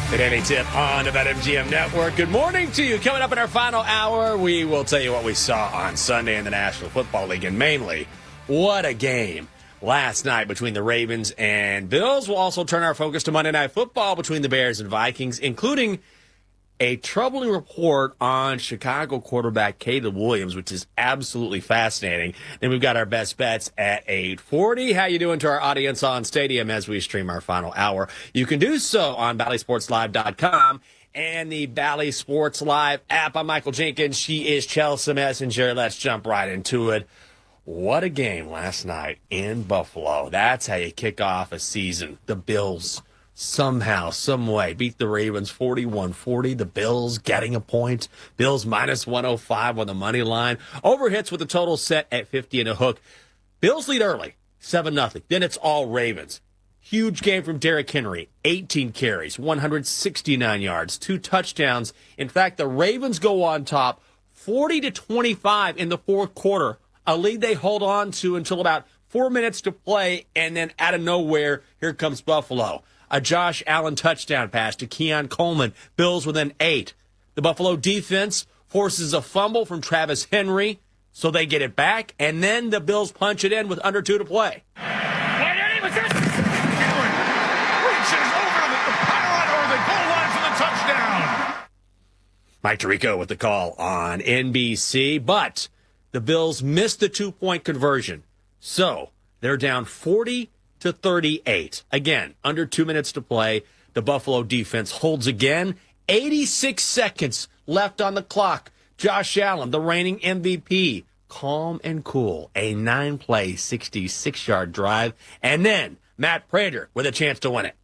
The Daily Tip on the BetMGM Network. Good morning to you. Coming up in our final hour, we will tell you what we saw on Sunday in the National Football League, and mainly, what a game last night between the Ravens and Bills. We'll also turn our focus to Monday Night Football between the Bears and Vikings, including a troubling report on Chicago quarterback Caleb Williams, which is absolutely fascinating. Then we've got our best bets at 8:40. How you doing to our audience on Stadium as we stream our final hour? You can do so on BallySportsLive.com and the Bally Sports Live app. I'm Michael Jenkins. She is Chelsea Messenger. Let's jump right into it. What a game last night in Buffalo. That's how you kick off a season. The Bills somehow, some way, beat the Ravens 41-40. The Bills getting a point. Bills minus 105 on the money line. Overhits with the total set at 50 and a hook. Bills lead early, 7-0. Then it's all Ravens. Huge game from Derrick Henry. 18 carries, 169 yards, 2 touchdowns. In fact, the Ravens go on top 40-25 in the fourth quarter. A lead they hold on to until about 4 minutes to play, and then out of nowhere, here comes Buffalo. A Josh Allen touchdown pass to Keon Coleman. Bills within 8. The Buffalo defense forces a fumble from Travis Henry, so they get it back, and then the Bills punch it in with under 2 to play. Reaches over the pylon or the goal line for the touchdown. Mike Tirico with the call on NBC, but the Bills missed the 2-point conversion, so they're down 40-38. Again, under 2 minutes to play. The Buffalo defense holds again. 86 seconds left on the clock. Josh Allen, the reigning MVP, calm and cool. A 9-play, 66-yard drive. And then Matt Prater with a chance to win it.